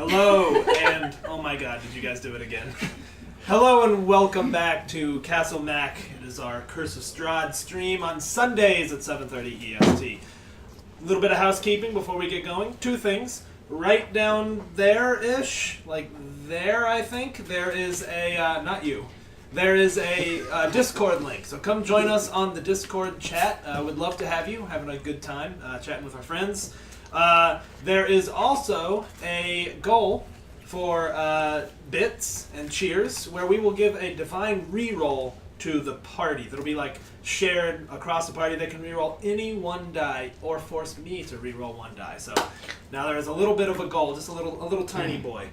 Hello, and oh my god, did you guys do it again? Hello and welcome back to Castle Mac. It is our Curse of Strahd stream on Sundays at 7:30 EST. A little bit of housekeeping before we get going. Two things. Right down there-ish, like there I think, there is a, not you, there is a Discord link. So come join us on the Discord chat. We'd love to have you, having a good time, chatting with our friends. There is also a goal for bits and cheers where we will give a divine reroll to the party. That'll be like shared across the party. They can reroll any one die or force me to reroll one die. So now there is a little bit of a goal, just a little tiny boy.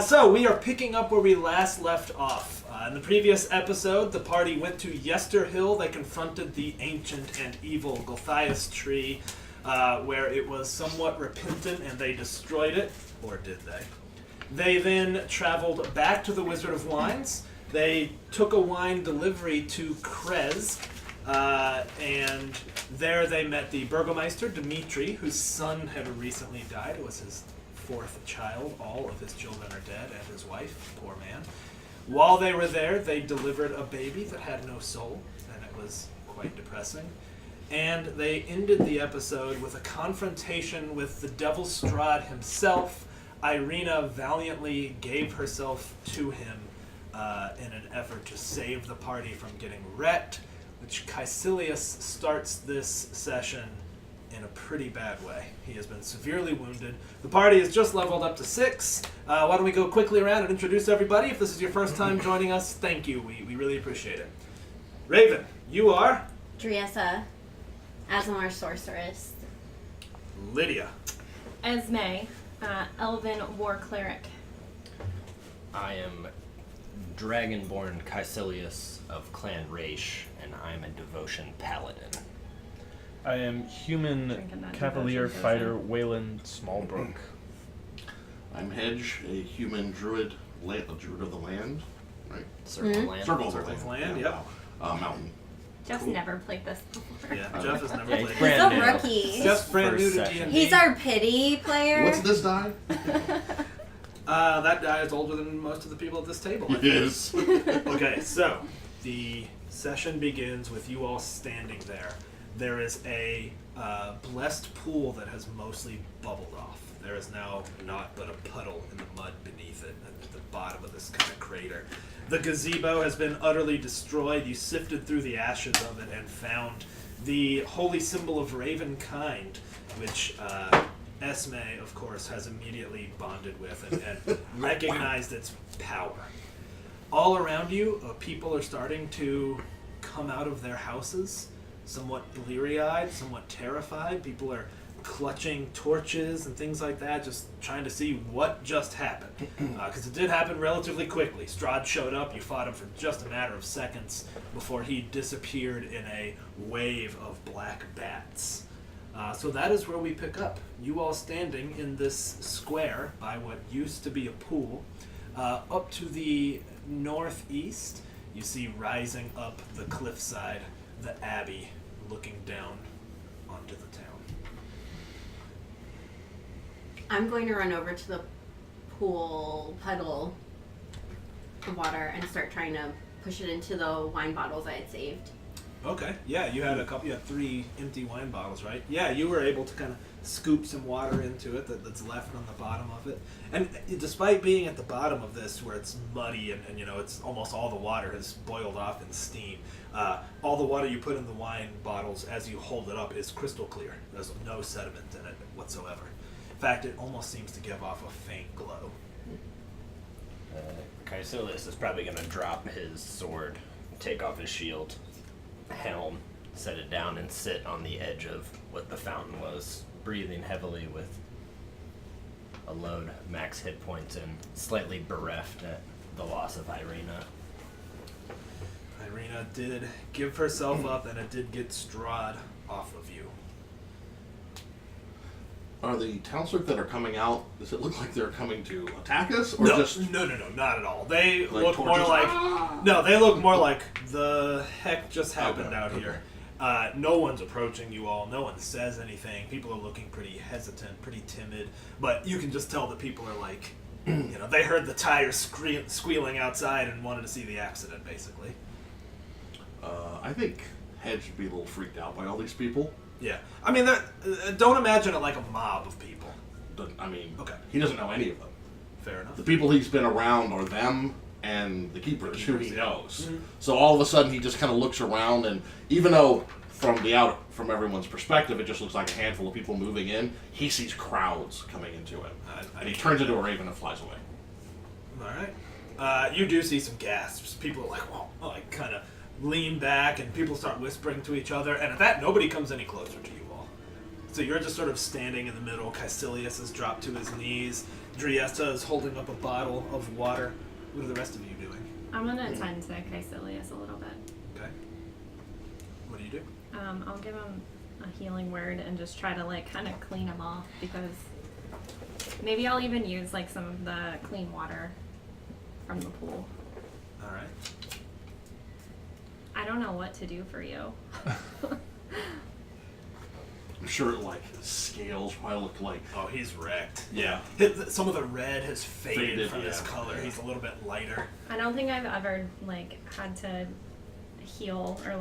So we are picking up where we last left off. In the previous episode, the party went to Yester Hill. They confronted the ancient and evil Gulthias tree, where it was somewhat repentant and they destroyed it. Or did they? They then traveled back to the Wizard of Wines. They took a wine delivery to Krez, and there they met the Burgomeister, Dimitri, whose son had recently died. It was his fourth child. All of his children are dead, and his wife, poor man. While they were there, they delivered a baby that had no soul, and it was quite depressing. And they ended the episode with a confrontation with the Devil Strahd himself. Irina valiantly gave herself to him in an effort to save the party from getting wrecked, which Caecilius starts this session in a pretty bad way. He has been severely wounded. The party has just leveled up to 6. Why don't we go quickly around and introduce everybody? If this is your first time joining us, thank you. We really appreciate it. Raven, you are? Driessa, Azamar Sorceress. Lydia. Esme, Elven War Cleric. I am Dragonborn Caecilius of Clan Raish, and I'm a Devotion Paladin. I am human Cavalier Fighter Waylon Smallbrook. I'm Hedge, a human druid, a druid of the land, right? Circle Mm-hmm. Land. Circle of the land, yeah. Mountain. Jeff's Cool. never played this before. Yeah, Jeff has never Yeah, played. he's He's brand a new. rookie. Jeff's brand new First to session. D&D. He's our pity player. What's this die? That guy is older than most of the people at this table. I think. Yes. Okay, so the session begins with you all standing there. There is a blessed pool that has mostly bubbled off. There is now naught but a puddle in the mud beneath it at the bottom of this kind of crater. The gazebo has been utterly destroyed. You sifted through the ashes of it and found the holy symbol of Ravenkind, which Esme, of course, has immediately bonded with and recognized its power. All around you, people are starting to come out of their houses, somewhat bleary-eyed, somewhat terrified. People are clutching torches and things like that, just trying to see what just happened. Because it did happen relatively quickly. Strahd showed up, you fought him for just a matter of seconds before he disappeared in a wave of black bats. So that is where we pick up. You all standing in this square by what used to be a pool. Up to the northeast, you see rising up the cliffside, the Abbey looking down onto the town. I'm going to run over to the pool puddle of water and start trying to push it into the wine bottles I had saved. Okay, yeah, you had 3 empty wine bottles, right? Yeah, you were able to kind of scoop some water into it that's left on the bottom of it. And despite being at the bottom of this where it's muddy and you know, it's almost all the water has boiled off in steam, all the water you put in the wine bottles as you hold it up is crystal clear. There's no sediment in it whatsoever. In fact, it almost seems to give off a faint glow. Caecilius is probably going to drop his sword, take off his shield, helm, set it down, and sit on the edge of what the fountain was, breathing heavily with a load max hit points and slightly bereft at the loss of Irina. Irina did give herself up, and it did get Strahd off of you. Are the townsfolk that are coming out, does it look like they're coming to attack us? Or No, just no, not at all. They like look more torches? like... No, they look more like the heck just happened out here. No one's approaching you all. No one says anything. People are looking pretty hesitant, pretty timid. But you can just tell that people are like they heard the tires squealing outside and wanted to see the accident, basically. I think Hedge would be a little freaked out by all these people. Yeah. I mean, don't imagine it like a mob of people. Okay. He doesn't know any of them. Fair enough. The people he's been around are them and the keepers, who he yeah. knows. Mm-hmm. So all of a sudden he just kind of looks around, and even though from everyone's perspective, it just looks like a handful of people moving in, he sees crowds coming into him. And he turns into a raven and flies away. All right. You do see some gasps. People are like, whoa, like kind of lean back, and people start whispering to each other. And at that, nobody comes any closer to you all. So you're just sort of standing in the middle. Caecilius has dropped to his knees. Driesta is holding up a bottle of water. What are the rest of you doing? I'm gonna attend to Caecilius a little bit. Okay. What do you do? I'll give him a healing word and just try to kind of clean him off, because maybe I'll even use some of the clean water from the pool. All right. I don't know what to do for you. I'm sure scales probably look like. Oh, he's wrecked. Yeah. Some of the red has faded from his yeah. color. Yeah. He's a little bit lighter. I don't think I've ever had to heal or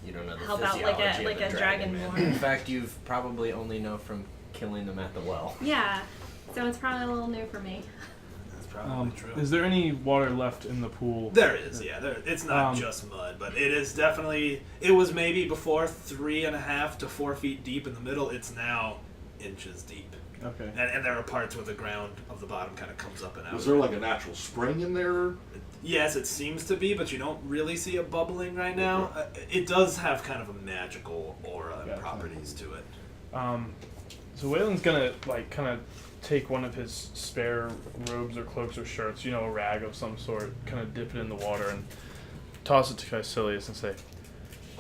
You don't know the help out physiology like of a man. dragonborn. In fact, you've probably only know from killing them at the well. Yeah, so it's probably a little new for me. That's probably true. Is there any water left in the pool? There is, yeah. It's not just mud, but it is definitely. It was maybe before 3.5 to 4 feet deep in the middle. It's now inches deep, Okay. and there are parts where the ground of the bottom kind of comes up and out. Was there a natural spring in there? Yes, it seems to be, but you don't really see it bubbling right now. It does have kind of a magical aura and Gotcha. properties to it. So Waylon's gonna kind of take one of his spare robes or cloaks or shirts, a rag of some sort, kind of dip it in the water and toss it to Caecilius and say,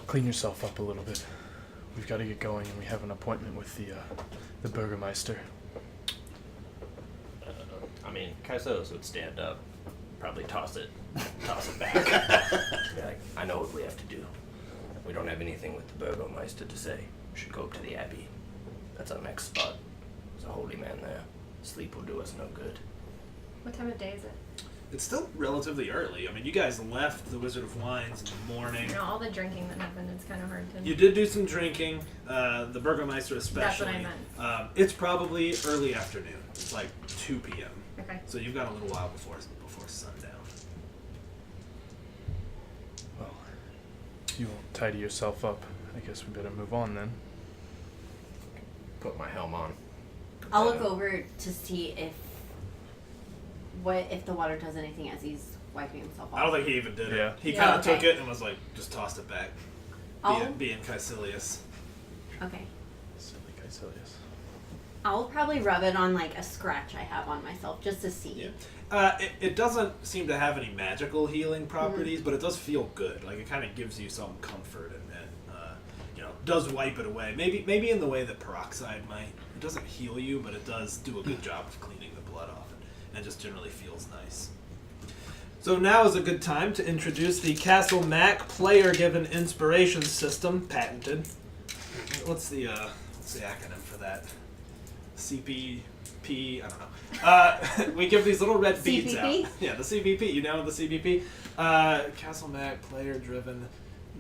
"Clean yourself up a little bit. We've got to get going, and we have an appointment with the Burgermeister." Caecilius would stand up, probably toss it back. Be like, I know what we have to do. We don't have anything with the Burgermeister to say. We should go up to the Abbey. That's our next spot. There's a holy man there. Sleep will do us no good. What time of day is it? It's still relatively early. I mean, you guys left the Wizard of Wines in the morning. All the drinking that happened, it's kind of hard to... You did do some drinking, the Burgermeister especially. That's what I meant. It's probably early afternoon. It's like 2 p.m. Okay. So you've got a little while before sundown. Well, if you won't tidy yourself up, I guess we better move on then. Put my helm on. I'll look over to see if the water does anything as he's wiping himself off. I don't think he even did Yeah. it. He Yeah, kind of okay. took it and was like, just tossed it back. Being Caecilius. Okay. Silly Caecilius. I'll probably rub it on a scratch I have on myself just to see. Yeah. It doesn't seem to have any magical healing properties, but it does feel good. It kind of gives you some comfort and does wipe it away. Maybe in the way that peroxide might. It doesn't heal you, but it does do a good job of cleaning the blood off and just generally feels nice. So now is a good time to introduce the Castle Mac player-given inspiration system, patented. What's the acronym for that? CPP? I don't know. We give these little red beads CPP? out. Yeah, the CPP. You know the CPP? Castle Mac player-driven.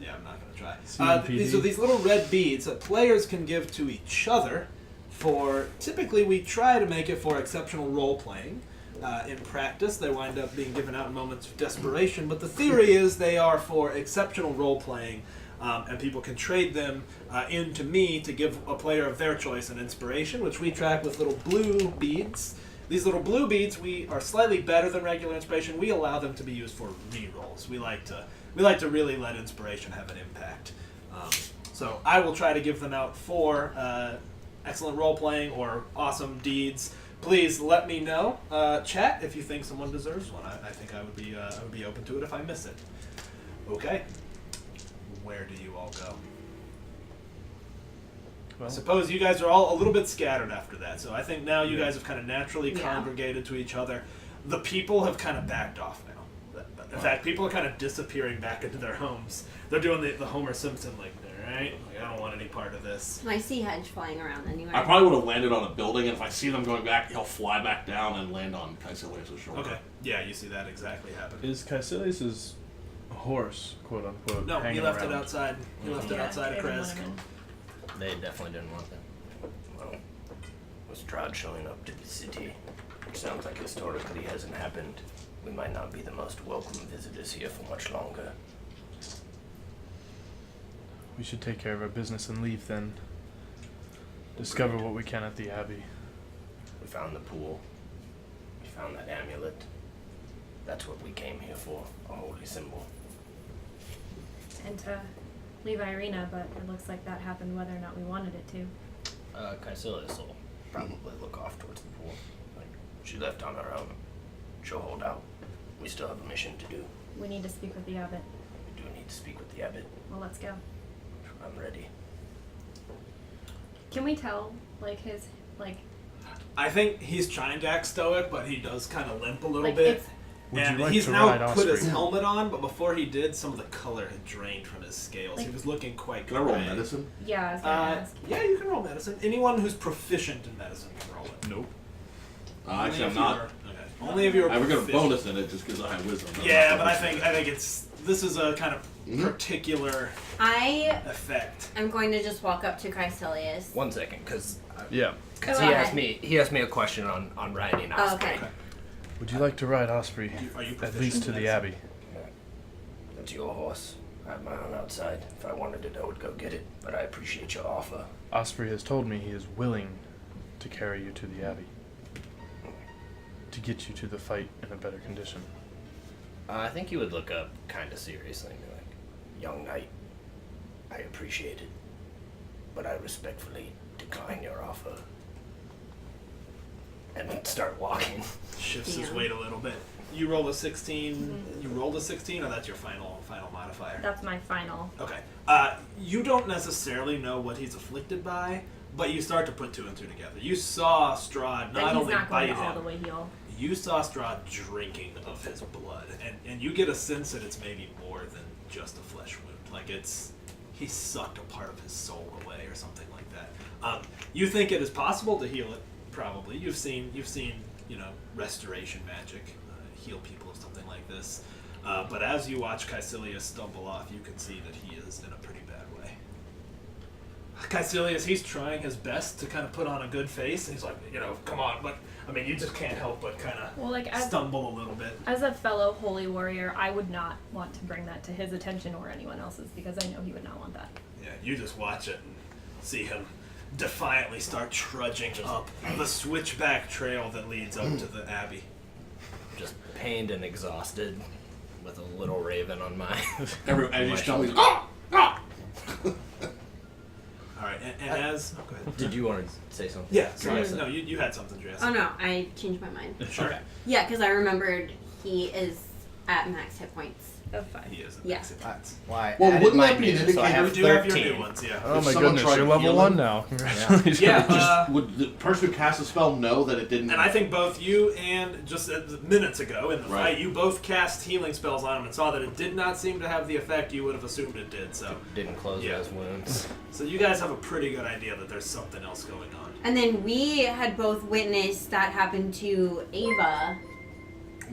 Yeah, I'm not going to try. CPD. So these little red beads that players can give to each other typically we try to make it for exceptional role-playing. In practice, they wind up being given out in moments of desperation, but the theory is they are for exceptional role-playing, and people can trade them into me to give a player of their choice an inspiration, which we track with little blue beads. These little blue beads we are slightly better than regular inspiration. We allow them to be used for re-rolls. We like to really let inspiration have an impact. So I will try to give them out for excellent role-playing or awesome deeds. Please let me know, chat, if you think someone deserves one. I think I would be open to it if I miss it. Okay. Where do you all go? I Well, suppose you guys are all a little bit scattered after that, so I think now you guys have kind of naturally Yeah. congregated to each other. The people have kind of backed off now. In fact, people are kind of disappearing back into their homes. They're doing the Homer Simpson, Alright? Like, I don't want any part of this. My sea hedge flying around anyway. I probably would have landed on a building, and if I see them going back, he'll fly back down and land on Caecilius' shoulder. Okay. Yeah, you see that exactly happen. Is Caecilius' horse, quote unquote, No, he hanging left around? it outside. He left it outside of they didn't Kresk. want him in. They definitely didn't want that. Well, with Strahd showing up to the city, which sounds like historically hasn't happened, we might not be the most welcome visitors here for much longer. We should take care of our business and leave then. Discover what we can at the Abbey. We found the pool. We found that amulet. That's what we came here for, a holy symbol. And to leave Irina, but it looks like that happened whether or not we wanted it to. Caecilius will probably look off towards the pool. Like, she left on her own. She'll hold out. We still have a mission to do. We need to speak with the abbot. We do need to speak with the abbot. Well, let's go. I'm ready. Can we tell, like, his, like, I think he's trying to act stoic, but he does kind of limp a little like bit. it's Would And you like he's to now ride put his Osprey? helmet on, but before he did, some of the color had drained from his scales. He Like- was looking quite Can I roll gray. medicine? yeah, I was gonna ask. Yeah, you can roll medicine. Anyone who's proficient in medicine can roll it. Nope. Actually, I'm if you not. are- okay. Only if you're I would get a proficient. bonus in it just because I have wisdom. Yeah, but I think this is a kind of Mhm. particular I effect. am going to just walk up to Caecilius. 1 second, because Yeah. Go he asked ahead. me a question on riding Oh, Osprey. okay. Would you like to ride Osprey? Are you At proficient least to in the medicine? Abbey. That's your horse. I have my own outside. If I wanted it, I would go get it. But I appreciate your offer. Osprey has told me he is willing to carry you to the Abbey. To get you to the fight in a better condition. I think you would look up kind of seriously and be like, "Young knight, I appreciate it, but I respectfully decline your offer." And then start walking. Shifts his Yeah. weight a little bit. You roll a 16. You rolled a 16, or that's your final modifier? That's my final. Okay. You don't necessarily know what he's afflicted by, but you start to put two and two together. You saw Strahd That not he's only not bite going to all the him, way heal. you saw Strahd drinking of his blood, and you get a sense that it's maybe more than just a flesh wound. Like he sucked a part of his soul away or something like that. You think it is possible to heal it? Probably. You've seen restoration magic heal people of something like this. But as you watch Caecilius stumble off, you can see that he is in a pretty bad way. Caecilius, he's trying his best to kind of put on a good face, and he's like, come on, but I mean, you just can't help but kind of Well, like, as stumble a little bit. a fellow holy warrior, I would not want to bring that to his attention or anyone else's because I know he would not want that. Yeah, you just watch it and see him defiantly start trudging up the switchback trail that leads up to the Abbey. Just pained and exhausted, with a little raven on my. As my you stumble, shoulder. All right, and as go ahead. Did you want to say something? Yeah, sorry. Yes. No, you had something, Jess. Oh no, I changed my mind. Sure. Okay. Yeah, because I remembered he is at max hit points. Of 5. He is. Yeah. Why? Well, I did wouldn't my that be an new, so I indicator have You do have your 13. new ones, yeah. Oh If my someone goodness, tried you're to level heal 1 him- now. Congratulations. Yeah, would the person who cast the spell know that it didn't? and I think both you and just minutes ago in the Right. fight, you both cast healing spells on him and saw that it did not seem to have the effect you would have assumed it did. So Didn't close Yeah. those wounds. you guys have a pretty good idea that there's something else going on. And then we had both witnessed that happen to Ava.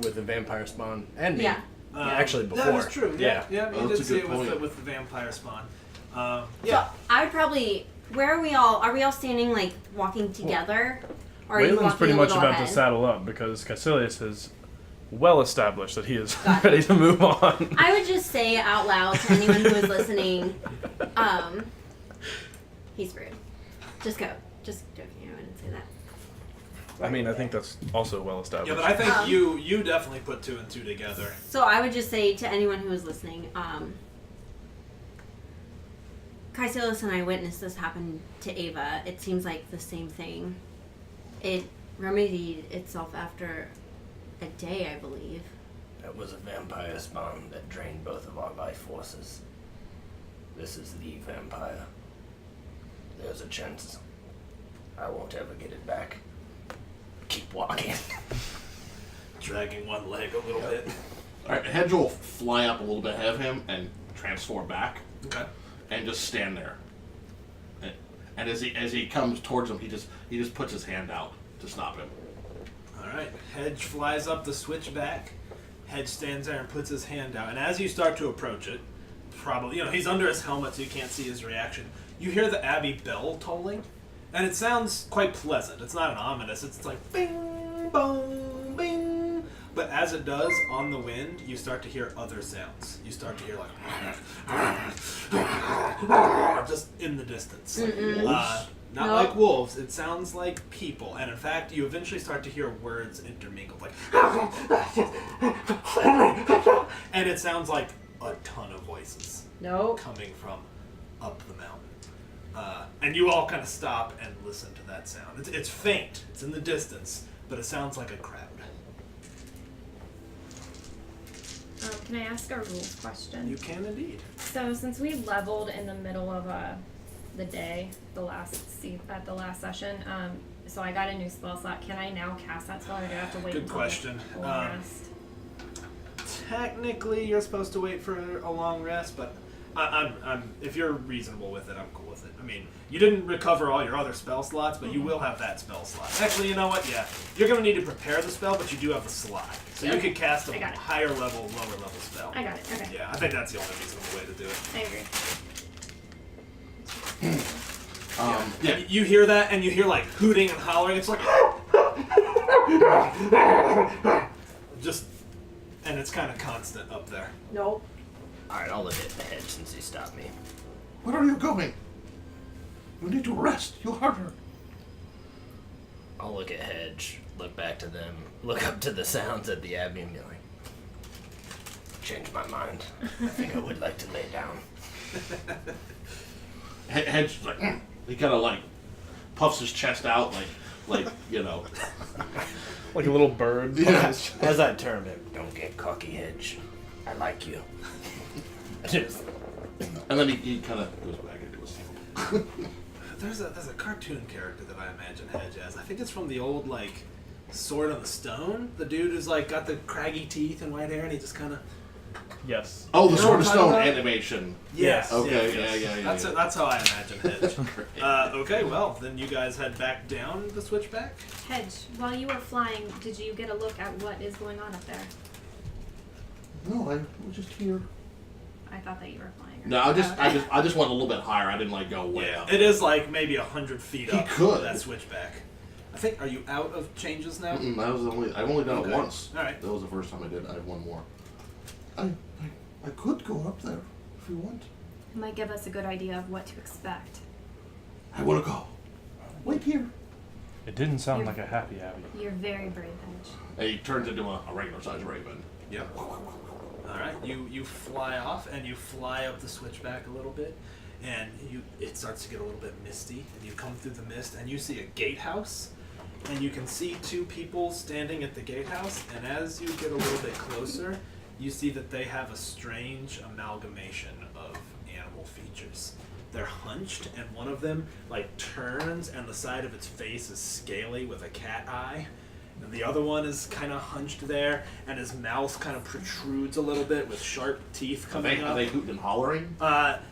With the vampire spawn and me. Yeah. Actually, That before. is true. Yeah. Yeah, Oh, you that's did a see good it with point. with the vampire spawn. So Yeah. I would probably. Where are we all? Are we all standing like walking together? Or are you Wayland's walking pretty a much little about ahead? to saddle up because Caecilius has well established that he is Got it. ready to move on. I would just say out loud to anyone who is listening, he's screwed. Just go. Just joking. I wouldn't say that. I mean, I think that's also well established. Yeah, but I think Um, you definitely put two and two together. So I would just say to anyone who is listening, Caecilius and I witnessed this happen to Ava. It seems like the same thing. It remedied itself after a day, I believe. That was a vampire spawn that drained both of our life forces. This is the vampire. There's a chance I won't ever get it back. Keep walking. Dragging one leg a little bit. All right, Hedge will fly up a little bit ahead of him and transform back. Okay. and just stand there. And as he comes towards him, he just puts his hand out to stop him. All right. Hedge flies up the switchback. Hedge stands there and puts his hand out. And as you start to approach it, probably, he's under his helmet so you can't see his reaction. You hear the Abbey bell tolling, and it sounds quite pleasant. It's not an ominous. It's like bing, bong, bing. But as it does on the wind, you start to hear other sounds. You start to hear like just in the distance. Not Nope. like wolves. It sounds like people. And in fact, you eventually start to hear words intermingled, like and it sounds like a ton of voices Nope. coming from up the mountain. And you all kind of stop and listen to that sound. It's faint. It's in the distance, but it sounds like a crowd. Can I ask a rules question? You can indeed. So since we leveled in the middle of the day, at the last session, so I got a new spell slot. Can I now cast that spell, or do I have to wait Good until question. the long rest? Technically, you're supposed to wait for a long rest, but I'm if you're reasonable with it, I'm cool with it. I mean, you didn't recover all your other spell slots, but you will have that spell slot. Actually, you know what? Yeah, you're going to need to prepare the spell, but you do have the slot, so you could cast a I got it. higher level, lower level spell. I got it. Okay. Yeah, I think that's the only reasonable way to do it. I agree. Yeah. You hear that, and you hear like hooting and hollering. It's like just, and it's kind of constant up there. Nope. Alright, I'll look at the hedge since he stopped me. Where are you going? You need to rest. You hurt her. I'll look at Hedge, look back to them, look up to the sounds at the Abbey and be like, change my mind. I think I would like to lay down. Hedge is like, he kind of like puffs his chest out like Like a little bird. Yeah. As I turn him, don't get cocky, Hedge. I like you. Just, and then he kind of goes back into his table. There's a cartoon character that I imagine Hedge as. I think it's from the old like Sword on the Stone. The dude who's like got the craggy teeth and white hair, and he just kind of Yes. Oh, the You know Sword what of I'm Stone talking about? animation. yes. Okay, yes. yeah. That's yeah. that's how I imagine Hedge. Okay, well then you guys head back down the switchback. Hedge, while you were flying, did you get a look at what is going on up there? No, I was just here. I thought that you were flying. No, I just went a little bit higher. I didn't like go way Yeah, up. it is like maybe 100 feet He up. could. That switchback. I think. Are you out of changes now? That was I've only done Okay. it once. All right. That was the first time I did. I have one more. I could go up there if you want. It might give us a good idea of what to expect. I want to go. Wait here. It didn't sound like a happy Abbey. You're very brave, Hedge. And he turns into a regular sized raven. Yep. All right, you fly off and you fly up the switchback a little bit, and it starts to get a little bit misty, and you come through the mist and you see a gatehouse, and you can see two people standing at the gatehouse, and as you get a little bit closer, you see that they have a strange amalgamation of animal features. They're hunched, and one of them like turns, and the side of its face is scaly with a cat eye. And the other one is kind of hunched there, and his mouth kind of protrudes a little bit with sharp teeth coming Are up. they hooting and hollering?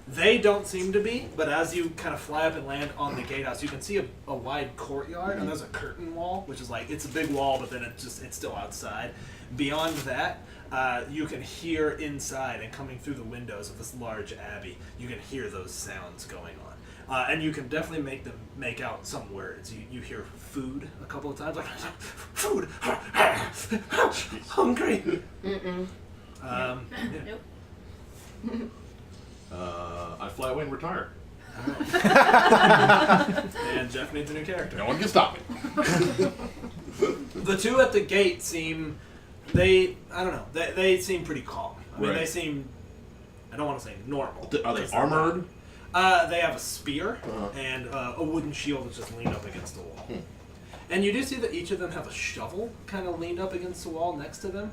They don't seem to be, but as you kind of fly up and land on the gatehouse, you can see a wide courtyard, and there's a curtain wall, which is like, it's a big wall, but then it's still outside. Beyond that, you can hear inside and coming through the windows of this large abbey, you can hear those sounds going on. And you can definitely make out some words. You hear food a couple of times, like food, hungry. Mm-mm. Yeah. Nope. I fly away and retire. And Jeff needs a new character. No one can stop me. The two at the gate seem, I don't know, they seem pretty calm. I mean, Right. they seem, I don't want to say normal. Are they It's armored? They have a spear Uh-huh. and a wooden shield that's just leaned up against the wall. And you do see that each of them have a shovel kind of leaned up against the wall next to them.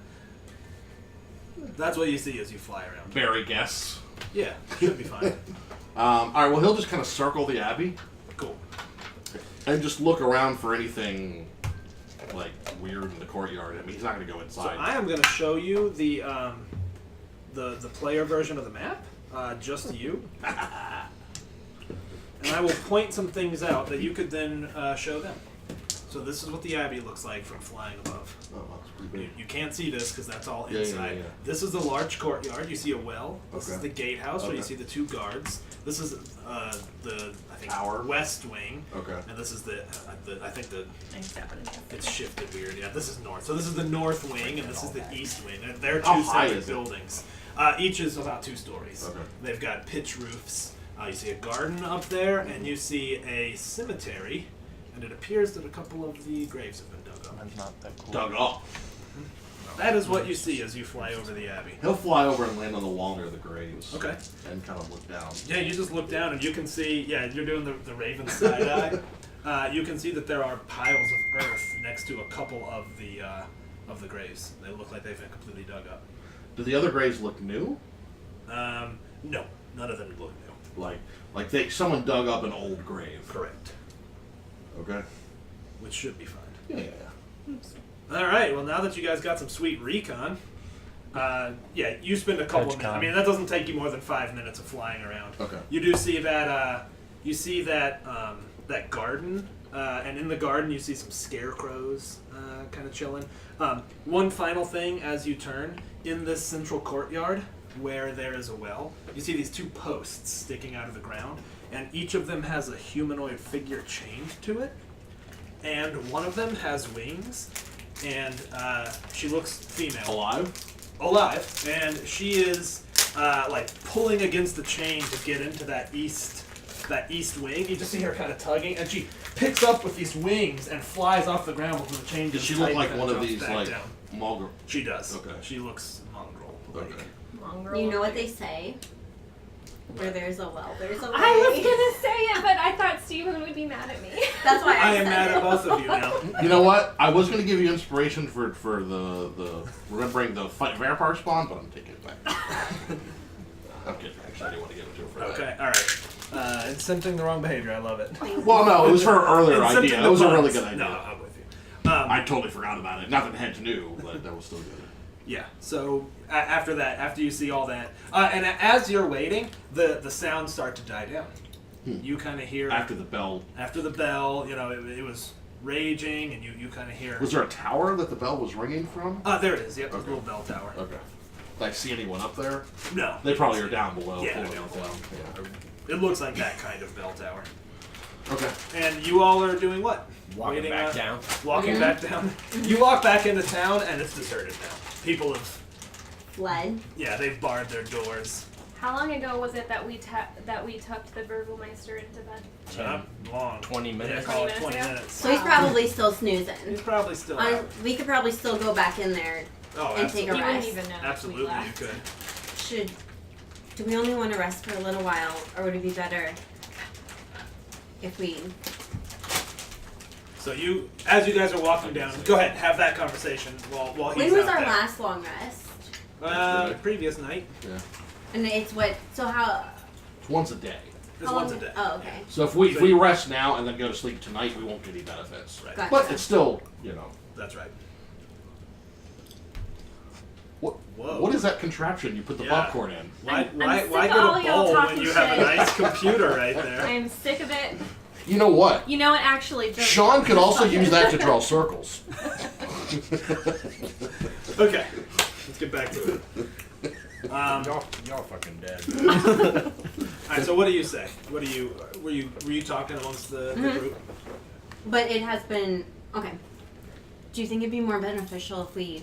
That's what you see as you fly around. Bury guests. Yeah, should be fine. All right. Well, he'll just kind of circle the abbey Cool. and just look around for anything like weird in the courtyard. I mean, he's not going to go So inside. I am going to show you the player version of the map, just to you. and I will point some things out that you could then show them. So this is what the Abbey looks like from flying above. Oh, that's pretty big. You can't see this because that's all Yeah, inside. yeah. This is the large courtyard. You see a well. This is Okay. the gatehouse where you Okay. see the 2 guards. This is the I think Tower. west wing. Okay. And this is the I think the Thanks, Stephanie. it's shifted weird. Yeah, this is north. So this is the north wing and this is the east wing. They're How 2 high separate is it? buildings. Each is about 2 stories. Okay. They've got pitch roofs. You see a garden up there, and you see a cemetery. And it appears that a couple of the graves have been dug up. Mine's not that cool. Dug up. That is what you see as you fly over the Abbey. He'll fly over and land on the wall near the graves. Okay. And kind of look down. Yeah, you just look down and you can see, yeah, you're doing the raven side eye. You can see that there are piles of earth next to a couple of the graves. They look like they've been completely dug up. Do the other graves look new? No, none of them look new. Like someone dug up an old grave. Correct. Okay. Which should be fine. Yeah. All right. Well, now that you guys got some sweet recon, yeah, you spend a couple of minutes. I Edgecon. mean, that doesn't take you more than 5 minutes of flying around. Okay. You do see that. That garden, and in the garden you see some scarecrows kind of chilling. One final thing as you turn in this central courtyard where there is a well, you see these 2 posts sticking out of the ground, and each of them has a humanoid figure chained to it. And one of them has wings, and she looks female. Alive, and she is like pulling against the chain to get into that east wing. You just see her kind of tugging, and she picks up with these wings and flies off the ground before the chain Does gets she look tight like and one of drops these back like down. mongrel? She does. Okay. She looks mongrel. Okay. Mongrel. You know what they say? Where there's a well, there's a way. I was gonna say it, but I thought Steven would be mad at me. That's why I I am said mad it. at both of you now. You know what? I was going to give you inspiration for the remembering the fight vampire spawn, but I'm taking it back. I'm kidding. Actually, I didn't want to give it to her for that. Okay, all right. Incenting the wrong behavior. I love it. Well, no, it was her earlier Incenting idea. the That was a really puns. good idea. No, I'm with you. I totally forgot about it. Not that Hedge knew, but that was still good. Yeah. So after that, after you see all that, and as you're waiting, the sounds start to die down. You kind of hear After the bell. After the bell, you know, it was raging, and you kind of hear. Was there a tower that the bell was ringing from? There it is. Yep, Okay. a little bell tower. Okay. Did I see anyone up there? No. They probably are down below. Yeah, pulling down it below. Yeah. It looks like that kind of bell tower. Okay. And you all are doing what? Walking Waiting, back down. Walking back down. You walk back into town, and it's deserted now. People have, Fled. yeah, they've barred their doors. How long ago was it that we tucked the Burgelmeister into bed? Not long. 20 Yeah, minutes. call it 20 20 minutes, minutes. So he's probably still snoozing. He's probably still out. We could probably still go back in there Oh, and take a You absolutely. wouldn't rest. even know. if we Absolutely, you left. could. Do we only want to rest for a little while, or would it be better if we? So you, as you guys are walking down, go ahead, have that conversation while he's When was out our there. last long rest? Previous night. Yeah. And it's what? So how? It's once a day. It's how once a long- day. Oh, okay. So if we rest now and then go to sleep tonight, we won't get any benefits. Right. Gotcha. But it's still, you know. That's right. What? Whoa. What is that contraption you put the Yeah. popcorn in? Why I'm why sick why of get all a y'all bowl when talking you have a shit. nice computer right there? I'm sick of it. You know what? You know what? Actually, just Sean could also use that to draw circles. Okay, let's get back to it. Y'all fucking dead. All right. So what do you say? What do you were you talking amongst the group? But it has been okay. Do you think it'd be more beneficial if we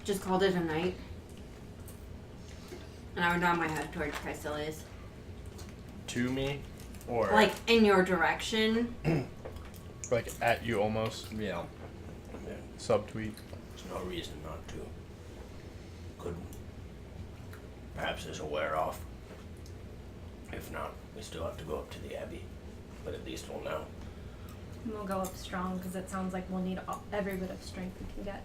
just called it a night? And I would nod my head towards Caecilius. To me? Or. Like in your direction. Like at you almost. Yeah. Subtweet. There's no reason not to. Could. Perhaps this will wear off. If not, we still have to go up to the Abbey. But at least we'll know. And we'll go up strong because it sounds like we'll need every bit of strength we can get.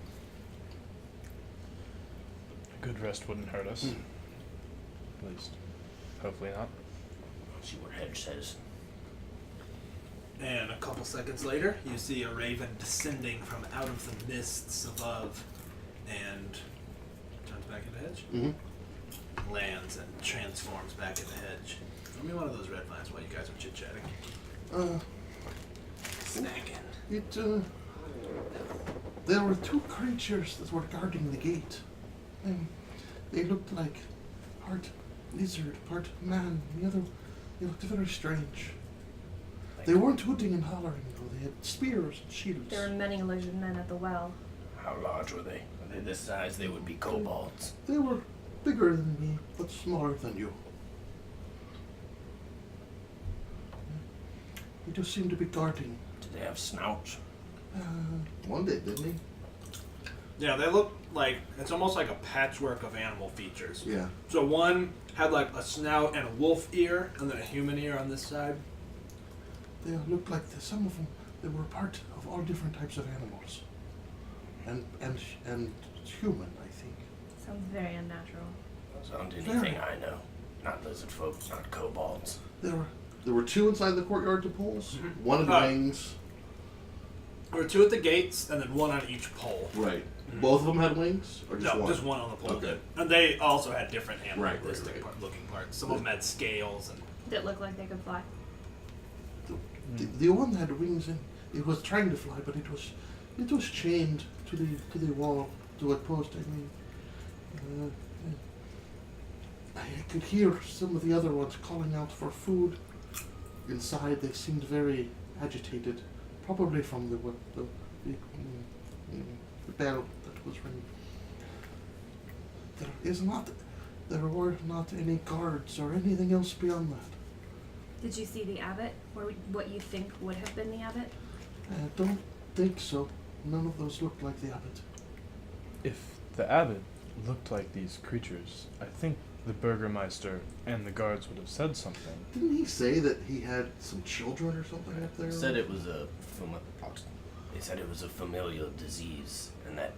A good rest wouldn't hurt us. At least. Hopefully not. See what Hedge says. And a couple seconds later, you see a raven descending from out of the mists above, and turns back into Hedge. Mm-hmm. Lands vines and transforms back into hedge. Throw me one of those red vines while you guys are chit-chatting. Snacking. There were two creatures that were guarding the gate. They looked like part lizard, part man. They looked very strange. They weren't hooting and hollering, though. They had spears and shields. There were many lizard men at the well. How large were they? Are they this size? They would be kobolds. They were bigger than me, but smaller than you. They just seemed to be guarding. Did they have snouts? One did, didn't he? Yeah, they look like it's almost like a patchwork of animal features. Yeah. So one had like a snout and a wolf ear, and then a human ear on this side. They looked like some of them. They were part of all different types of animals, and human, I think. Sounds very unnatural. Those aren't anything I know. Not lizard folk, not kobolds. There were two inside the courtyard to pulls. Mhm. One had wings. There were two at the gates, and then one on each pole. Right. Both of them had wings, or just No, one? just one on the pole. Okay. And they also had different animalistic right. looking parts. Some of them had scales and. Did it look like they could fly? The one had wings, and it was trying to fly, but it was chained to the wall, to a post. I could hear some of the other ones calling out for food. Inside, they seemed very agitated, probably from the bell that was ringing. There were not any guards or anything else beyond that. Did you see the abbot, or what you think would have been the abbot? I don't think so. None of those looked like the abbot. If the abbot looked like these creatures, I think the Burgermeister and the guards would have said something. Didn't he say that he had some children or something up there? Said it was they said it was a familial disease, and that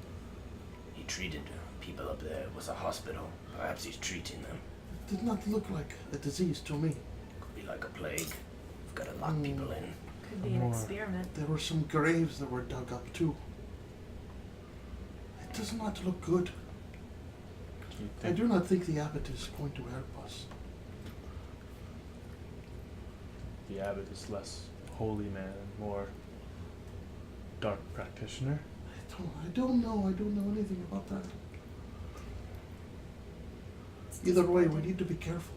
he treated people up there. It was a hospital. Perhaps he's treating them. It did not look like a disease to me. Could be like a plague. We've got to lock people in. Could be an More. experiment. There were some graves that were dug up too. It does not look good. You I think do not think the abbot is going to help us. the abbot is less holy man and more dark practitioner? I don't know. I don't know anything about that. Either way, we need to be careful.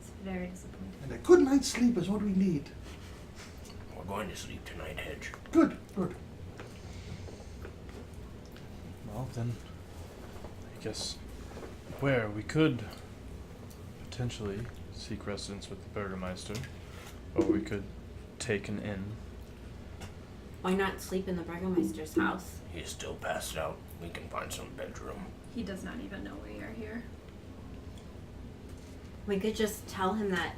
It's very disappointing. And a good night's sleep is what we need. We're going to sleep tonight, Hedge. Good, good. Well, then, I guess where we could potentially seek residence with the Burgermeister, or we could take an inn. Why not sleep in the Burgermeister's house? He's still passed out. We can find some bedroom. He does not even know we are here. We could just tell him that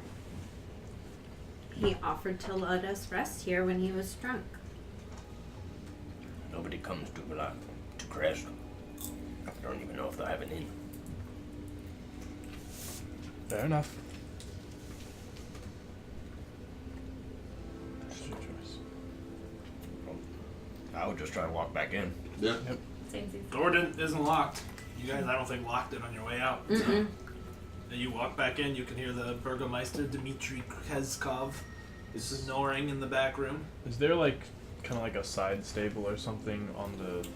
he offered to let us rest here when he was drunk. Nobody comes to Crest. I don't even know if they have an inn. Fair enough. It's your choice. I would just try to walk back in. Yeah. Same season. Door isn't locked. You guys, I don't think, locked it on your way out. So. Mm-mm. And you walk back in, you can hear the Burgomeister Dmitry Krezkov snoring in the back room. Is there like kind of like a side stable or something on the?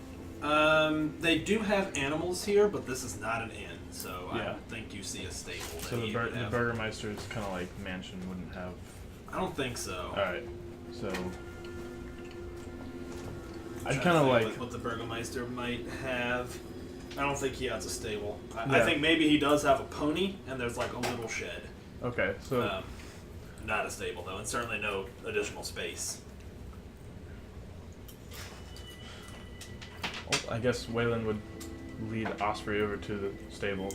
They do have animals here, but this is not an inn, so I Yeah. don't think you see a stable. That So the, he bur- would the have. Burgermeister's kind of like mansion wouldn't have. I don't think so. All right, so I'm I'd trying kind of to think like. what the Burgomeister might have. I don't think he has a stable. I Yeah. think maybe he does have a pony, and there's like a little shed. Okay, so Not a stable though, and certainly no additional space. well, I guess Waylon would lead Osprey over to the stable,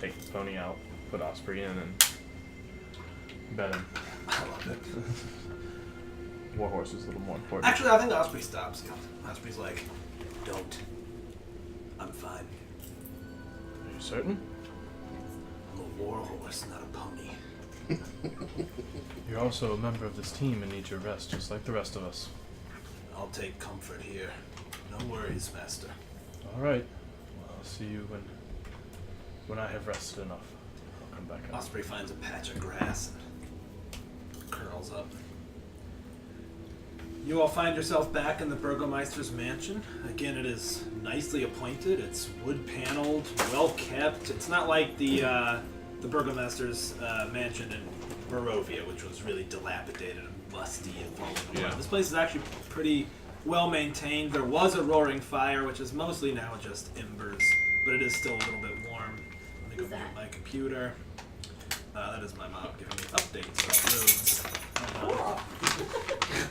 take the pony out, put Osprey in, and bet him. I love it. Warhorse is a little more important. Actually, I think Osprey stops you. Osprey's like, don't. I'm fine. Are you certain? I'm a warhorse, not a pony. You're also a member of this team and need your rest, just like the rest of us. I'll take comfort here. No worries, Master. All right. Well, I'll see you when When I have rested enough, I'll come back up. Osprey finds a patch of grass and curls up. You all find yourself back in the Burgomeister's mansion. Again, it is nicely appointed. It's wood paneled, well kept. It's not like the Burgomeister's mansion in Barovia, which was really dilapidated and musty and falling apart. Yeah. This place is actually pretty well maintained. There was a roaring fire, which is mostly now just embers, but it is still a little bit warm. Let me go Who's mute that? my computer. That is my mom giving me updates about roads. Cool.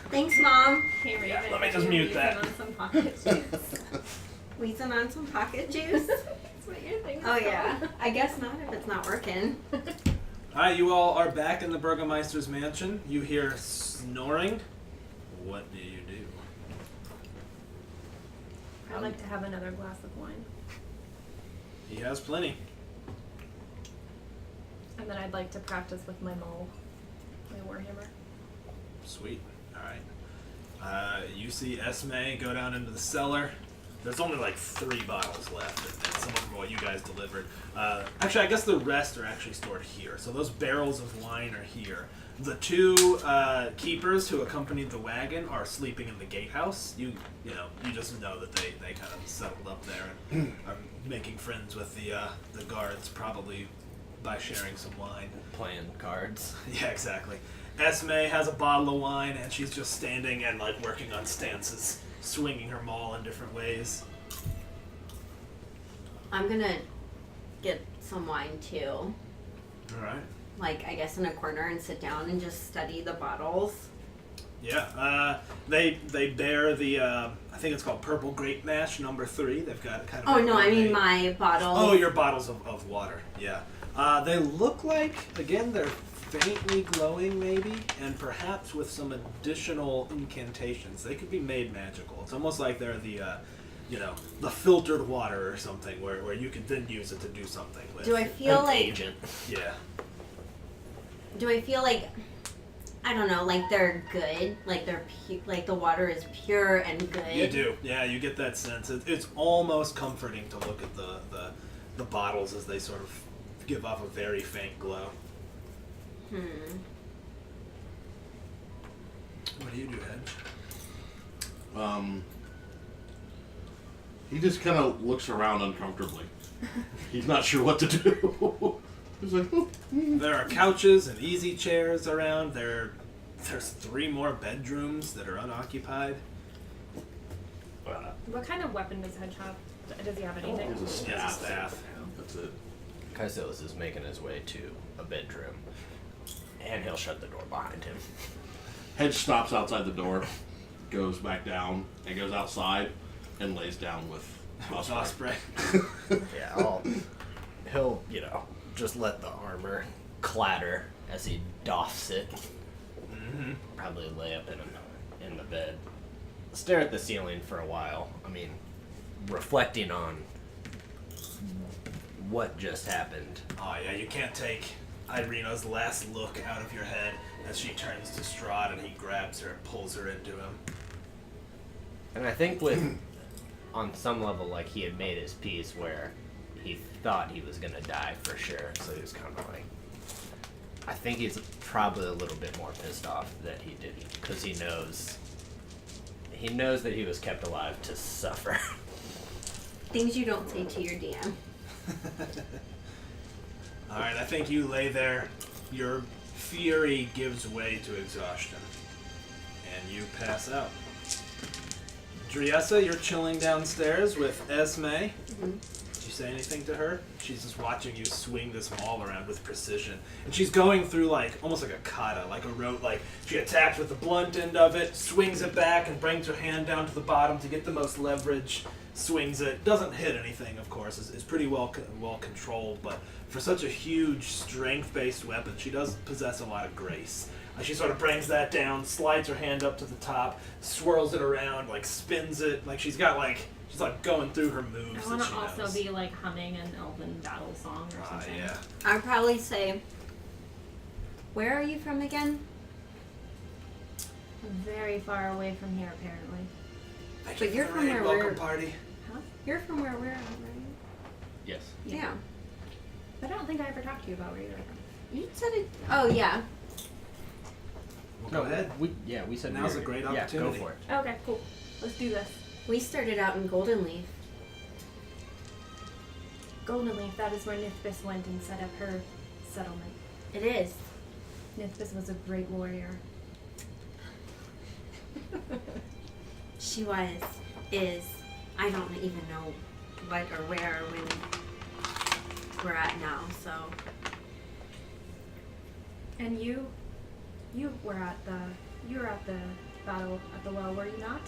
Thanks, Mom. Hey, Raven. Yeah, let me just mute that. On some pocket juice. Wheezing on some pocket juice. That's what your thing is Oh called. yeah. I guess not if it's not working. Alright, you all are back in the Burgomeister's mansion. You hear snoring. What do you do? I'd like to have another glass of wine. He has plenty. And then I'd like to practice with my maul, my warhammer. Sweet. Alright. You see Esme go down into the cellar. There's only like 3 bottles left, and some of them are what you guys delivered. Actually, I guess the rest are actually stored here. So those barrels of wine are here. The 2 keepers who accompanied the wagon are sleeping in the gatehouse. You just know that they kind of settled up there and are making friends with the guards, probably by sharing some wine. Playing cards. Yeah, exactly. Esme has a bottle of wine, and she's just standing and like working on stances, swinging her maul in different ways. I'm gonna get some wine too. All right. Like, I guess in a corner and sit down and just study the bottles. Yeah. They bear the I think it's called Purple Grape Mash number 3. They've got kind of. Oh a no, I mean gourmet- my bottles. Oh, your bottles of water. Yeah. They look like, again, they're faintly glowing maybe, and perhaps with some additional incantations. They could be made magical. It's almost like they're the the filtered water or something where you could then use it to do something with. Do I feel An like agent. Yeah. do I feel like I don't know, like they're good, like they're like the water is pure and good. You do. Yeah, you get that sense. It's almost comforting to look at the bottles as they sort of give off a very faint glow. What do you do, Ed? He just kind of looks around uncomfortably. He's not sure what to do. He's like, There are couches and easy chairs around. There's 3 more bedrooms that are unoccupied. What kind of weapon does Hedge have? Does he have anything? He's a He has a staff. staff. That's it. Caecilius is making his way to a bedroom, and he'll shut the door behind him. Hedge stops outside the door, goes back down, and goes outside and lays down with Osprey. Osprey. Yeah, he'll, just let the armor clatter as he doffs it. Probably lay up in the bed. Stare at the ceiling for a while. I mean, reflecting on what just happened. Oh yeah, you can't take Irina's last look out of your head as she turns to Strahd and he grabs her and pulls her into him. And I think on some level, like, he had made his peace where he thought he was gonna die for sure, so he was kind of like, I think he's probably a little bit more pissed off that he didn't, because he knows that he was kept alive to suffer. Things you don't say to your DM. Alright, I think you lay there. Your fury gives way to exhaustion. And you pass out. Driessa, you're chilling downstairs with Esme. Did you say anything to her? She's just watching you swing this maul around with precision. And she's going through almost like a kata, like a rote, she attacks with the blunt end of it, swings it back and brings her hand down to the bottom to get the most leverage, swings it. Doesn't hit anything, of course, is pretty well controlled, but for such a huge strength-based weapon, she does possess a lot of grace. She sort of brings that down, slides her hand up to the top, swirls it around, spins it, she's going through her moves. I want that to she also knows. be humming an elven battle song or something. Yeah. I'd probably say, where are you from again? Very far away from here, apparently. Thank But you you're for from the raid. where Welcome we're- party. Huh? You're from where we're at, right? Yes. Yeah. But I don't think I ever talked to you about where you were from. You said it. Oh yeah. Well, go ahead. We said Now's we a were- great Yeah, opportunity. go for it. Okay, cool. Let's do this. We started out in Golden Leaf. Golden Leaf, that is where Nithbis went and set up her settlement. It is. Nithbis was a great warrior. She was. Is. I don't even know what or where or when we're at now. So And you were at the battle at the well, were you not?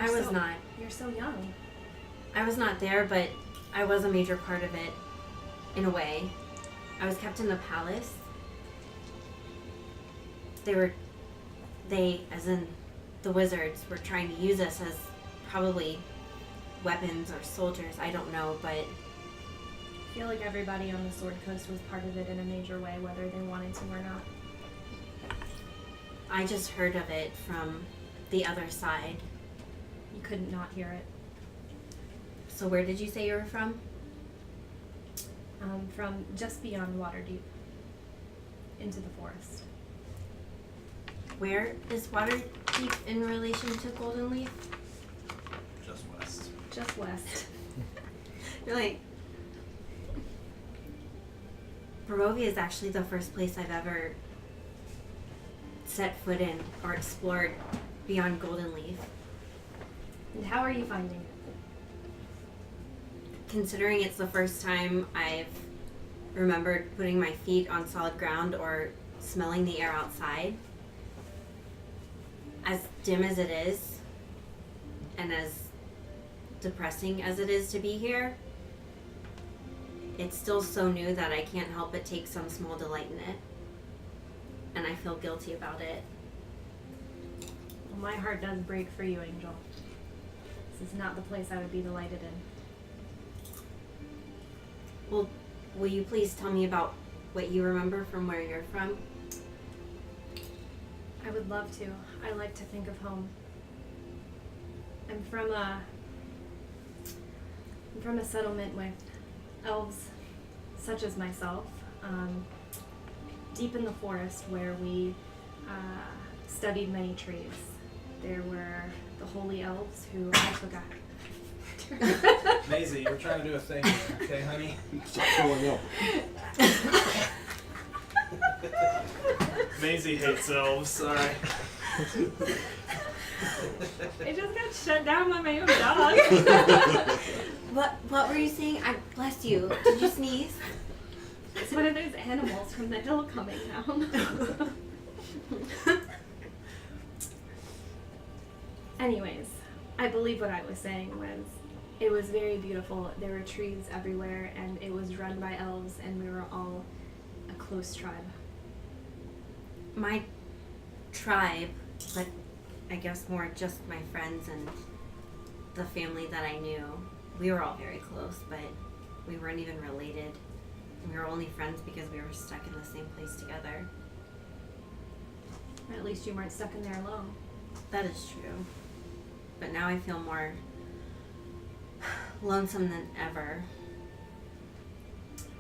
I was not. You're so young. I was not there, but I was a major part of it, in a way. I was kept in the palace. They, as in the wizards, were trying to use us as probably weapons or soldiers. I don't know, but I feel like everybody on the Sword Coast was part of it in a major way, whether they wanted to or not. I just heard of it from the other side. You couldn't not hear it. So where did you say you were from? From just beyond Waterdeep into the forest. Where is Waterdeep in relation to Golden Leaf? Just west. Just west. You're like, Barovia is actually the first place I've ever set foot in or explored beyond Golden Leaf. And how are you finding it? Considering it's the first time I've remembered putting my feet on solid ground or smelling the air outside, as dim as it is and as depressing as it is to be here, it's still so new that I can't help but take some small delight in it. And I feel guilty about it. Well, my heart does break for you, Angel. This is not the place I would be delighted in. Well, will you please tell me about what you remember from where you're from? I would love to. I like to think of home. I'm from a settlement with elves such as myself, deep in the forest where we studied many trees. There were the holy elves who I forgot. Maisie, you're trying to do a thing, okay, honey? Stop showing up. Maisie hates elves. Sorry. It just got shut down by my own dog. What were you saying? Bless you. Did you sneeze? It's one of those animals from the hill coming down. Anyways, I believe what I was saying was it was very beautiful. There were trees everywhere, and it was run by elves, and we were all a close tribe. My tribe, but I guess more just my friends and the family that I knew, we were all very close, but we weren't even related. We were only friends because we were stuck in the same place together. Or at least you weren't stuck in there alone. That is true. But now I feel more lonesome than ever.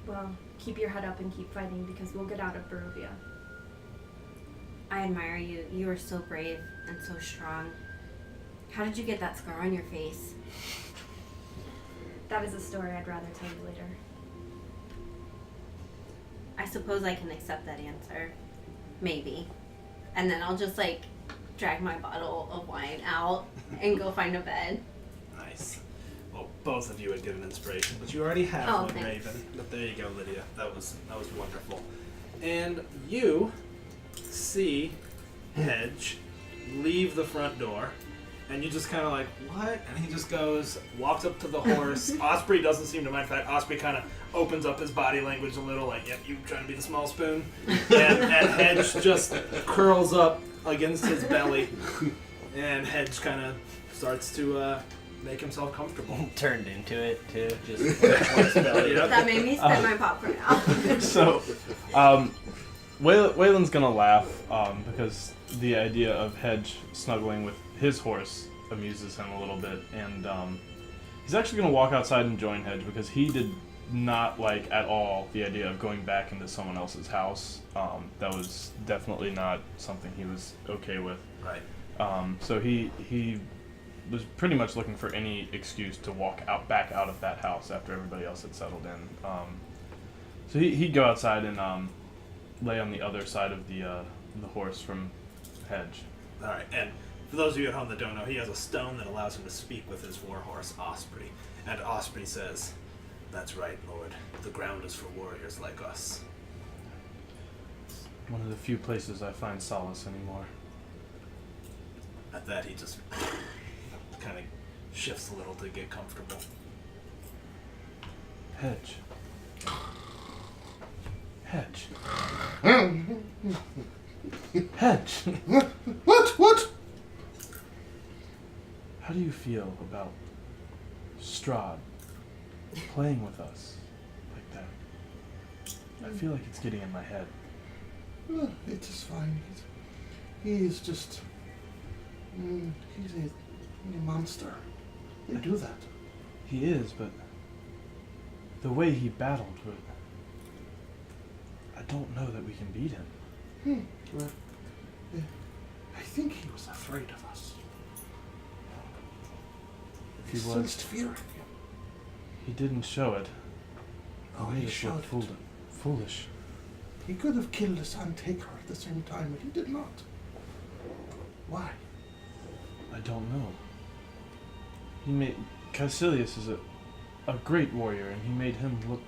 Well, keep your head up and keep fighting because we'll get out of Barovia. I admire you. You are so brave and so strong. How did you get that scar on your face? That is a story I'd rather tell you later. I suppose I can accept that answer. Maybe. And then I'll just drag my bottle of wine out and go find a bed. Nice. Well, both of you would get an inspiration, but you already have Oh, one, thanks. Raven. But there you go, Lydia. That was wonderful. And you see Hedge leave the front door, and you just kind of what? And he just walks up to the horse. Osprey doesn't seem to mind. In fact, Osprey kind of opens up his body language a little, yep, you trying to be the small spoon? And Hedge just curls up against his belly, and Hedge kind of starts to make himself comfortable. Turned into it too. Just belly. Yep. That made me spit my popcorn out. So, Waylon's gonna laugh because the idea of Hedge snuggling with his horse amuses him a little bit, and he's actually gonna walk outside and join Hedge because he did not like at all the idea of going back into someone else's house. That was definitely not something he was okay with. Right. So he was pretty much looking for any excuse to walk back out of that house after everybody else had settled in. So he'd go outside and lay on the other side of the horse from Hedge. All right. And for those of you at home that don't know, he has a stone that allows him to speak with his warhorse, Osprey. And Osprey says, "That's right, Lord. The ground is for warriors like us." One of the few places I find solace anymore. At that, he just kind of shifts a little to get comfortable. Hedge. Hedge. Hedge. What? How do you feel about Strahd playing with us like that? I feel like it's getting in my head. It is fine. He is just... he's a monster. They do that. He is, but the way he battled with... I don't know that we can beat him. Well, I think he was afraid of us. If He he was, sensed fear in him. he didn't show it. Oh, made he us showed look it. foolish. He could have killed us and take her at the same time, but he did not. Why? I don't know. He made... Caecilius is a great warrior, and he made him look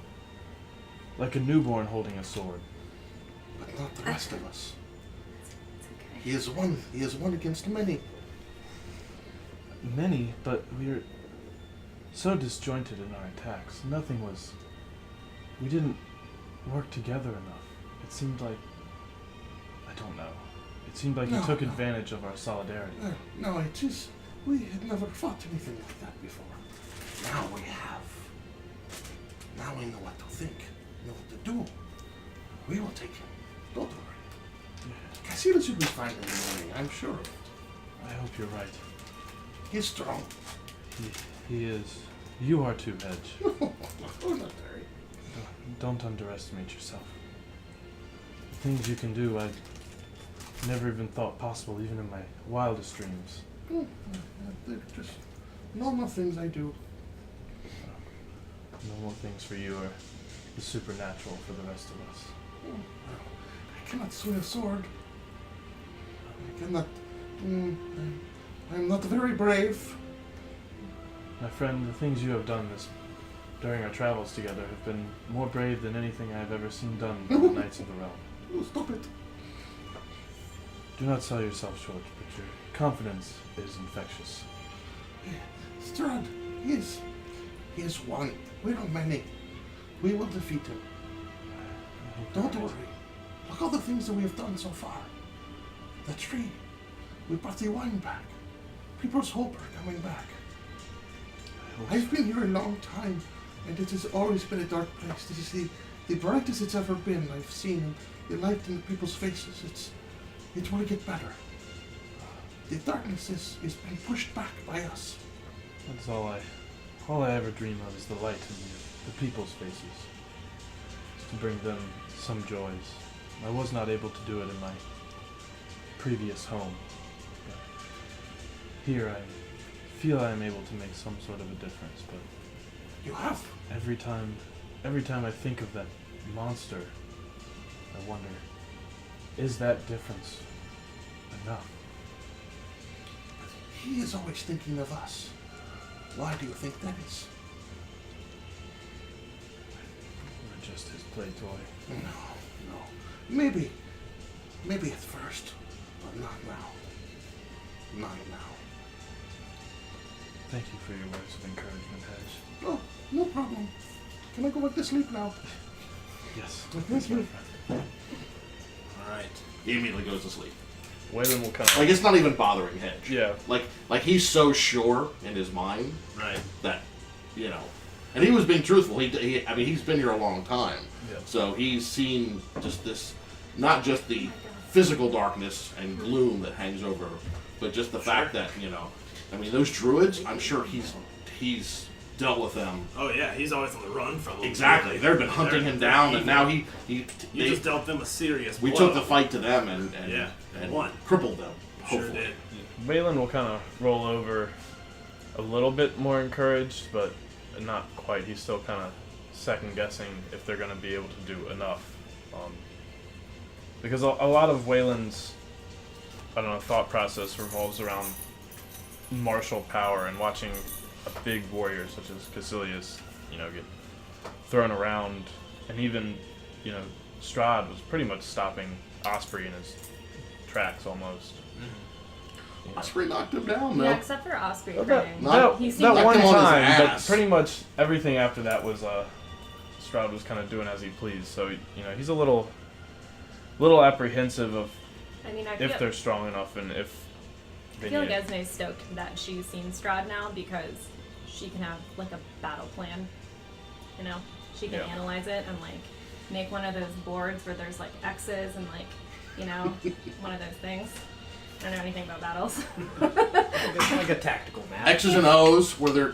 like a newborn holding a sword. But not the rest of us. It's okay. He is one. He is one against many. Many, but we're so disjointed in our attacks. Nothing was... We didn't work together enough. It seemed like... I don't know. It seemed like he took advantage of our solidarity. No, it is... We had never fought anything like that before. Now we have. Now we know what to think, know what to do. We will take him. Don't worry. Caecilius will be fine in the morning, I'm sure of it. I hope you're right. He's strong. He is. You are too, Hedge. Oh, not very. Don't underestimate yourself. The things you can do, I never even thought possible, even in my wildest dreams. They're just normal things I do. Normal things for you are the supernatural for the rest of us. I cannot swing a sword. I cannot... I'm not very brave. My friend, the things you have done during our travels together have been more brave than anything I have ever seen done by the Knights of the Realm. Oh, stop it. Do not sell yourself short, but your confidence is infectious. Strahd, he is one. We are many. We will defeat him. Don't worry. Look at all the things that we have done so far. The tree. We brought the wine back. People's hope are coming back. I've been here a long time, and it has always been a dark place. This is the brightest it's ever been I've seen, the light in the people's faces. It will get better. The darkness is being pushed back by us. That's all I ever dream of is the light in the people's faces. Is to bring them some joys. I was not able to do it in my previous home. But here I feel I am able to make some sort of a difference, but You have. every time I think of that monster, I wonder, is that difference enough? He is always thinking of us. Why do you think that is? We're just his play toy. No. Maybe at first, but not now. Not now. Thank you for your words of encouragement, Hedge. Oh, no problem. Can I go back to sleep now? Yes. Thank you. All right. He immediately goes to sleep. Waylon will kind of... Like, it's not even bothering Hedge. Yeah. Like he's so sure in his mind Right. that, you know, and he was being truthful. I mean, he's been here a long time. Yeah. So he's seen just this, not just the physical darkness and gloom that hangs over, but just the fact that, you know, I mean, those druids, I'm sure he's dealt with them. Oh yeah, he's always on the run from them. Exactly. They've been hunting him down, and now You they just dealt them a serious we blow. took the fight to them and won. crippled them. Sure Hopefully. did. Waylon will kind of roll over a little bit more encouraged, but not quite. He's still kind of second guessing if they're going to be able to do enough. Because a lot of Waylon's, thought process revolves around martial power and watching a big warrior such as Caecilius, get thrown around, and even, Strahd was pretty much stopping Osprey in his tracks almost. Osprey knocked him down, though. Yeah, except for Osprey. Well, crying. Not- He seemed that like one him on his time, but ass. pretty much everything after that was Strahd was kind of doing as he pleased. So he's a little apprehensive of I mean, I if feel, they're strong enough and if I feel like Esme's stoked that she's seen Strahd now because she can have like a battle plan. She can Yeah. analyze it and like make one of those boards where there's like X's and like one of those things. I don't know anything about battles. Like a tactical map. X's and O's where they're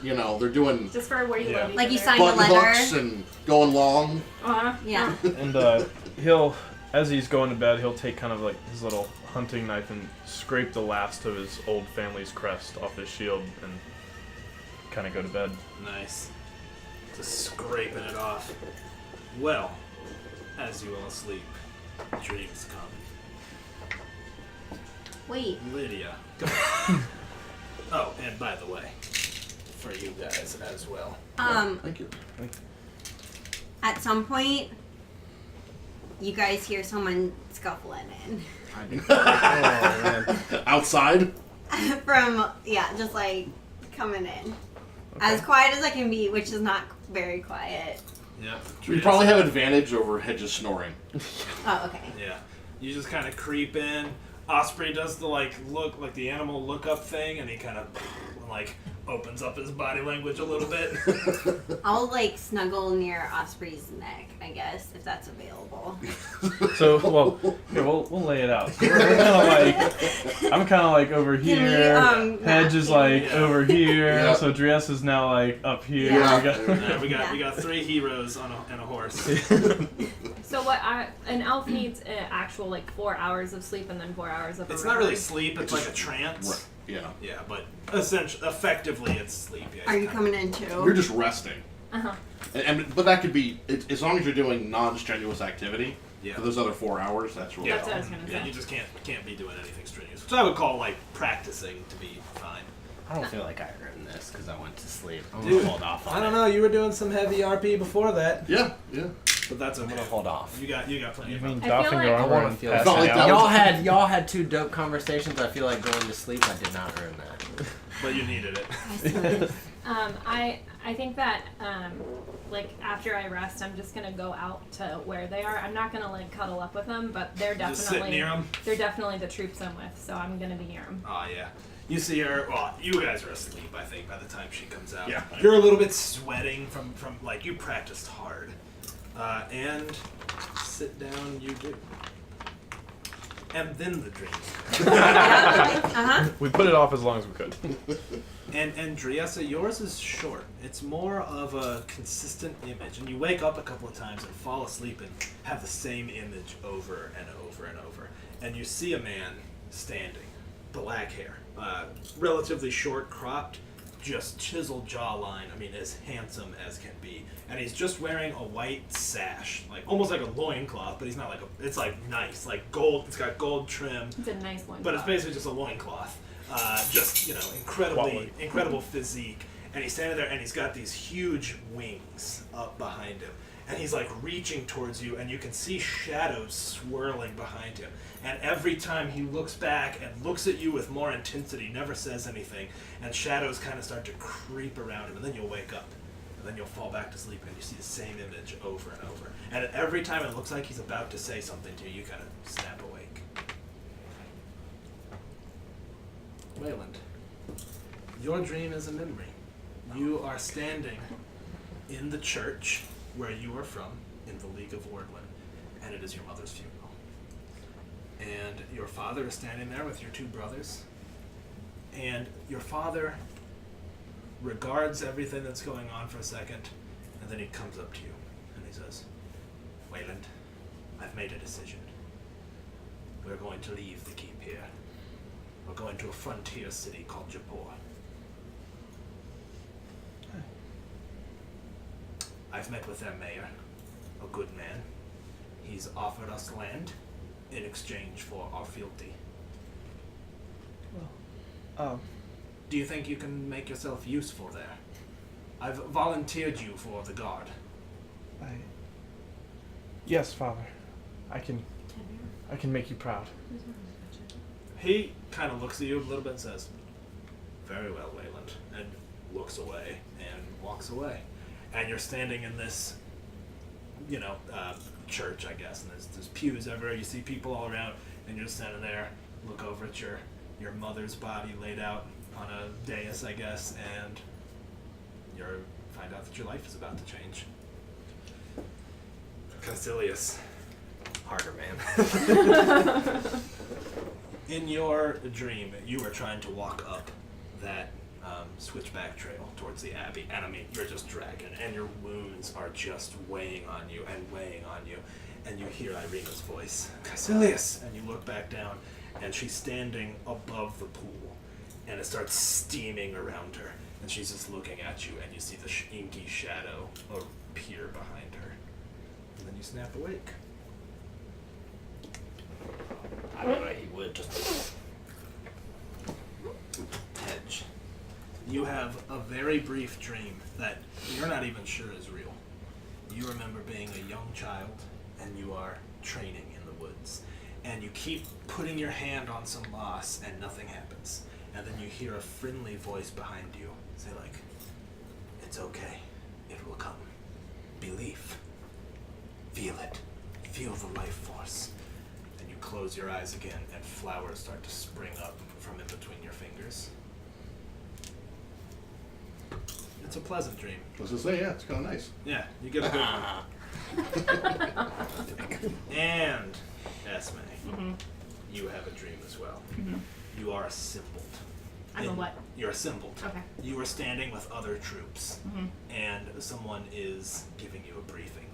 doing Just for where you Yeah. live. each Like you other. sign- Find a button letter. hooks and going long. Uh-huh. Yeah. and he'll, as he's going to bed, he'll take kind of like his little hunting knife and scrape the last of his old family's crest off his shield and kind of go to bed. Nice. Just scraping it off. Well, as you all sleep, dreams come. Wait. Lydia. Go. Oh, and by the way, for you guys as well. Thank you. At some point, you guys hear someone scuffling in. Outside. From, just like coming in. As quiet as I can be, which is not very quiet. Yep. We probably have advantage over Hedge's snoring. Oh, okay. Yeah. You just kind of creep in. Osprey does the look like the animal look up thing, and he kind of opens up his body language a little bit. I'll snuggle near Osprey's neck, I guess, if that's available. So, here, we'll lay it out. So we're kind of I'm kind of over Can here. we, Hedge is Yeah. over here. Yeah. So Dries is now up here. Yeah. We got- We got 3 heroes on a horse. So an elf needs an actual 4 hours of sleep and then 4 hours of. It's a not really rest. sleep. It's like a trance. Right. Yeah. Yeah, but effectively, it's sleep. Yeah, Are you kinda- coming in too? You're just resting. Uh-huh. But that could be as long as you're doing non-strenuous activity Yeah. for those other 4 hours. That's really That's what I all. was gonna Yeah, say. you just can't be doing anything strenuous, which I would call practicing to be fine. I don't feel like I earned this because I went to sleep. I'm Dude, gonna hold off on I don't it. know. You were doing some heavy RP before that, Yeah. Yeah. but that's I'm okay. gonna hold off. You got plenty You of mean time. I feel doffing like- your I armor wanna and feel passing like that out? Y'all had two dope conversations. I feel like going to sleep. I did not earn that. But you needed it. I see. I think that after I rest, I'm just gonna go out to where they are. I'm not gonna cuddle up with them, but they're Just sit definitely near 'em? they're definitely the troops I'm with, so I'm gonna be near them. Oh yeah. You see her. Well, you guys are asleep. I think by the time she comes out. Yeah. You're a little bit sweating from you practiced hard, and sit down. You do. And then the dreams. Uh-huh. We put it off as long as we could. And Driessa, yours is short. It's more of a consistent image. And you wake up a couple of times and fall asleep and have the same image over and over and over. And you see a man standing, black hair, relatively short cropped, just chiseled jawline. I mean, as handsome as can be. And he's just wearing a white sash, almost like a loincloth, but he's not it's nice, gold. It's got gold trim. It's a nice one. But it's basically just a loincloth. Just, incredible physique. And he's standing there and he's got these huge wings up behind him. And he's reaching towards you and you can see shadows swirling behind him. And every time he looks back and looks at you with more intensity, never says anything, and shadows kind of start to creep around him. And then you'll wake up. And then you'll fall back to sleep and you see the same image over and over. And every time it looks like he's about to say something to you, you kind of snap awake. Wayland, your dream is a memory. You are standing in the church where you are from, in the League of Wardland, and it is your mother's funeral. And your father is standing there with your 2 brothers, and your father regards everything that's going on for a second, and then he comes up to you and he says, Wayland, I've made a decision. We're going to leave the keep here. We're going to a frontier city called Jaipur. I've met with their mayor, a good man. He's offered us land in exchange for our fealty. Do you think you can make yourself useful there? I've volunteered you for the guard. Yes, Father. I can make you proud. He kind of looks at you a little bit and says, very well, Wayland, and looks away and walks away. And you're standing in this, church, I guess, and there's pews everywhere. You see people all around, and you're just standing there, look over at your mother's body laid out on a dais, I guess, and you find out that your life is about to change. Caecilius. Harder, man. In your dream, you were trying to walk up that switchback trail towards the abbey, and I mean, you're just dragging, and your wounds are just weighing on you, and you hear Irina's voice, Caecilius, and you look back down, and she's standing above the pool, and it starts steaming around her, and she's just looking at you, and you see the inky shadow appear behind her, and then you snap awake. I don't know, he would just... Hedge. You have a very brief dream that you're not even sure is real. You remember being a young child, and you are training in the woods, and you keep putting your hand on some moss, and nothing happens. And then you hear a friendly voice behind you say, like, it's okay. It will come. Believe. Feel it. Feel the life force. And you close your eyes again, and flowers start to spring up from in between your fingers. It's a pleasant dream. I was gonna say, yeah, it's kind of nice. Yeah, you get a good one. And, Esme, you have a dream as well. You are assembled. I'm a what? You're assembled. Okay. You are standing with other troops, and someone is giving you a briefing,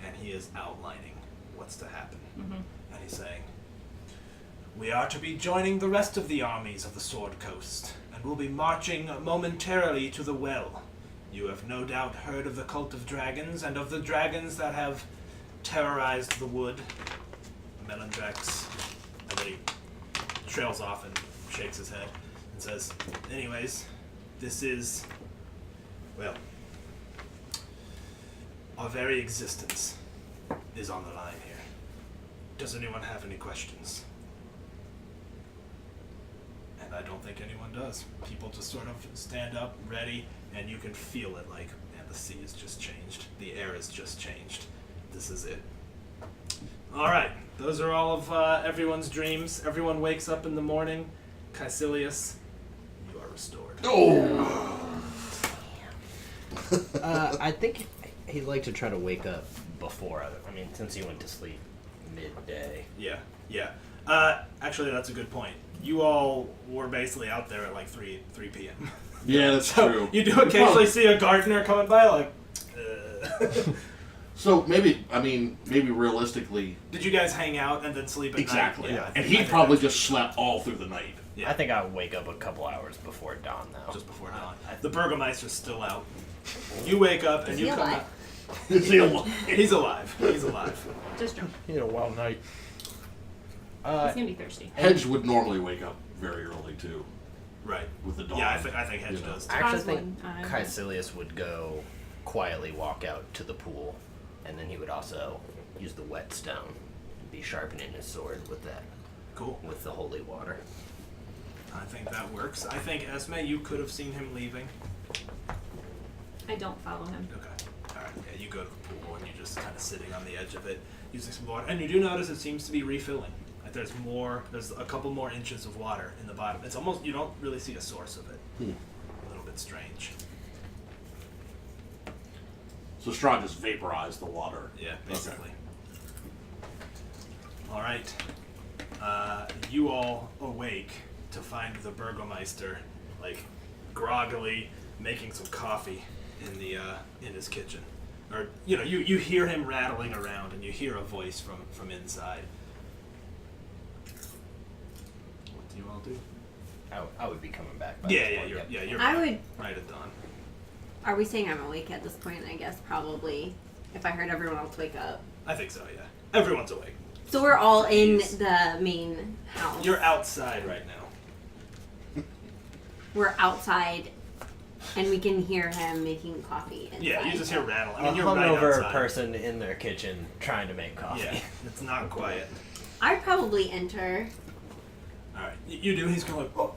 and he is outlining what's to happen. And he's saying, we are to be joining the rest of the armies of the Sword Coast, and we'll be marching momentarily to the well. You have no doubt heard of the cult of dragons, and of the dragons that have terrorized the wood. Melandrax. And then he trails off and shakes his head and says, anyways, this is, well, our very existence is on the line here. Does anyone have any questions? And I don't think anyone does. People just sort of stand up, ready, and you can feel it like, man, the sea has just changed. The air has just changed. This is it. All right, those are all of everyone's dreams. Everyone wakes up in the morning. Caecilius, you are restored. Oh! I think he'd like to try to wake up before, I mean, since he went to sleep midday. Yeah. Actually, that's a good point. You all were basically out there at like 3 p.m. Yeah, that's So true. you do occasionally see a gardener coming by, like. So maybe realistically, Did you guys hang out and then sleep at exactly. night? Yeah, And I he think probably that's- just slept all through the night. Yeah. I think I would wake up a couple hours before dawn, though. Just before dawn. The Burgomeister's still out. You wake up and Is you he come alive? out. Is he alive? He's alive. He's alive. Just drunk. He had a wild night. He's gonna be thirsty. Hedge would normally wake up very early too, Right. with the dawn. Yeah, I think Hedge you know. does. I actually Roslyn, think Caecilius would go quietly walk out to the pool, and then he would also use the whetstone and be sharpening his sword with that, Cool. with the holy water. I think that works. I think, Esme, you could have seen him leaving. I don't follow him. Okay. Alright, yeah, you go to the pool and you're just kind of sitting on the edge of it, using some water. And you do notice it seems to be refilling. Like there's a couple more inches of water in the bottom. It's almost, you don't really see a source of it. A little bit strange. So Strahd just vaporized the water. Yeah, basically. Alright. You all awake to find the Burgomeister, like, groggily making some coffee in his kitchen. Or you hear him rattling around, and you hear a voice from inside. What do you all do? I would be coming back. You're I back would. right at dawn. Are we saying I'm awake at this point? I guess probably. If I heard everyone else wake up. I think so. Yeah, everyone's awake. So we're all in Jeez. the main house. You're outside right now. We're outside, and we can hear him making coffee. Inside. Yeah, you just hear rattling. I mean, A you're right hungover outside. person in their kitchen trying to make coffee. Yeah, it's not quiet. I'd probably enter. All right, you do. He's going like, oh.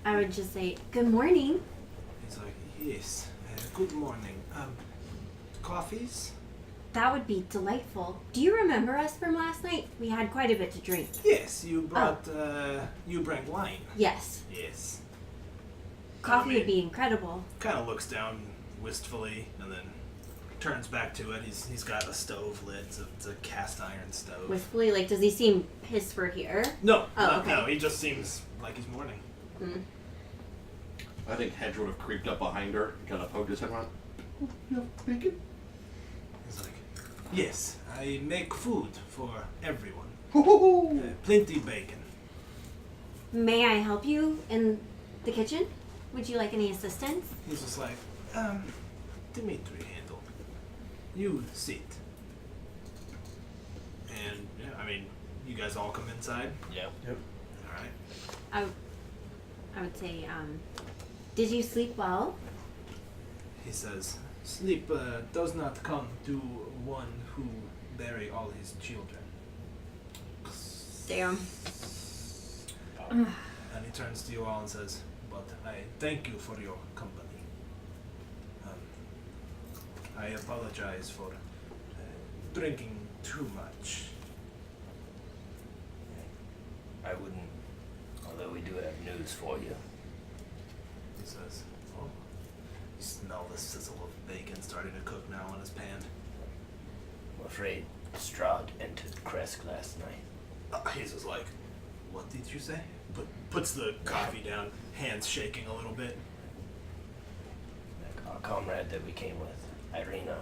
I would just say, "Good morning." He's like, yes. Good morning. Coffees? That would be delightful. Do you remember us from last night? We had quite a bit to drink. Yes, you brought. You bring wine. Yes. Yes. Coffee would be incredible. Kind of looks down wistfully and then turns back to it. He's got a stove lit. It's a cast iron stove. Wistfully, like, does he seem pissed we're here? No, Oh, okay. no. He just seems like he's mourning. Mm. I think Hedge would have creeped up behind her and kind of poked his head around. Oh, you have bacon? He's like, yes, I make food for everyone. Ho, ho, ho. Plenty bacon. May I help you in the kitchen? Would you like any assistance? He's just like, Dimitri handle. You sit. And, yeah, I mean, you guys all come inside? Yeah. Alright. I would say, did you sleep well? He says, sleep does not come to one who bury all his children. Damn. And he turns to you all and says, but I thank you for your company. I apologize for drinking too much. I wouldn't. Although we do have news for you. He says, oh, you smell the sizzle of bacon starting to cook now on his pan. I'm afraid Strahd entered Kresk last night. He's just like, what did you say? Puts the coffee down, hands shaking a little bit. Like our comrade that we came with, Irina.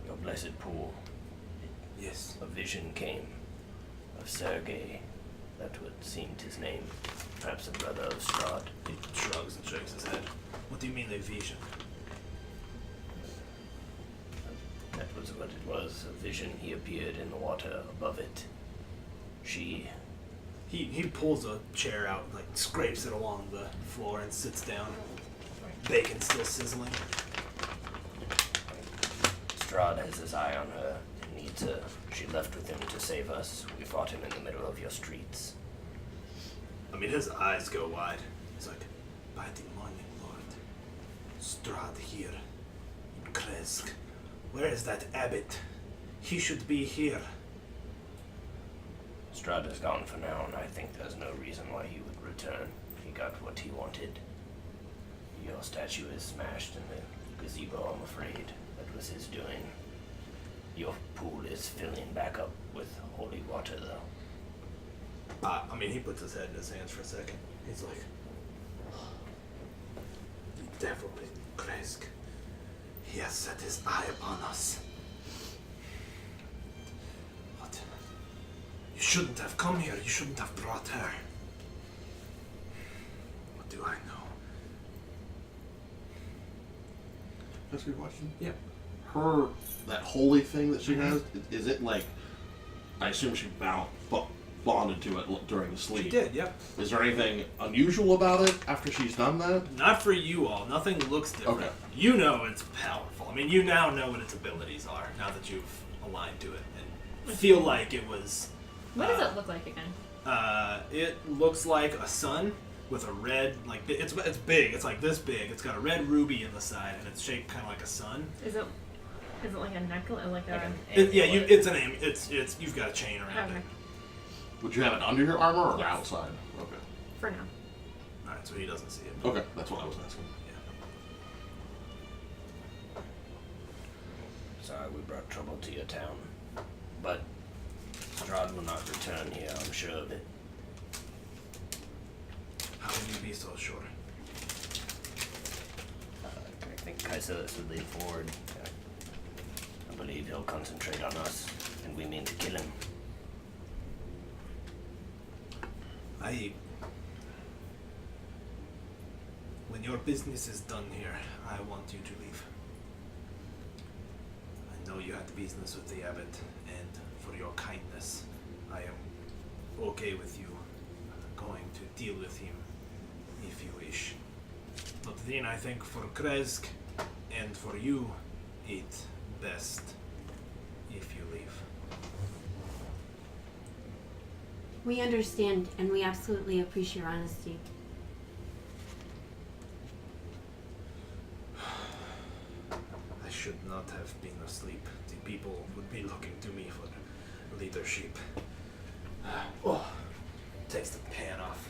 Your blessed pool. Yes. A vision came of Sergei. That would seemed his name. Perhaps a brother of Strahd. He shrugs and shakes his head. What do you mean a vision? That was what it was. A vision. He appeared in the water above it. She. He pulls a chair out, like scrapes it along the floor and sits down. Bacon still sizzling. Strahd has his eye on her and needs her. She left with him to save us. We fought him in the middle of your streets. I mean, his eyes go wide. He's like, by the morning, Lord. Strahd here. In Kresk. Where is that abbot? He should be here. Strahd is gone for now, and I think there's no reason why he would return. He got what he wanted. Your statue is smashed in the gazebo, I'm afraid. That was his doing. Your pool is filling back up with holy water, though. I mean, he puts his head in his hands for a second. He's like, the devil in Kresk. He has set his eye upon us. What? You shouldn't have come here. You shouldn't have brought her. What do I know? That's a good question. Yeah. Her, that holy thing that she has, is it like, I assume she bonded to it during the sleep. She did, yep. Is there anything unusual about it after she's done that? Not for you all. Nothing looks different. Okay. You know it's powerful. I mean, you now know what its abilities are, now that you've aligned to it. And feel like it was... What does it look like again? It looks like a sun with a red, like, it's big. It's like this big. It's got a red ruby in the side, and it's shaped kind of like a sun. Is it like a necklace, like a? It's an aim. It's you've got a chain around Okay. it. Would you have it under your armor or Yes. outside? Okay. For now. All right, so he doesn't see it. Okay, that's what I was asking. Yeah. Sorry we brought trouble to your town. But Strahd will not return here, I'm sure of it. can you be so sure? I think Caecilius would lean forward. I believe he'll concentrate on us, and we mean to kill him. When your business is done here, I want you to leave. I know you had business with the abbot, and for your kindness, I am okay with you going to deal with him if you wish. But then I think for Kresk and for you, it's best if you leave. We understand, and we absolutely appreciate your honesty. I should not have been asleep. The people would be looking to me for leadership. Takes the pan off.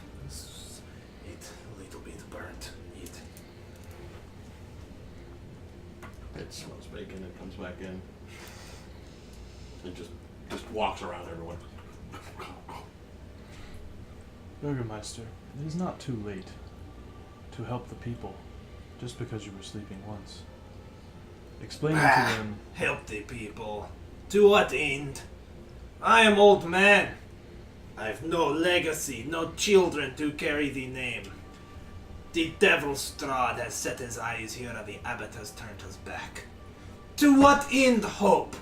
Eat a little bit burnt. Eat. It smells bacon. It comes back in. It just walks around everyone. Burgermeister, it is not too late to help the people just because you were sleeping once. Explaining to them. Help the people. To what end? I am old man. I have no legacy, no children to carry the name. The devil Strahd has set his eyes here and the abbot has turned his back. To what end hope?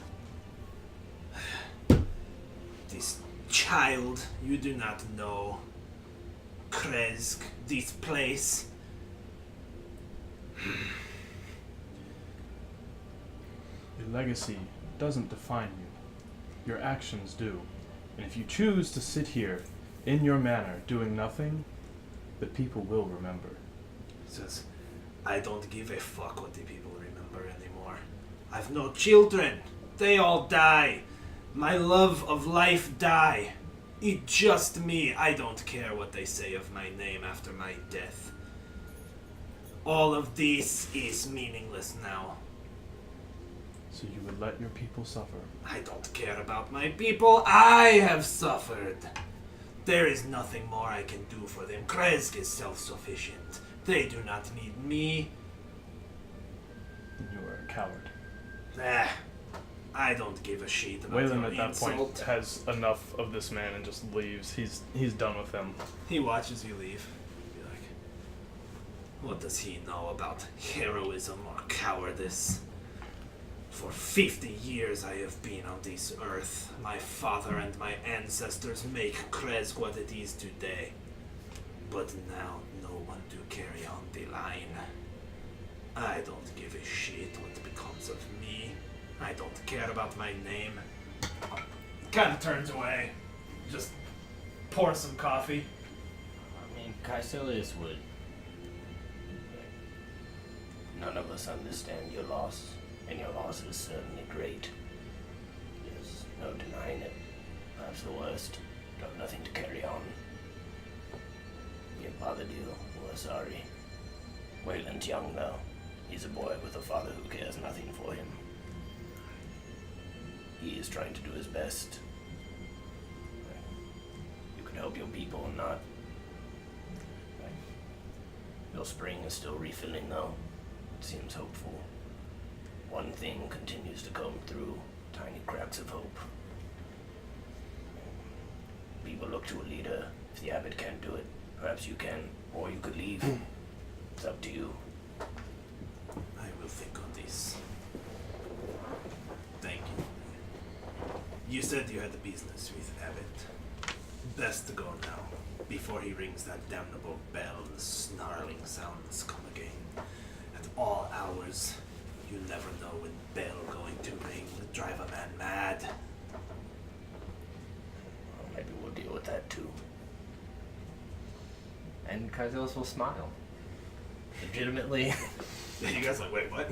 This child you do not know. Kresk, this place. Your legacy doesn't define you. Your actions do. And if you choose to sit here in your manner doing nothing, the people will remember. He says, I don't give a fuck what the people remember anymore. I've no children. They all die. My love of life die. It's just me. I don't care what they say of my name after my death. All of this is meaningless now. So you would let your people suffer. I don't care about my people. I have suffered. There is nothing more I can do for them. Kresk is self-sufficient. They do not need me. You are a coward. I don't give a shit about Waylon your at that insult. point has enough of this man and just leaves. He's done with him. He watches you leave. Be like, what does he know about heroism or cowardice? For 50 years I have been on this earth. My father and my ancestors make Kresk what it is today. But now no one to carry on the line. I don't give a shit what becomes of me. I don't care about my name. Kind of turns away. Just pours some coffee. I mean, Caecilius would. None of us understand your loss, and your loss is certainly great. There's no denying it. Perhaps the worst. You have nothing to carry on. We have bothered you. We're sorry. Waylon's young, though. He's a boy with a father who cares nothing for him. He is trying to do his best. You can help your people, not. Your spring is still refilling, though. It seems hopeful. One thing continues to come through, tiny cracks of hope. People look to a leader. If the abbot can't do it, perhaps you can, or you could leave. It's up to you. I will think on this. Thank you. You said you had the business with Abbott. Best to go now, before he rings that damnable bell and the snarling sounds come again. At all hours, you never know when bell going to ring would drive a man mad. Well, maybe we'll deal with that too. And Caecilius will smile. Legitimately. You guys like, wait, what?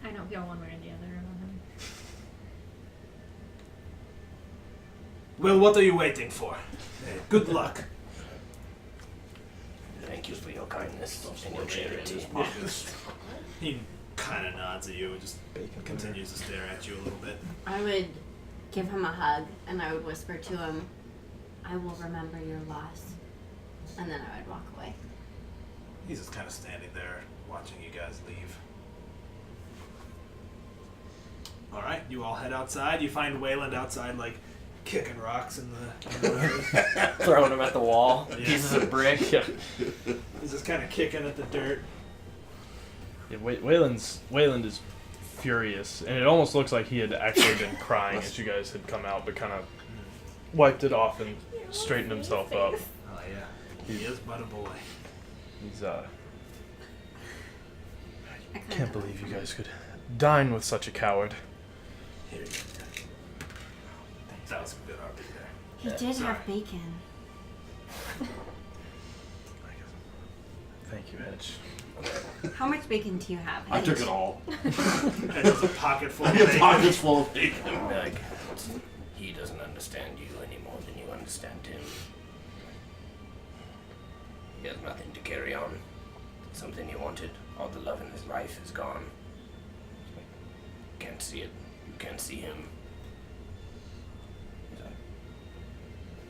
I don't feel one way or the other about him. Well, what are you waiting for? Good luck. Thank you for your kindness and your charity. He kind of nods at you and just continues to stare at you a little bit. I would give him a hug and I would whisper to him, I will remember your loss. And then I would walk away. He's just kind of standing there watching you guys leave. All right, you all head outside. You find Wayland outside, like, kicking rocks in the road. Throwing them at the wall. Yeah. Pieces of brick. Yeah. He's just kind of kicking at the dirt. Yeah, Wayland is furious, and it almost looks like he had actually been crying as you guys had come out, but kind of wiped it off and straightened himself up. Oh yeah, he is but a boy. He's I kinda can't believe you guys could dine with such a coward. Here you go. That was some good RP there. He did sorry. have bacon. Thank you, Hedge. How much bacon do you have? I took it all. That was a pocket full I of get bacon. pockets full of bacon. Like, he doesn't understand you any more than you understand him. He has nothing to carry on. Something he wanted. All the love in his life is gone. Can't see it. You can't see him.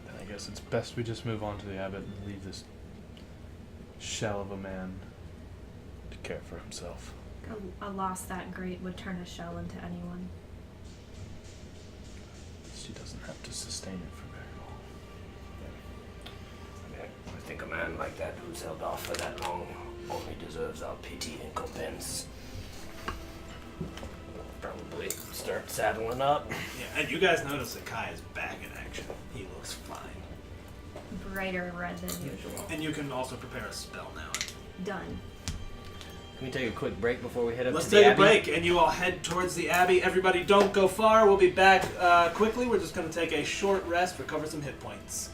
Then I guess it's best we just move on to the abbot and leave this shell of a man to care for himself. A loss that great would turn a shell into anyone. She doesn't have to sustain it for very long. I think a man like that who's held off for that long only deserves our pity and compens. Probably start saddling up. Yeah, and you guys notice that Kai is back in action. He looks fine. Brighter red than usual. And you can also prepare a spell now. Done. Can we take a quick break before we head up Let's to the take a Abbey? break, and you all head towards the Abbey. Everybody don't go far. We'll be back quickly. We're just going to take a short rest, recover some hit points.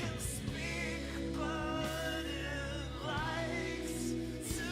Can speak, but it likes to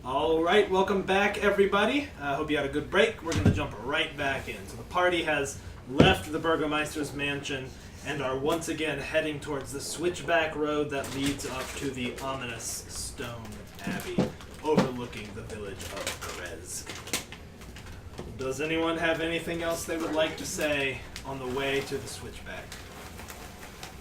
All right, welcome back, everybody. I hope you had a good break. We're going to jump right back in. So the party has left the Burgomeister's mansion and are once again heading towards the switchback road that leads up to the ominous stone abbey overlooking the village of Krezk. Does anyone have anything else they would like to say on the way to the switchback?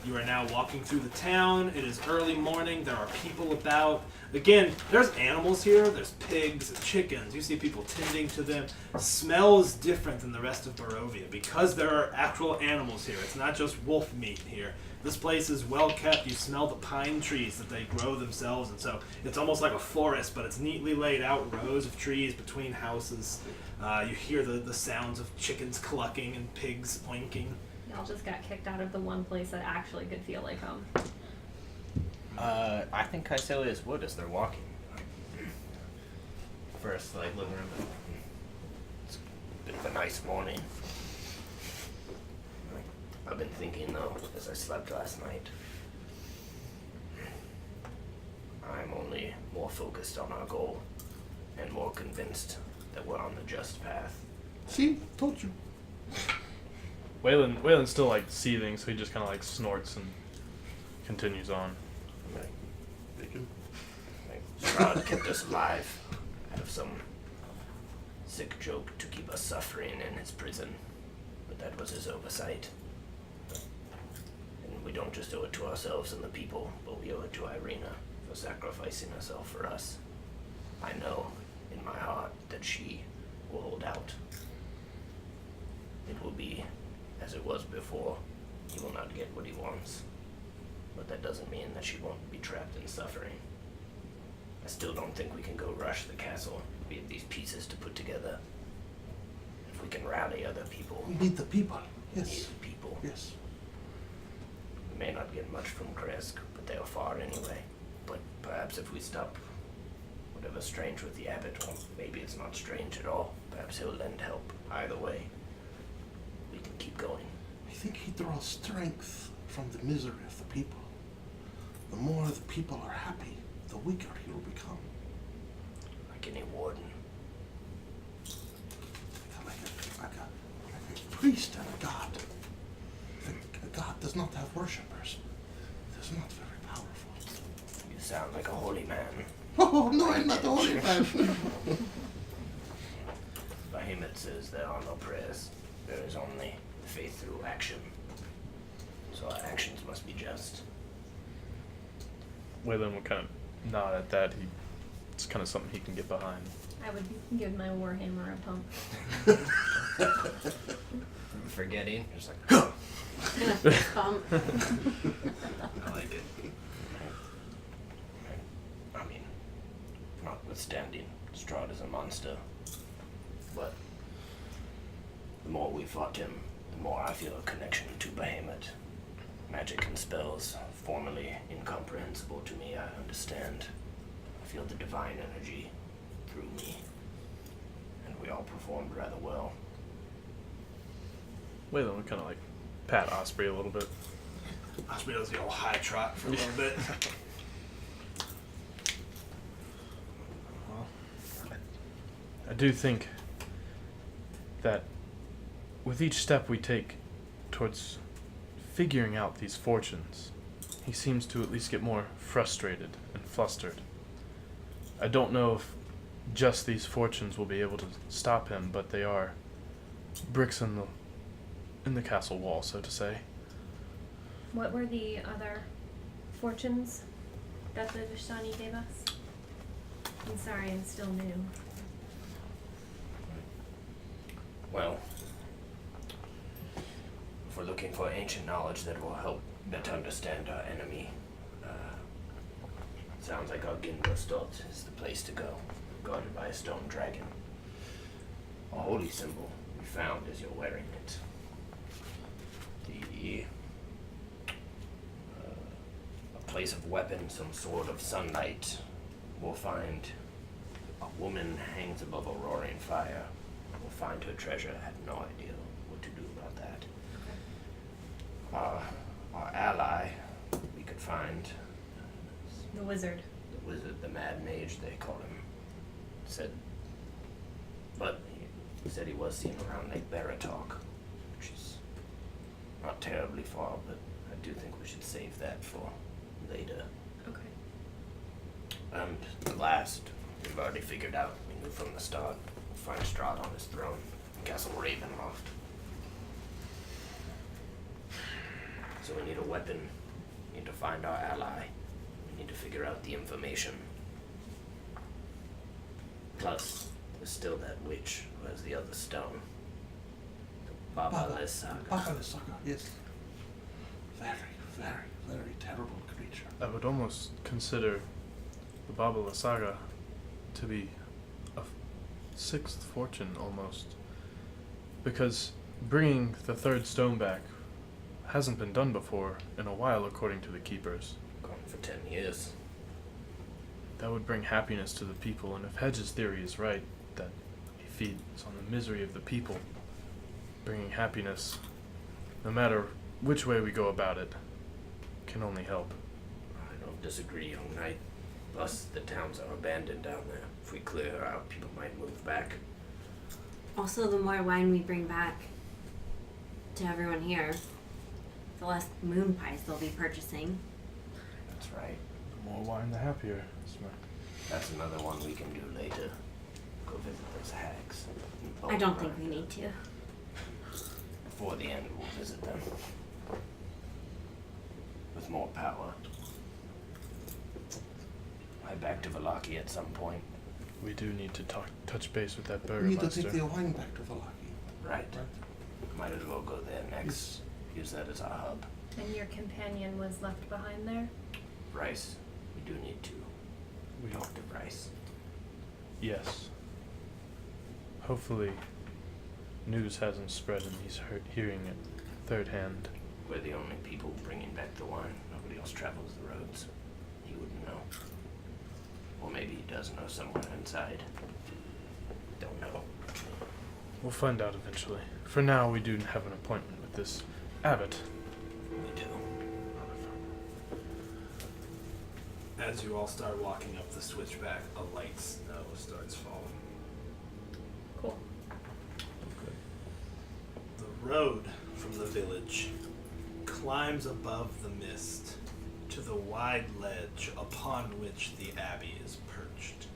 You are now walking through the town. It is early morning. There are people about. Again, there's animals here. There's pigs and chickens. You see people tending to them. Smell is different than the rest of Barovia because there are actual animals here. It's not just wolf meat here. This place is well kept. You smell the pine trees that they grow themselves, and so it's almost like a forest, but it's neatly laid out, rows of trees between houses. You hear the sounds of chickens clucking and pigs oinking. Y'all just got kicked out of the one place that actually could feel like home. I think Caecilius would as they're walking. First, like, looking around. It's a bit of a nice morning. I've been thinking, though, as I slept last night. I'm only more focused on our goal and more convinced that we're on the just path. See? Told you. Waylon's still like seething, so he just kind of like snorts and continues on. Like, Bacon. Strahd kept us alive out of some sick joke to keep us suffering in his prison, but that was his oversight. And we don't just owe it to ourselves and the people, but we owe it to Irina for sacrificing herself for us. I know in my heart that she will hold out. It will be as it was before. He will not get what he wants. but that doesn't mean that she won't be trapped in suffering. I still don't think we can go rush the castle. We have these pieces to put together. If we can rally other people, We need the people. we Yes. need people. Yes. We may not get much from Kresk, but they are far anyway. But perhaps if we stop whatever's strange with the abbot, or maybe it's not strange at all. Perhaps he'll lend help. Either way, we can keep going. I think he draws strength from the misery of the people. The more the people are happy, the weaker he will become. Like any warden. Like a priest and a god. A god does not have worshippers. It is not very powerful. You sound like a holy man. Oh, no, I'm not the holy man. Behemoth says there are no prayers. There is only faith through action. So our actions must be just. Waylon will kind of nod at that. It's kind of something he can get behind. I would give my warhammer a pump. Forgetting, just like, Gonna fist bump. I like it. I mean, notwithstanding, Strahd is a monster. But the more we fought him, the more I feel a connection to Behemoth. Magic and spells, formerly incomprehensible to me, I understand. I feel the divine energy through me. And we all performed rather well. Waylon will kind of like pat Osprey a little bit. Osprey does the old high trot for a little bit. Well, I do think that with each step we take towards figuring out these fortunes, he seems to at least get more frustrated and flustered. I don't know if just these fortunes will be able to stop him, but they are bricks in the castle wall, so to say. What were the other fortunes that the Vishani gave us? I'm sorry, I'm still new. Well, if we're looking for ancient knowledge that will help better understand our enemy, sounds like our Gingrostot is the place to go, guarded by a stone dragon. A holy symbol we found as you're wearing it. A place of weapon, some sort of sunlight. We'll find a woman hangs above a roaring fire. We'll find her treasure. I have no idea what to do about that. Our ally, we could find The wizard. the wizard, the mad mage, they call him. But he said he was seen around Lake Baratok, which is not terribly far, but I do think we should save that for later. Okay. And the last, we've already figured out, we knew from the start, we'll find Strahd on his throne, Castle Ravenloft. So we need a weapon, we need to find our ally, we need to figure out the information. Plus, there's still that witch who has the other stone. The Baba Lysaga. Baba Lysaga, yes. Very, very, very terrible creature. I would almost consider the Baba Lysaga to be a sixth fortune almost. Because bringing the third stone back hasn't been done before in a while, according to the keepers. Gone for 10 years. That would bring happiness to the people, and if Hedge's theory is right, that he feeds on the misery of the people, bringing happiness, no matter which way we go about it, can only help. I don't disagree, young knight. Plus, the towns are abandoned down there. If we clear her out, people might move back. Also, the more wine we bring back to everyone here, the less moon pies they'll be purchasing. That's right. The more wine, the happier. That's another one we can do later. Go visit those hags. I don't think we need to. Before the end, we'll visit them. With more power. Head back to Valaki at some point. We do need to touch base with that We need to burgomaster. take the wine back to Valaki. Right. Might as well go there next. Yes. Use that as our hub. And your companion was left behind there? Bryce, we do need to talk to Bryce. Yes. Hopefully, news hasn't spread and he's hearing it third hand. We're the only people bringing back the wine. Nobody else travels the roads. He wouldn't know. Or maybe he does know someone inside. Don't know. We'll find out eventually. For now, we do have an appointment with this abbot. We do. As you all start walking up the switchback, a light snow starts falling. Cool. The road from the village climbs above the mist to the wide ledge upon which the abbey is perched.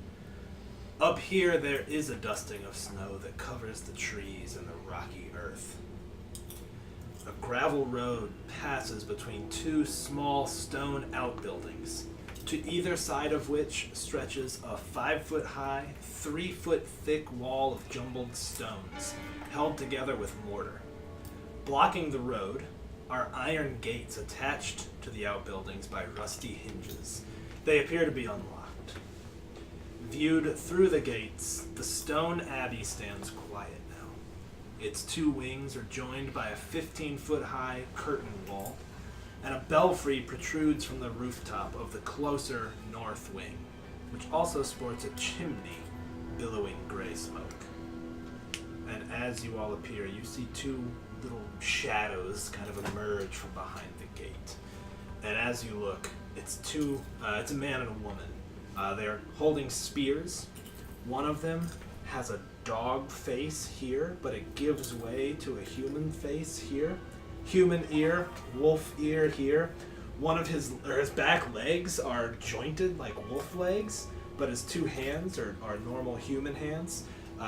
Up here there is a dusting of snow that covers the trees and the rocky earth. A gravel road passes between two small stone outbuildings, to either side of which stretches a 5-foot-high, 3-foot-thick wall of jumbled stones, held together with mortar. Blocking the road are iron gates attached to the outbuildings by rusty hinges. They appear to be unlocked. Viewed through the gates, the stone abbey stands quiet now. Its two wings are joined by a 15-foot-high curtain wall, and a belfry protrudes from the rooftop of the closer north wing, which also sports a chimney billowing gray smoke. And as you all appear, you see two little shadows kind of emerge from behind the gate. And as you look, it's a man and a woman. They're holding spears. One of them has a dog face here, but it gives way to a human face here. Human ear, wolf ear here. One of his back legs are jointed like wolf legs, but his two hands are normal human hands.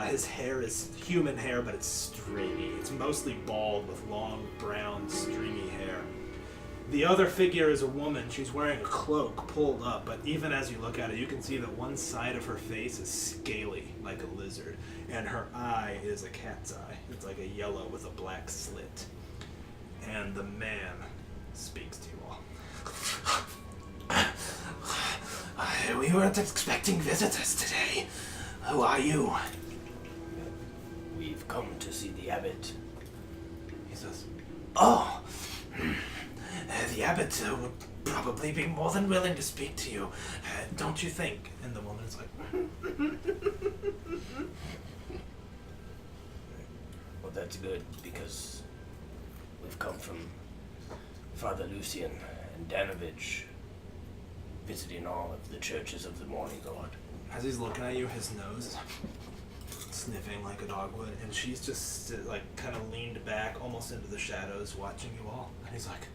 His hair is human hair, but it's stringy. It's mostly bald with long, brown, stringy hair. The other figure is a woman. She's wearing a cloak pulled up, but even as you look at it, you can see that one side of her face is scaly, like a lizard, and her eye is a cat's eye. It's like a yellow with a black slit. And the man speaks to you all. We weren't expecting visitors today. Who are you? We've come to see the abbot. He says, "Oh, the abbot would probably be more than willing to speak to you. Don't you think?" And the woman is like, Well, that's good, because we've come from Father Lucian and Danovich, visiting all of the churches of the Morning Lord. as he's looking at you, his nose is sniffing like a dog would, and she's just like kind of leaned back almost into the shadows watching you all. And he's like,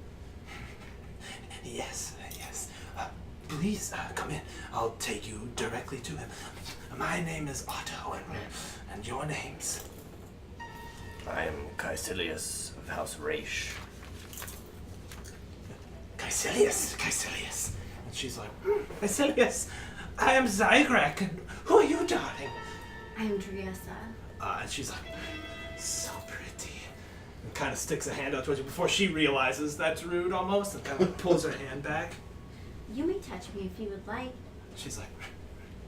Yes. Please come in. I'll take you directly to him. My name is Otto, and your name's? I am Caecilius of House Raish. Caecilius. and she's like, Caecilius, I am Zygrak, and who are you, darling? I'm Driessa. and she's like, so pretty, and kind of sticks a hand out towards you before she realizes that's rude almost, and kind of like pulls her hand back. You may touch me if you would like. She's like,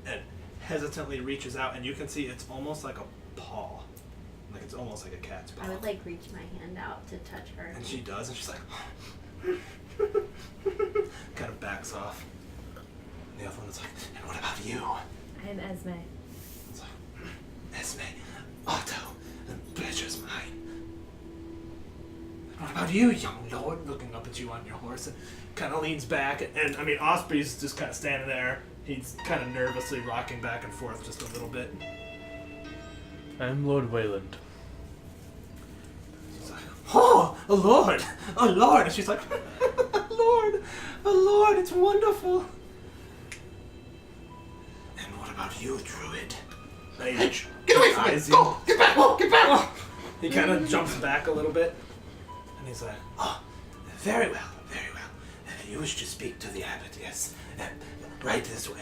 and hesitantly reaches out, and you can see it's almost like a paw. Like it's almost like a cat's paw. I would like reach my hand out to touch her. And she does, and she's like, kind of backs off. And the other one is like, And what about you? I'm Esme. it's like, Esme, Otto, the pleasure's mine. And what about you, young lord? looking up at you on your horse, and kind of leans back. And I mean, Osprey's just kind of standing there. He's kind of nervously rocking back and forth just a little bit. I am Lord Wayland. He's like, Oh, a lord! and she's like, a lord, it's wonderful. And what about you, druid? Get away from me! Go! Get back! Get back! He kind of jumps back a little bit, and he's like, Oh, very well. You wish to speak to the abbot, yes. Right this way.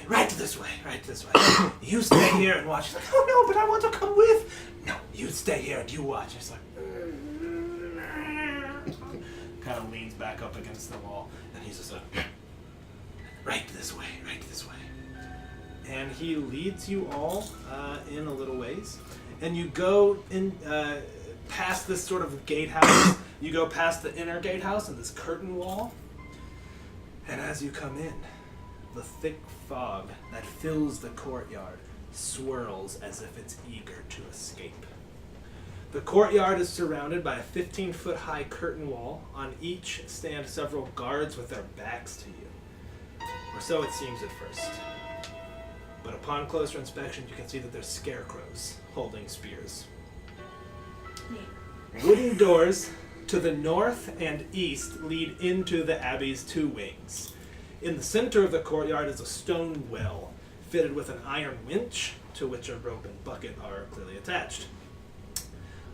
You stay here and watch. He's like, oh no, but I want to come with. No, you stay here and you watch. It's like, kind of leans back up against the wall, and he's just like, Right this way, right this way. and he leads you all in a little ways, and you go in past this sort of gatehouse. You go past the inner gatehouse and this curtain wall, and as you come in, the thick fog that fills the courtyard swirls as if it's eager to escape. The courtyard is surrounded by a 15-foot high curtain wall. On each stand several guards with their backs to you. Or so it seems at first. But upon closer inspection, you can see that there's scarecrows holding spears. Wooden doors to the north and east lead into the abbey's two wings. In the center of the courtyard is a stone well, fitted with an iron winch, to which a rope and bucket are clearly attached.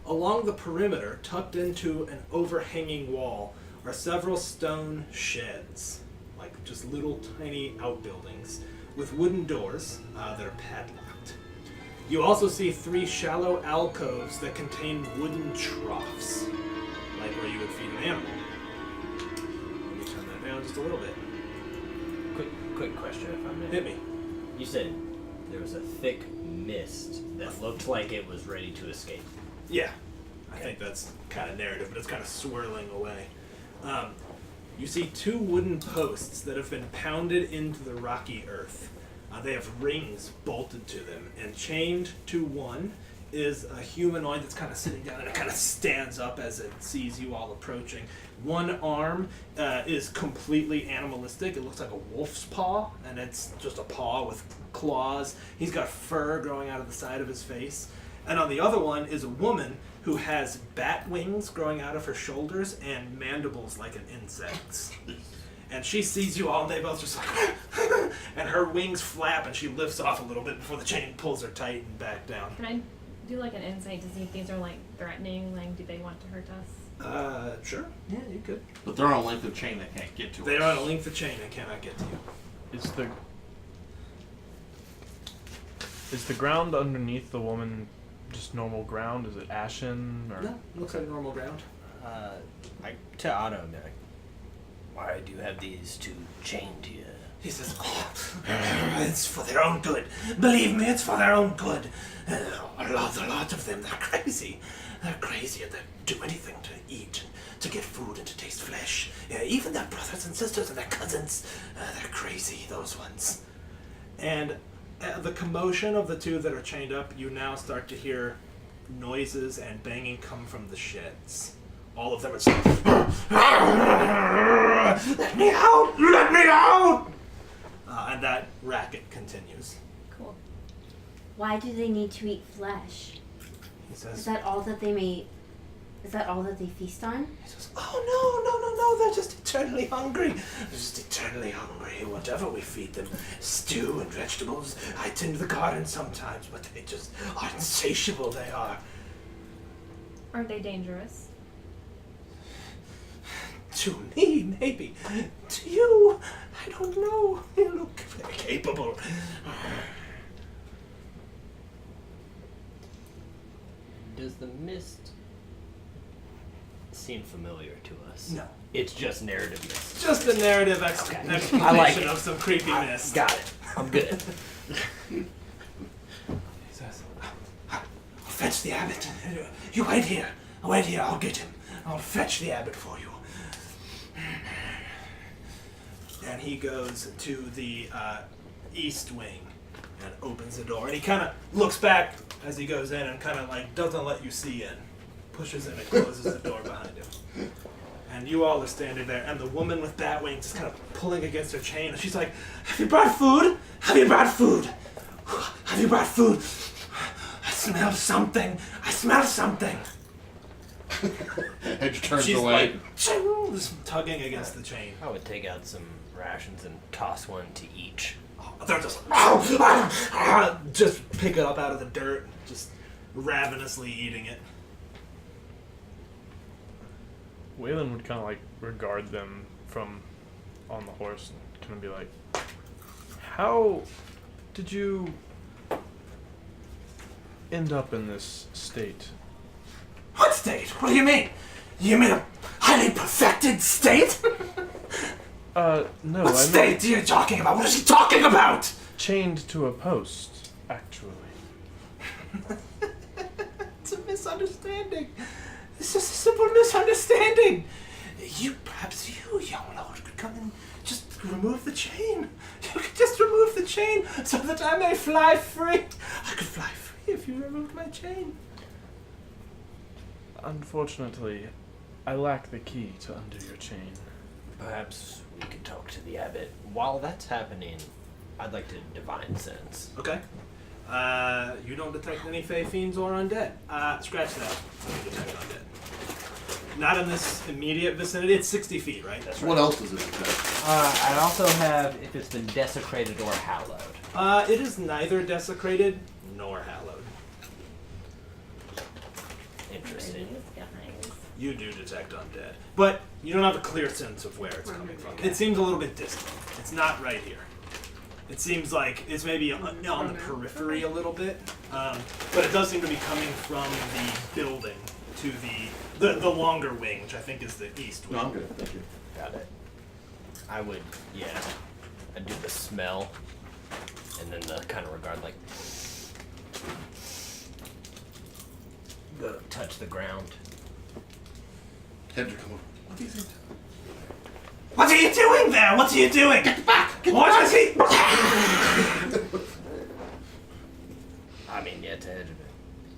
Along the perimeter, tucked into an overhanging wall, are several stone sheds, like just little tiny outbuildings, with wooden doors that are padlocked. You also see 3 shallow alcoves that contain wooden troughs, like where you would feed an animal. Let me turn that down just a little bit. Quick question, if I may. Hit me. You said there was a thick mist that looked like it was ready to escape. Yeah, I think that's kind of narrative, but it's kind of swirling away. You see 2 wooden posts that have been pounded into the rocky earth. They have rings bolted to them, and chained to one is a humanoid that's kind of sitting down, and it kind of stands up as it sees you all approaching. One arm is completely animalistic. It looks like a wolf's paw, and it's just a paw with claws. He's got fur growing out of the side of his face. And on the other one is a woman who has bat wings growing out of her shoulders and mandibles like an insect's. And she sees you all, and they both just like, and her wings flap, and she lifts off a little bit before the chain pulls her tight and back down. Can I do like an insight to see if these are like threatening? Like, do they want to hurt us? Sure. Yeah, you could. But they're on a length of chain that can't get to us. They're on a length of chain and cannot get to you. Is the ground underneath the woman just normal ground? Is it ashen or? No, looks like normal ground. To Otto, I'm like, why do you have these 2 chained here? He says, it's for their own good. Believe me, it's for their own good. A lot of them, they're crazy. They're crazy and they do anything to eat, to get food and to taste flesh. Even their brothers and sisters and their cousins, they're crazy, those ones. And the commotion of the 2 that are chained up, you now start to hear noises and banging come from the sheds. All of them are saying, Let me out! Let me out! and that racket continues. Cool. Why do they need to eat flesh? He Is says, that all that they may? Is that all that they feast on? He says, oh, no, they're just eternally hungry. They're just eternally hungry. Whatever we feed them, stew and vegetables. I tend the garden sometimes, but they just are insatiable, they are. Are they dangerous? To me, maybe. To you, I don't know. You look very capable. Does the mist seem familiar to us? no. It's just narrative mist. Just a narrative Okay. explanation I like it. of some creepiness. Got it. I'm good. He says, I'll fetch the abbot. You wait here. Wait here, I'll get him. I'll fetch the abbot for you. and he goes to the east wing and opens the door. And he kind of looks back as he goes in and kind of like doesn't let you see in. Pushes in and closes the door behind him. And you all are standing there, and the woman with bat wings is kind of pulling against her chain, and she's like, "Have you brought food? Have you brought food? Have you brought food? I smell something. I smell something." Hedge turns She's away. like, just tugging against the chain. I would take out some rations and toss one to each. They're just just pick it up out of the dirt, just ravenously eating it. Waylon would kind of like regard them from on the horse and kind of be like, "How did you end up in this state?" What state? What do you mean? You mean I highly perfected state? No, What I state meant are you talking about? What is he talking about? chained to a post, actually. It's a misunderstanding. It's just a simple misunderstanding. Perhaps you, young lord, could come and just remove the chain. You could just remove the chain so that I may fly free. I could fly free if you removed my chain. Unfortunately, I lack the key to undo your chain. Perhaps we could talk to the abbot. While that's happening, I'd like to divine sense. Okay. You don't detect any fey fiends or undead. Scratch that. You detect undead. Not in this immediate vicinity. It's 60 feet, right? That's What else does it detect? I also have if it's been desecrated or hallowed. It is neither desecrated nor hallowed. Interesting. Guys. You do detect undead, but you don't have a clear sense of where it's coming from. It seems a little bit distant. It's not right here. It seems like it's maybe on the periphery a little bit, but it does seem to be coming from the building to the longer wing, which I think is the east wing. No, I'm good. Thank you. Got it. I'd do the smell, and then the kind of regard, like, go touch the ground. Hedrick, what do you think? What are you doing there? What are you doing? Get back! What is he? I mean, yeah, to edge of it.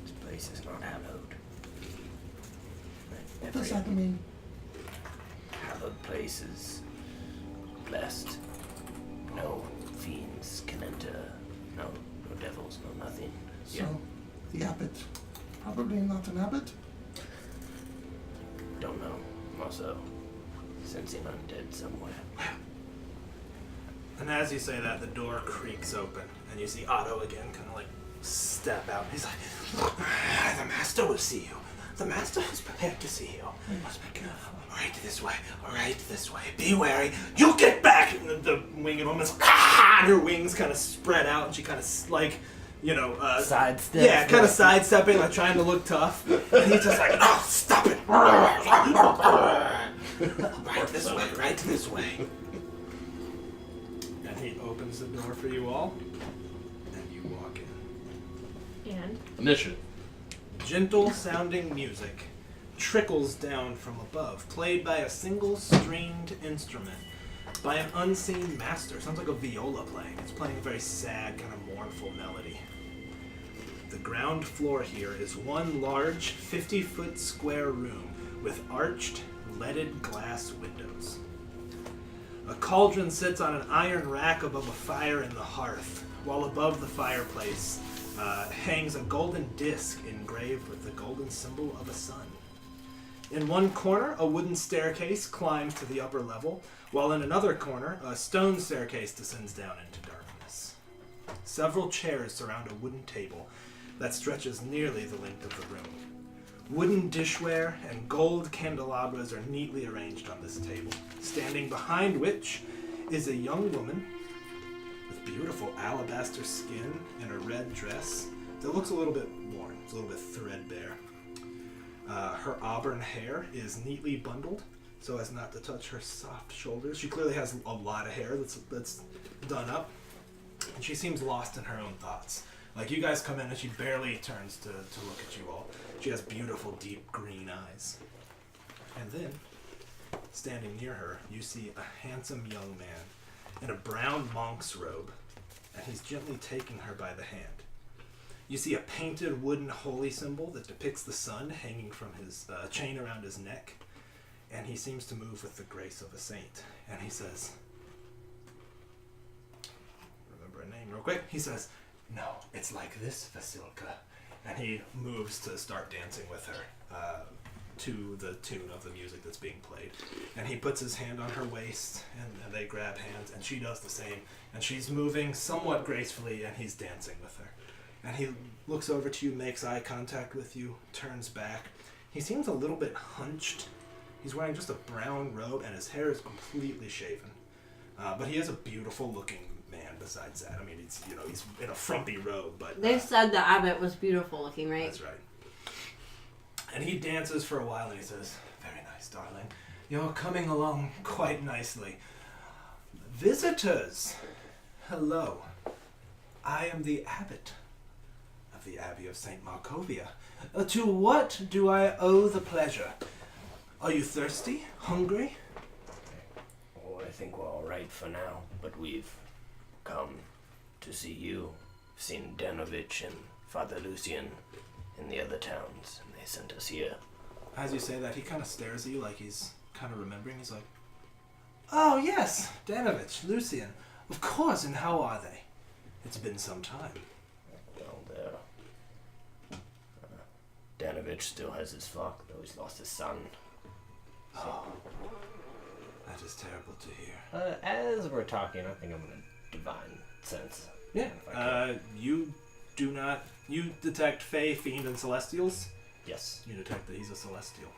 This place is not hallowed. What does that mean? Hallowed place is blessed. No fiends can enter. No devils, no nothing. So, the abbot, probably not an abbot? Don't know. I'm also sensing undead somewhere. And as you say that, the door creaks open, and you see Otto again kind of like step out. He's like, The master will see you. The master is prepared to see you. We must be careful. Right this way. Right this way. Be wary. You get back! and the winged woman's like, ah! And her wings kind of spread out, and she kind of like, Sidestep. yeah, kind of sidestepping, like trying to look tough. And he's just like, Oh, stop it! Right this way. Right this way. and he opens the door for you all, and you walk in. And Initiative. Gentle sounding music trickles down from above, played by a single stringed instrument by an unseen master. Sounds like a viola playing. It's playing a very sad, kind of mournful melody. The ground floor here is one large 50-foot square room with arched, leaded glass windows. A cauldron sits on an iron rack above a fire in the hearth, while above the fireplace hangs a golden disc engraved with the golden symbol of a sun. In one corner, a wooden staircase climbs to the upper level, while in another corner, a stone staircase descends down into darkness. Several chairs surround a wooden table that stretches nearly the length of the room. Wooden dishware and gold candelabras are neatly arranged on this table, standing behind which is a young woman with beautiful alabaster skin and a red dress that looks a little bit worn. It's a little bit threadbare. Her auburn hair is neatly bundled so as not to touch her soft shoulders. She clearly has a lot of hair that's done up, and she seems lost in her own thoughts. Like, you guys come in and she barely turns to look at you all. She has beautiful, deep green eyes. And then, standing near her, you see a handsome young man in a brown monk's robe, and he's gently taking her by the hand. You see a painted wooden holy symbol that depicts the sun hanging from his chain around his neck, and he seems to move with the grace of a saint. And he says, remember a name real quick, he says, "No, it's like this, Vasilka." And he moves to start dancing with her to the tune of the music that's being played. And he puts his hand on her waist, and they grab hands, and she does the same. And she's moving somewhat gracefully, and he's dancing with her. And he looks over to you, makes eye contact with you, turns back. He seems a little bit hunched. He's wearing just a brown robe, and his hair is completely shaven. But he is a beautiful looking man besides that. I mean, he's in a frumpy robe, but... They said the abbot was beautiful looking, right? That's right. And he dances for a while, and he says, "Very nice, darling. You're coming along quite nicely. Visitors, hello. I am the abbot of the Abbey of St. Markovia. To what do I owe the pleasure? Are you thirsty? Hungry? Oh, I think we're all right for now, but we've come to see you. We've seen Danovich and Father Lucian in the other towns, and they sent us here. As you say that, he kind of stares at you like he's kind of remembering. He's like, oh, yes, Danovich, Lucian. Of course, and how are they? It's been some time. Well, Danovich still has his flock, though he's lost his son. Oh, that is terrible to hear. As we're talking, I think I'm going to divine sense. Yeah. If I can. You detect Fey, Fiend, and Celestials. Yes. You detect that he's a Celestial.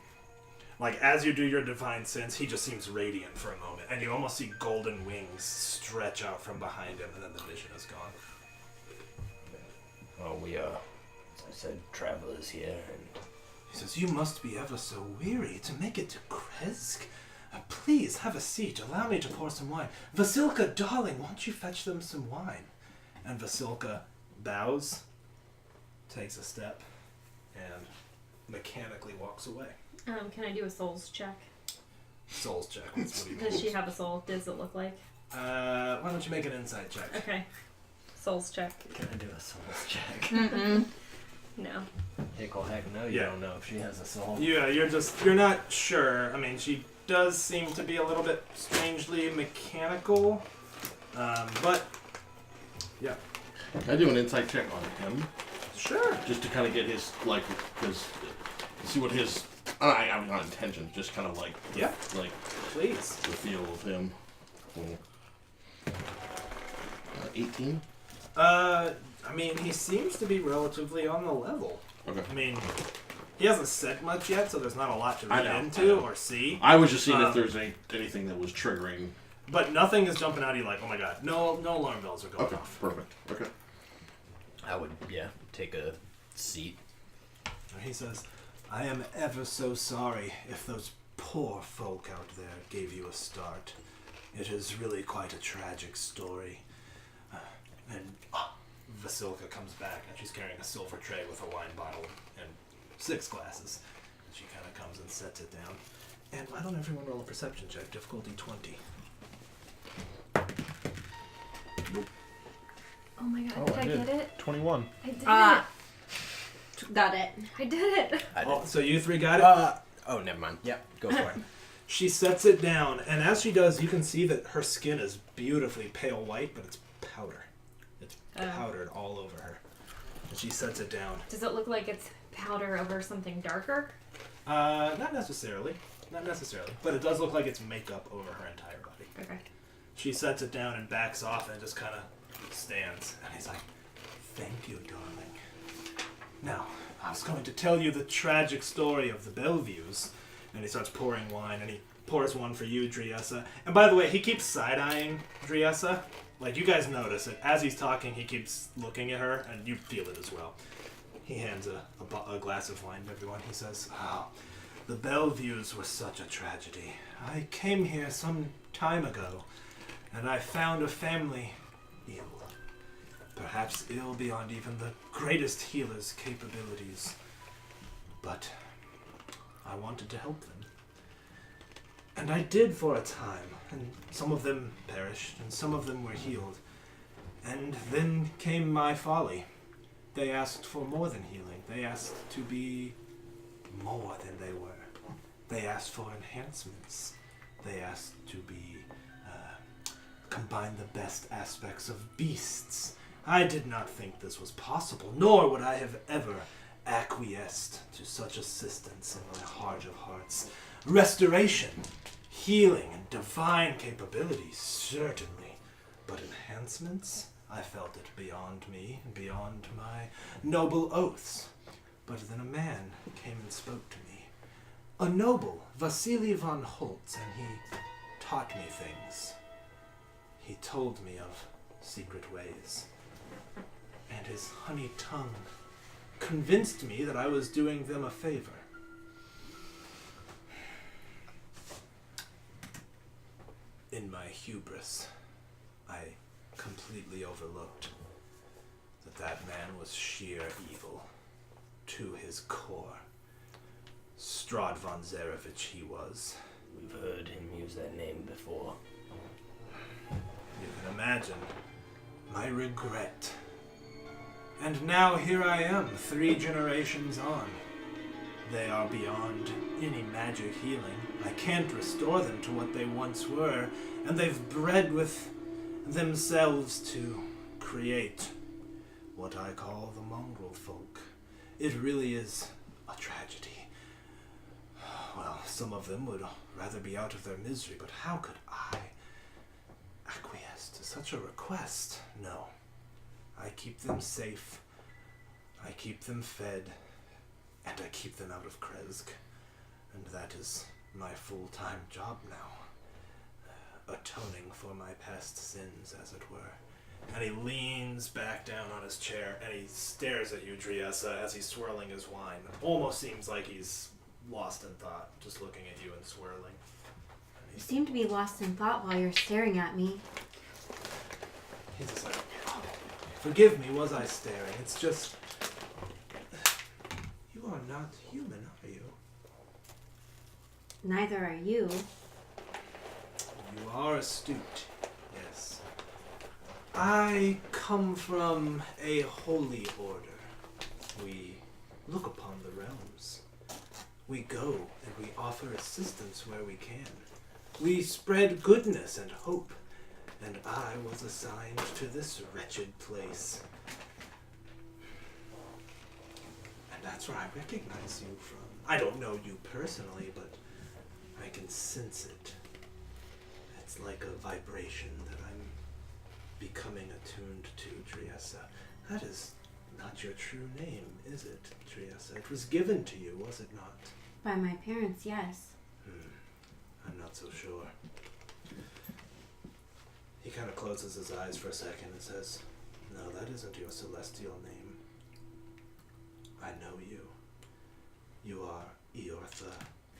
Like, as you do your divine sense, he just seems radiant for a moment, and you almost see golden wings stretch out from behind him, and then the vision is gone. Well, we are, as I said, travelers here, and He says, you must be ever so weary to make it to Kresk. Please, have a seat. Allow me to pour some wine. Vasilka, darling, won't you fetch them some wine? And Vasilka bows, takes a step, and mechanically walks away. Can I do a souls check? Souls check. That's what he Does she have a soul? Does it look like? Why don't you make an insight check? Okay. Souls check. can I do a souls check? Mm-mm. No. Heck, well, heck no, you Yeah. don't know if she has a soul. Yeah, you're not sure. I mean, she does seem to be a little bit strangely mechanical. But, yeah. Can I do an insight check on him? Sure. Just to kind of get his, like, his, see what his, I'm not intentions, just kind of like, Yeah. like, Please. the feel of him. Cool. 18? I mean, he seems to be relatively on the level. Okay. I mean, he hasn't said much yet, so there's not a lot to I read know, into I know. or see. I was just seeing Um, if there's anything that was triggering. But nothing is jumping out at you like, oh my god, no alarm bells are going Okay, off. perfect. Okay. I would, take a seat. He says, I am ever so sorry if those poor folk out there gave you a start. It is really quite a tragic story. And Vasilka comes back, and she's carrying a silver tray with a wine bottle and 6 glasses. And she kind of comes and sets it down. And why don't everyone roll a perception check, difficulty 20. Oh my god, Oh, did I I did. get it? 21. I did Got it. it. I did it. I Oh, so you 3 got it? Oh, never mind. Yep, go for it. She sets it down, and as she does, you can see that her skin is beautifully pale white, but it's powder. It's powdered all over her. And she sets it down. Does it look like it's powder over something darker? Not necessarily. Not necessarily. But it does look like it's makeup over her entire body. Okay. She sets it down and backs off and just kind of stands. And he's like, thank you, darling. Now, I was going to tell you the tragic story of the Bellevues. And he starts pouring wine, and he pours one for you, Driessa. And by the way, he keeps side-eyeing Driessa. Like, you guys notice it. As he's talking, he keeps looking at her, and you feel it as well. He hands a glass of wine to everyone. He says, oh, the Bellevues were such a tragedy. I came here some time ago, and I found a family ill. Perhaps ill beyond even the greatest healer's capabilities. But I wanted to help them. And I did for a time, and some of them perished, and some of them were healed. And then came my folly. They asked for more than healing. They asked to be more than they were. They asked for enhancements. They asked to be, combine the best aspects of beasts. I did not think this was possible, nor would I have ever acquiesced to such assistance in my heart of hearts. Restoration, healing, and divine capabilities, certainly. But enhancements? I felt it beyond me, and beyond my noble oaths. But then a man came and spoke to me. A noble, Vasily von Holtz, and he taught me things. He told me of secret ways. And his honey tongue convinced me that I was doing them a favor. In my hubris, I completely overlooked that man was sheer evil to his core. Strahd von Zarevich he was. We've heard him use that name before. You can imagine my regret. And now here I am, 3 generations on. They are beyond any magic healing. I can't restore them to what they once were, and they've bred with themselves to create what I call the mongrel folk. It really is a tragedy. Well, some of them would rather be out of their misery, but how could I acquiesce to such a request? No. I keep them safe. I keep them fed. And I keep them out of Kresk. And that is my full-time job now. Atoning for my past sins, as it were. And he leans back down on his chair, and he stares at you, Driessa, as he's swirling his wine. Almost seems like he's lost in thought, just looking at you and swirling. You seem to be lost in thought while you're staring at me. He's just like, forgive me, was I staring? It's just... You are not human, are you? Neither are you. You are astute, yes. I come from a holy order. We look upon the realms. We go and we offer assistance where we can. We spread goodness and hope. And I was assigned to this wretched place. And that's where I recognize you from. I don't know you personally, but I can sense it. It's like a vibration that I'm becoming attuned to, Driessa. That is not your true name, is it, Driessa? It was given to you, was it not? By my parents, yes. I'm not so sure. He kind of closes his eyes for a second and says, no, that isn't your celestial name. I know you. You are Eortha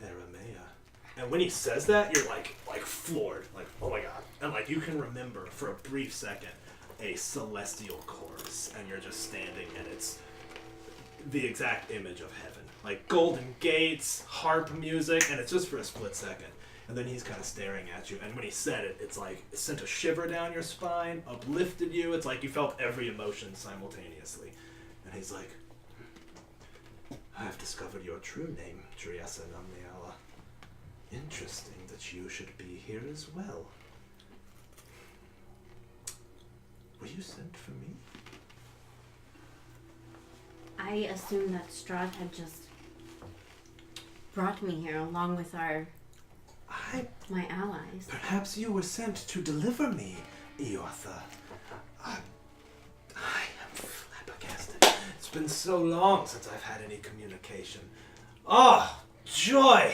Aramea. And when he says that, you're like floored. Like, oh my god. And like you can remember for a brief second a celestial chorus, and you're just standing, and it's the exact image of heaven. Like golden gates, harp music, and it's just for a split second. And then he's kind of staring at you, and when he said it, it's like it sent a shiver down your spine, uplifted you. It's like you felt every emotion simultaneously. And he's like, I have discovered your true name, Driessa Namniala. Interesting that you should be here as well. Were you sent for me? I assumed that Strahd had just brought me here along with my allies. Perhaps you were sent to deliver me, Eortha. I am flabbergasted. It's been so long since I've had any communication. Oh, joy!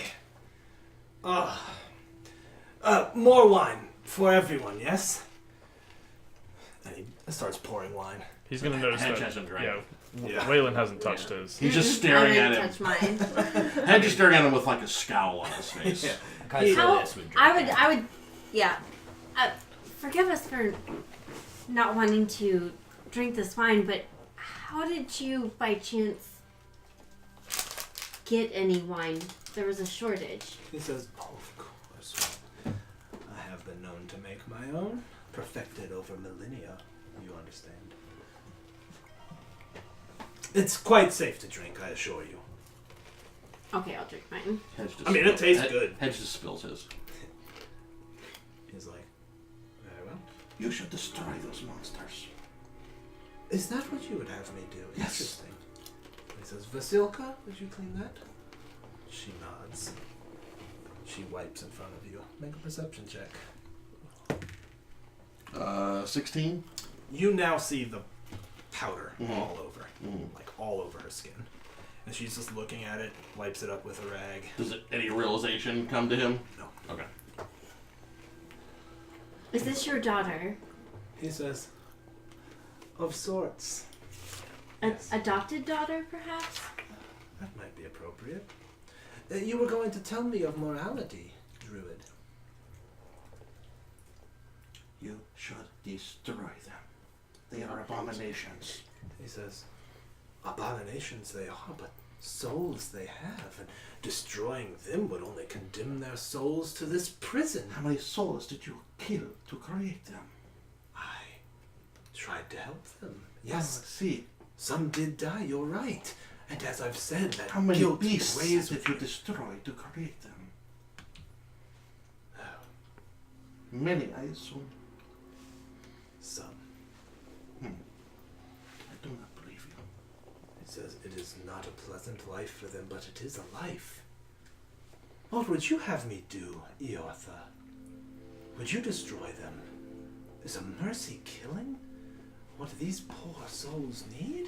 More wine for everyone, yes? And he starts pouring wine. He's gonna notice Hedge that. hasn't drank. Yeah, Waylon hasn't touched his. He's just I staring didn't at him. touch mine. Hedge is staring at him with like a scowl on his face. I would, yeah. Forgive us for not wanting to drink this wine, but how did you, by chance, get any wine? There was a shortage. He says, oh, of course. I have been known to make my own, perfected over millennia, you understand. It's quite safe to drink, I assure you. Okay, I'll drink mine. It tastes good. Hedge just spills his. He's like, very well. You should destroy those monsters. Is that what you would have me do? Yes. Interesting. He says, Vasilka, would you clean that? She nods. She wipes in front of you. Make a perception check. 16? You now see the powder all over. Mm. Like all over her skin. And she's just looking at it, wipes it up with a rag. Does any realization come to him? No. Okay. Is this your daughter? He says, of sorts. Yes. Adopted daughter, perhaps? That might be appropriate. You were going to tell me of morality, Druid. You should destroy them. They are abominations. He says, abominations they are, but souls they have, and destroying them would only condemn their souls to this prison. How many souls did you kill to create them? I tried to help them. Oh, Yes, see. some did die, you're right. And as I've said, that How many guilt beasts weighs did you destroy to create them? Oh, Many, I assume. some. I do not believe you. He says, it is not a pleasant life for them, but it is a life. What would you have me do, Eortha? Would you destroy them? Is a mercy killing what these poor souls need?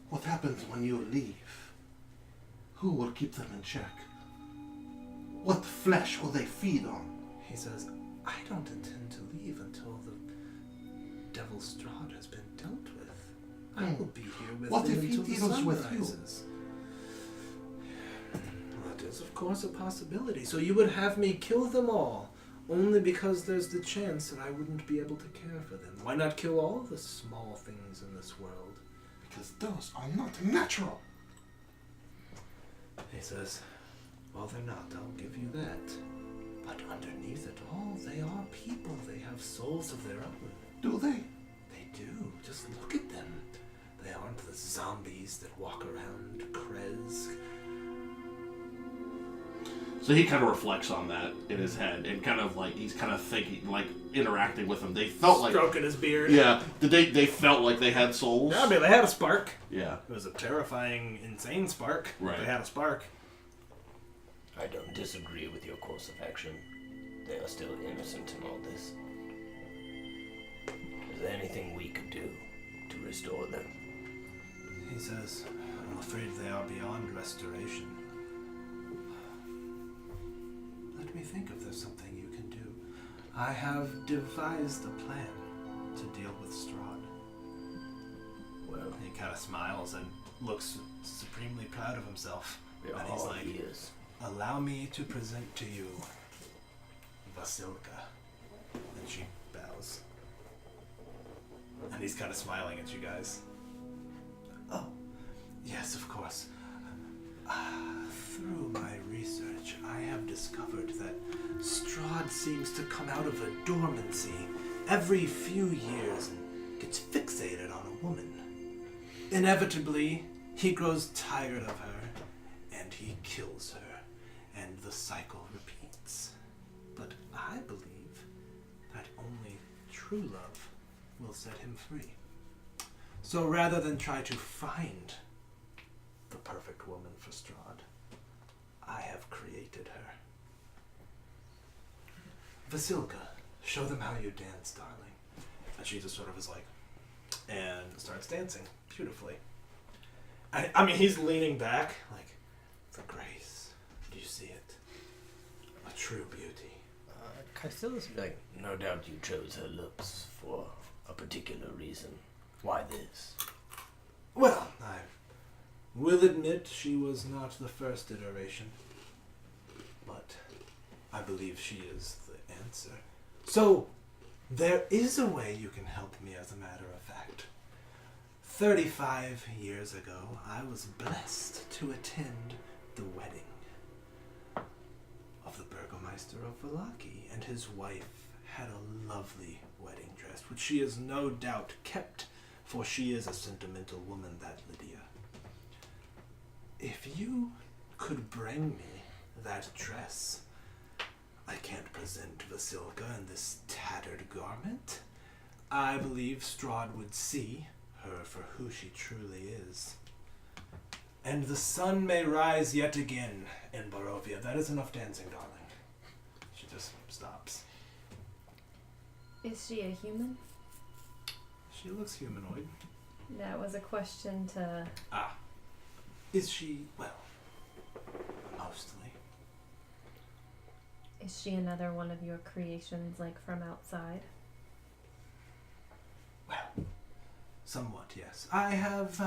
What happens when you leave? Who will keep them in check? What flesh will they feed on? He says, I don't intend to leave until the Devil Strahd has been dealt with. I will be here with What them if he until the deals sun with you? rises. That is, of course, a possibility. So you would have me kill them all, only because there's the chance that I wouldn't be able to care for them. Why not kill all the small things in this world? Because those are not natural. He says, well, they're not. I'll give you that. But underneath it all, they are people. They have souls of their own. Do they? They do. Just look at them. They aren't the zombies that walk around Krez. So he kind of reflects on that in his head, and kind of like he's kind of thinking, like interacting with them. They felt like, Stroking his beard. yeah, they felt like they had souls. Yeah, I mean, they had a spark. Yeah, It was a terrifying, insane spark. Right. They had a spark. I don't disagree with your course of action. They are still innocent in all this. Is there anything we could do to restore them? He says, I'm afraid they are beyond restoration. Let me think if there's something you can do. I have devised a plan to deal with Strahd. Well, He kind of smiles and looks supremely proud of himself. we are And he's all like, ears. allow me to present to you Vasilka. And she bows. And he's kind of smiling at you guys. Oh, yes, of course. Through my research, I have discovered that Strahd seems to come out of a dormancy every few years and gets fixated on a woman. Inevitably, he grows tired of her, and he kills her, and the cycle repeats. But I believe that only true love will set him free. So rather than try to find the perfect woman for Strahd, I have created her. Vasilka, show them how you dance, darling. And she just sort of is like, and starts dancing beautifully. I mean, he's leaning back, like, the grace. Do you see it? A true beauty. Caecilius would be like, no doubt you chose her looks for a particular reason. Why this? Well, I will admit she was not the first iteration, but I believe she is the answer. So, there is a way you can help me, as a matter of fact. 35 years ago, I was blessed to attend the wedding of the Burgomeister of Vallaki, and his wife had a lovely wedding dress, which she has no doubt kept, for she is a sentimental woman, that Lydia. If you could bring me that dress, I can't present Vasilka in this tattered garment. I believe Strahd would see her for who she truly is. And the sun may rise yet again in Barovia. That is enough dancing, darling. She just stops. Is she a human? She looks humanoid. That was a question to. Is she, well, mostly. Is she another one of your creations, like from outside? Well, somewhat, yes. I have,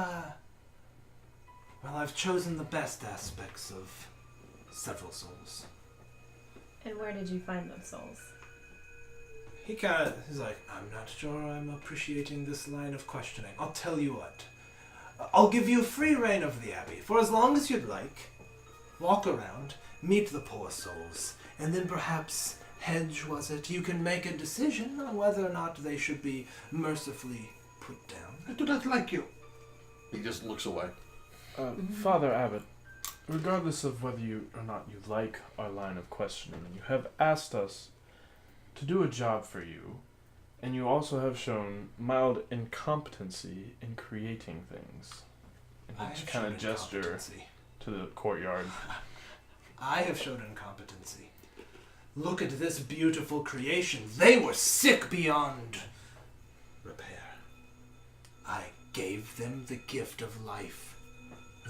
I've chosen the best aspects of several souls. And where did you find those souls? he's like, I'm not sure I'm appreciating this line of questioning. I'll tell you what. I'll give you free reign of the Abbey for as long as you'd like. Walk around, meet the poor souls, and then perhaps, Hedge was it, you can make a decision on whether or not they should be mercifully put down. I do not like you. He just looks away. Father Abbot, regardless of whether you or not you like our line of questioning, you have asked us to do a job for you, and you also have shown mild incompetency in creating things. I And he have kind shown of gesture incompetency. to the courtyard. I have shown incompetency. Look at this beautiful creation. They were sick beyond repair. I gave them the gift of life.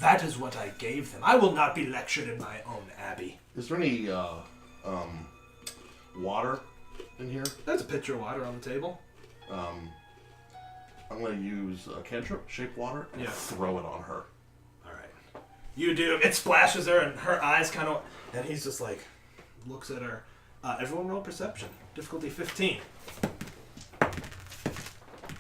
That is what I gave them. I will not be lectured in my own abbey. Is there any water in here? There's a pitcher of water on the table. I'm going to use a cantrip, shape water, and Yeah. throw it on her. All right. You do. It splashes her, and her eyes kind of... And he's just like, looks at her. Everyone roll perception. Difficulty 15.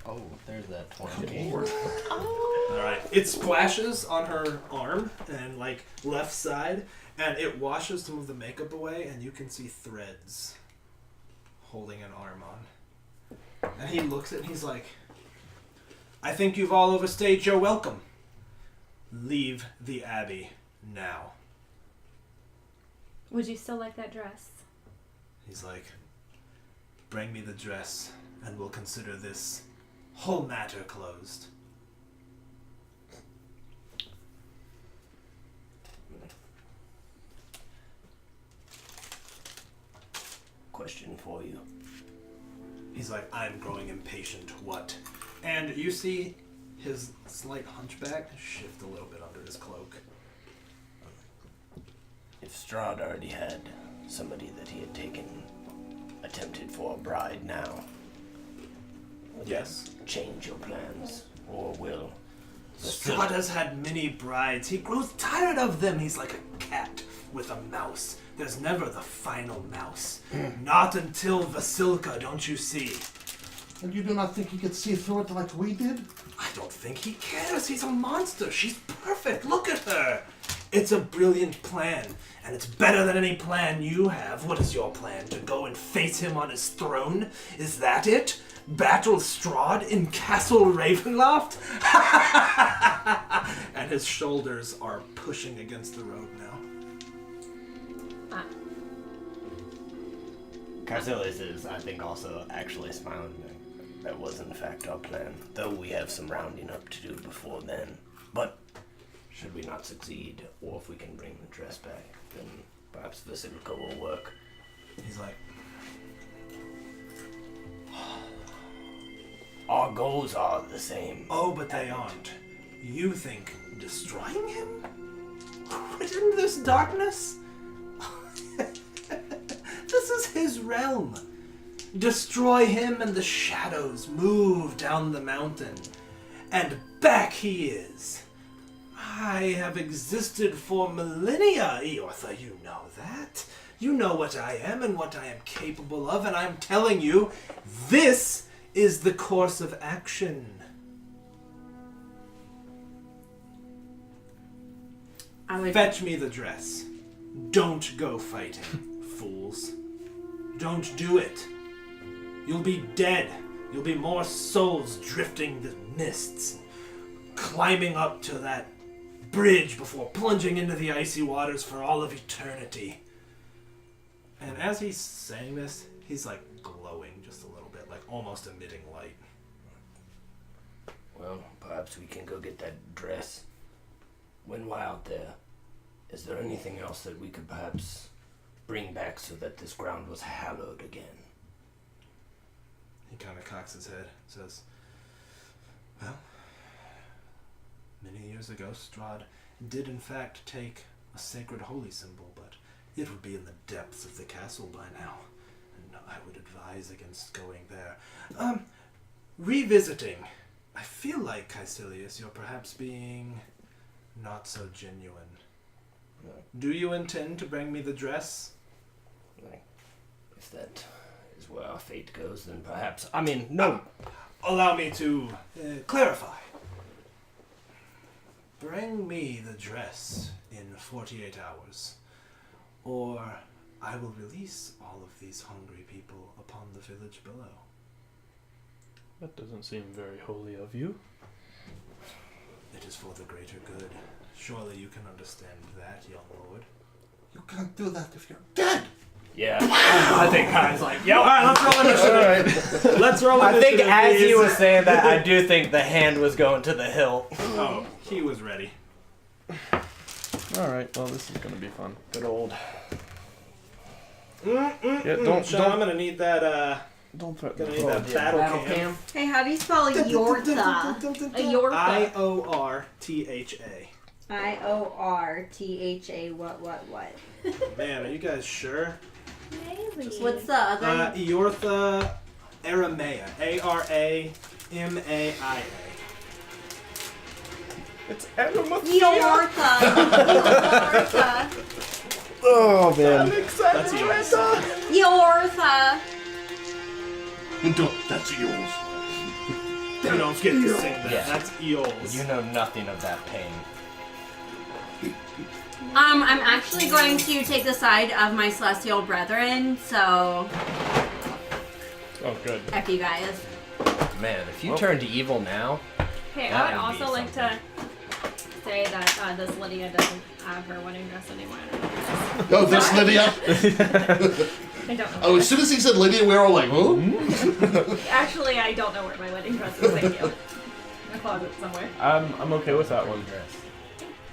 Oh, there's that 20. All right. It splashes on her arm and like left side, and it washes some of the makeup away, and you can see threads holding an arm on. And he looks at it and he's like, I think you've all overstayed your welcome. Leave the Abbey now. Would you still like that dress? He's like, bring me the dress, and we'll consider this whole matter closed. Question for you. He's like, I'm growing impatient. What? And you see his slight hunchback shift a little bit under his cloak. If Strahd already had somebody that he had attempted for a bride now, Yes. change your plans, or will Strahd has had many brides. He grows tired of them. He's like a cat with a mouse. There's never the final mouse. Not until Vasilka, don't you see? And you do not think he could see through it like we did? I don't think he cares. He's a monster. She's perfect. Look at her. It's a brilliant plan, and it's better than any plan you have. What is your plan? To go and face him on his throne? Is that it? Battle Strahd in Castle Ravenloft? And his shoulders are pushing against the road now. Carcelius is, I think, also actually smiling. That was, in fact, our plan, though we have some rounding up to do before then. But should we not succeed, or if we can bring the dress back, then perhaps Vasilka will work. He's like, Our goals are the same. oh, but they aren't. You think destroying him? Within this darkness? This is his realm. Destroy him and the shadows move down the mountain. And back he is. I have existed for millennia, Eortha, you know that. You know what I am and what I am capable of, and I'm telling you, this is the course of action. Fetch me the dress. Don't go fighting, fools. Don't do it. You'll be dead. You'll be more souls drifting the mists, climbing up to that bridge before plunging into the icy waters for all of eternity. And as he's saying this, he's like glowing just a little bit, like almost emitting light. Well, perhaps we can go get that dress. When we're out there, is there anything else that we could perhaps bring back so that this ground was hallowed again? He kind of cocks his head, says, well, many years ago, Strahd did in fact take a sacred holy symbol, but it would be in the depths of the castle by now, and I would advise against going there. Revisiting. I feel like, Caecilius, you're perhaps being not so genuine. Do you intend to bring me the dress? If that is where our fate goes, then perhaps. I mean, no. Allow me to clarify. Bring me the dress in 48 hours, or I will release all of these hungry people upon the village below. That doesn't seem very holy of you. It is for the greater good. Surely you can understand that, young lord. You can't do that if you're dead. Yeah. I think Kai's like, yo. Alright, let's roll initiative. Let's roll I initiative. think as please. he was saying that, I do think the hand was going to the hilt. Oh, he was ready. Alright, well, this is going to be fun. Good old. Yeah, Sean, I'm gonna need that. Don't threaten Gonna the need that phone. battle cam. Hey, how do you spell Yortha? A Yortha. IORTHA. IORTHA. What? Man, are you guys sure? Maybe. What's the other? Eortha Aramea. ARAMAIA. It's Animal. Yortha. Oh, man. That's Eortha. Yortha. That's yours. You don't get to sing that. Yeah. That's Eols. You know nothing of that pain. I'm actually going to take the side of my celestial brethren, so Oh, good. F you guys. Man, if you turn to evil now, Hey, That I would would be also like to say that this Lydia doesn't have her wedding dress anymore. Oh, this Lydia. I don't know. Oh, as soon as he said Lydia, we were all like, "Who?" Actually, I don't know where my wedding dress is. Thank you. In the closet somewhere. I'm okay with that one.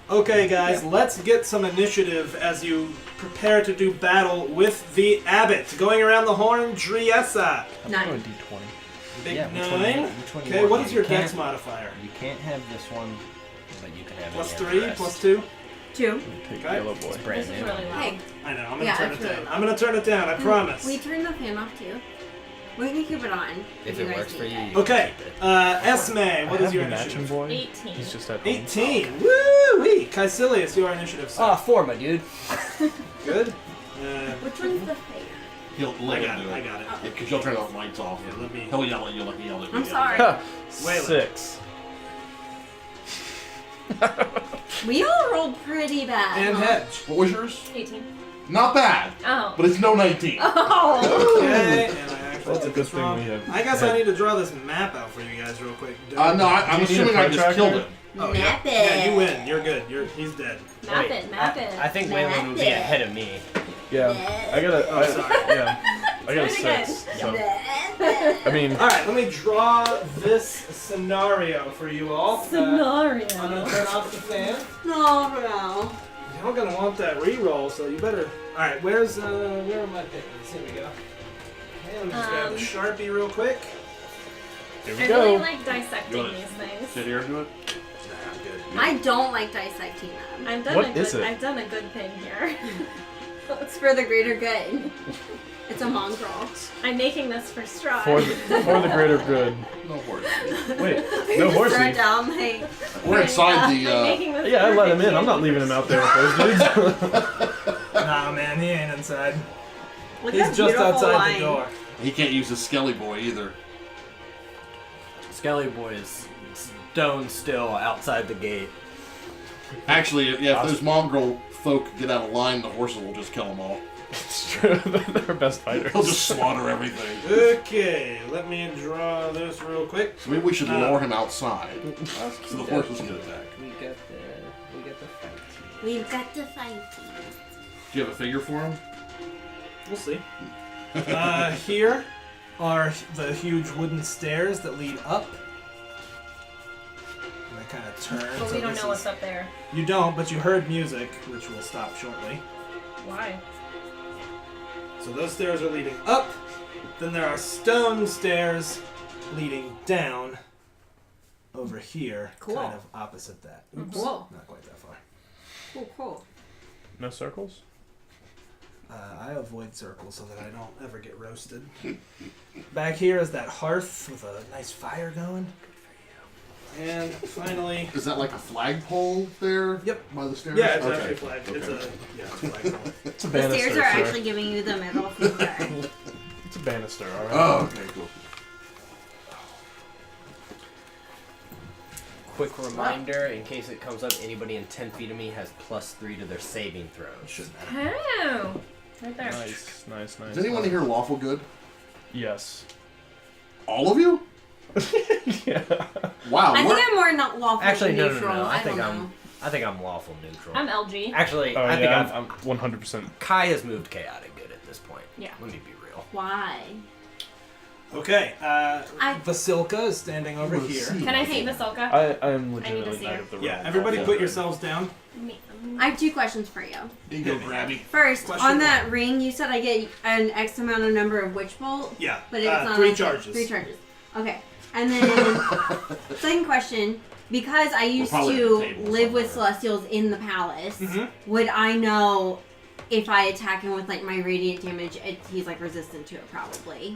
Okay, guys, let's get some initiative as you prepare to do battle with the abbot. Going around the horn, Driessa. I'm Nine. going D20. Big Yeah, which 9. one- which one you Okay, want? what is You your dex can't- modifier? you can't have this one, but you can have Plus any of the 3, rest. plus 2? 2. Take Okay. Yellow Boy. It's brand This is new. really loud. Hey, I know, I'm gonna Yeah, turn it it's really down. loud. I'm gonna turn it down, I promise. we turn the fan off too. We can keep it on. If you it guys works for need you, it. you Okay, can keep it. Esme, I what is have your the matching initiative? boy. 18. He's just at home. 18. Woo-wee! Caecilius, your initiative, sir. Ah, 4, my dude. Good. Which one's the fan? He'll I let got him it, do I it. got it. Because you'll turn the lights off. Yeah, let me... He'll yell at you like he yelled at me. I'm sorry. Waylon. 6. We all rolled pretty bad. And huh? Hedge. What was yours? 18. Not bad, Oh. but it's no 19. Oh. Okay, and I actually That's a did good this thing wrong. we have I guess I had- need to draw this map out for you guys real quick. No, I'm Do you need assuming a I just protractor? killed him. Oh, yeah. Map it. Yeah, you win. You're good. He's dead. Map it, map it. I think Map Waylon would be it. ahead of me. Yeah. I got a. Oh, sorry. Yeah. I got a Try it 6. So, I mean, All right, let me draw this scenario for you all. I'm Scenario. gonna turn off the fan. No. Y'all gonna want that re-roll, so you better. All right, where are my pigments? Here we go. Okay, let me just grab the Sharpie real quick. here I we really go. like dissecting You wanna these things. Sit here and do it. Nah, I'm good. I don't like dissecting them. I've done What a good. is it? I've done a good thing here. It's for the greater good. It's a mongrel. I'm making this for Strahd. For the greater good. No worries. Wait, We no just throw horsey. down, like, We're inside I'm the. making this Yeah, I let him perfect in. I'm not candy leaving for him out there with those dudes. Nah, man, he ain't inside. look He's at that just beautiful outside line. the door. He can't use his Skelly boy either. Skelly Boy is stone still outside the gate. Actually, yeah, if those mongrel folk get out of line, the horses will just kill them all. It's true. They're best fighters. He'll just slaughter everything. Okay, let me draw this real quick. So maybe we should lure him outside so the horses can attack. We got the fight. We've got to fight. Do you have a figure for him? We'll see. Here are the huge wooden stairs that lead up. And they kind of turn. But so we don't this know is- what's up there. You don't, but you heard music, which will stop shortly. Why? So those stairs are leading up. Then there are stone stairs leading down over here, Cool. kind of opposite that. Oops, Cool. not quite that far. Cool. No circles? I avoid circles so that I don't ever get roasted. Back here is that hearth with a nice fire going. And finally, Is that like a flagpole there? Yep. By the stairs? yeah, it's Okay. actually flag. It's a Okay. it's a flagpole. It's a The banister, stairs are sir. actually giving you the middle finger. It's a banister. All right. Oh, okay, cool. Quick reminder, in case it comes up, anybody in 10 feet of me has +3 to their saving throws. Oh, right there. Nice. Does anyone here lawful good? Yes. All of you? Yeah. Wow. I we're- think I'm more not lawful Actually, than no. neutral. I think don't know. I'm lawful neutral. I'm LG. Actually, Oh, I think yeah, I'm 100%. Kai has moved chaotic good at this point. Yeah. Let me be real. Why? Okay, Vasilka is standing over We'll here. see. Can I see Vasilka? I'm I need to legitimately see Knight her. of the Yeah, Realm. everybody Also. put yourselves down. I have 2 questions for you. There you go, Grabby. First, Question on that one. ring, you said I get an X amount of number of witch bolt. Yeah, But it's not 3 on- charges. 3 charges. Okay. And then, second question. Because I used probably at the to table live with somewhere. Celestials in the palace, Mhm. would I know if I attack him with like my radiant damage, he's like resistant to it probably?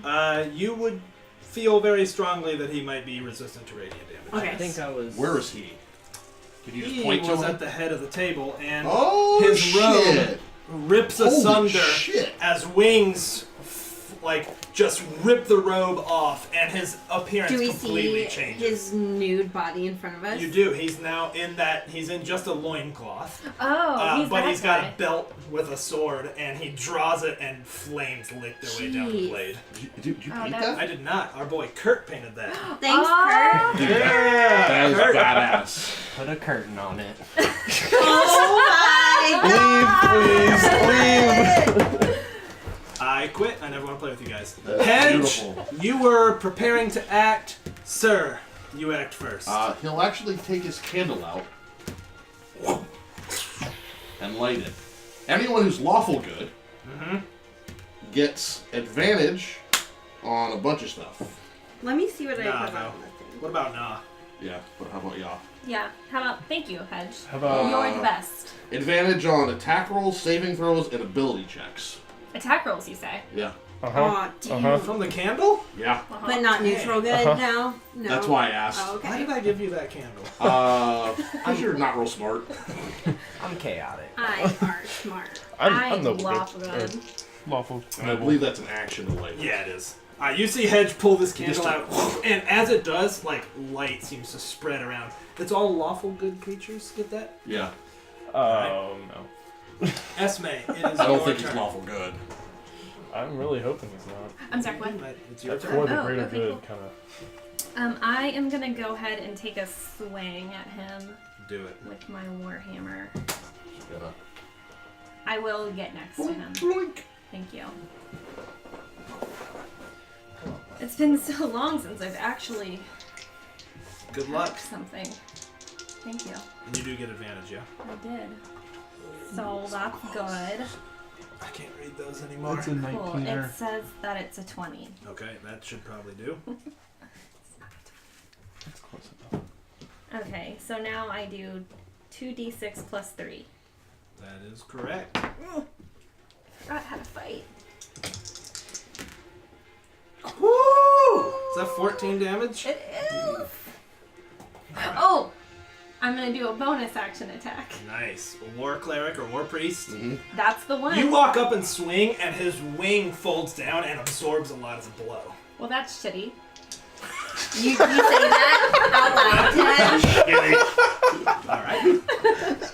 You would feel very strongly that he might be resistant to radiant damage. Okay. I think I was. Where is he? Could you just He point to was him? at the head of the table, and Oh, his shit. robe rips Holy asunder shit. as wings just rip the robe off, and his appearance Do we completely see changes. his nude body in front of us? You do. He's now in that. He's in just a loincloth. Oh, But he's got guy. a belt with a sword, and he draws it, and flames lick their way down the Jeez. blade. Did you Oh, paint that's- that? I did not. Our boy Kurt painted that. Thanks, Oh. Kurt. Yeah, That is Kurt. badass. Put a curtain on it. Oh my god! Leave. I quit. I never want to play with you guys. Hedge, beautiful. you were preparing to act. Sir, you act first. He'll actually take his candle out and light it. Anyone who's lawful good gets advantage on a bunch of stuff. Let me see what I Nah, put no. on that thing. What about Nah? Yeah, but how about y'all? Yeah. How about? Thank you, Hedge. How about You're the best. Advantage on attack rolls, saving throws, and ability checks. Attack rolls, you say? Yeah. Aw, damn. Uh-huh. From the candle? Yeah. But not neutral good Uh-huh. now? No. That's why I asked. Oh, Why okay. did I give you that candle? Because you're not real smart. I'm chaotic. I are smart. I'm noble lawful good. good. Lawful. And I believe that's an action to light. Yeah, it is. You see Hedge pull this candle Just out, and as it does, light seems to spread around. It's all lawful good creatures. Get that? Yeah. Oh no. Esme, it is I don't your think he's turn. lawful good. I'm really hoping he's not. I'm sorry. What? It's your That's turn. for the Oh, greater okay, good, cool. kind of. I am gonna go ahead and take a swing at him Do it. with my warhammer. Gonna I will get next to him. blink. Thank you. It's been so long since I've actually Good luck. hacked something. Thank you. And you do get advantage, yeah? I did. So that's good. I can't read those anymore. That's a Cool. 19er. It says that it's a 20. Okay, that should probably do. That's close enough. Okay, so now I do 2d6 plus 3. That is correct. Forgot how to fight. Woo! Is that 14 damage? It is! Oh! I'm gonna do a bonus action attack. Nice. A war cleric or war priest. That's the one. You walk up and swing, and his wing folds down and absorbs a lot of the blow. Well, that's shitty. You say that out loud, Ted? Alright.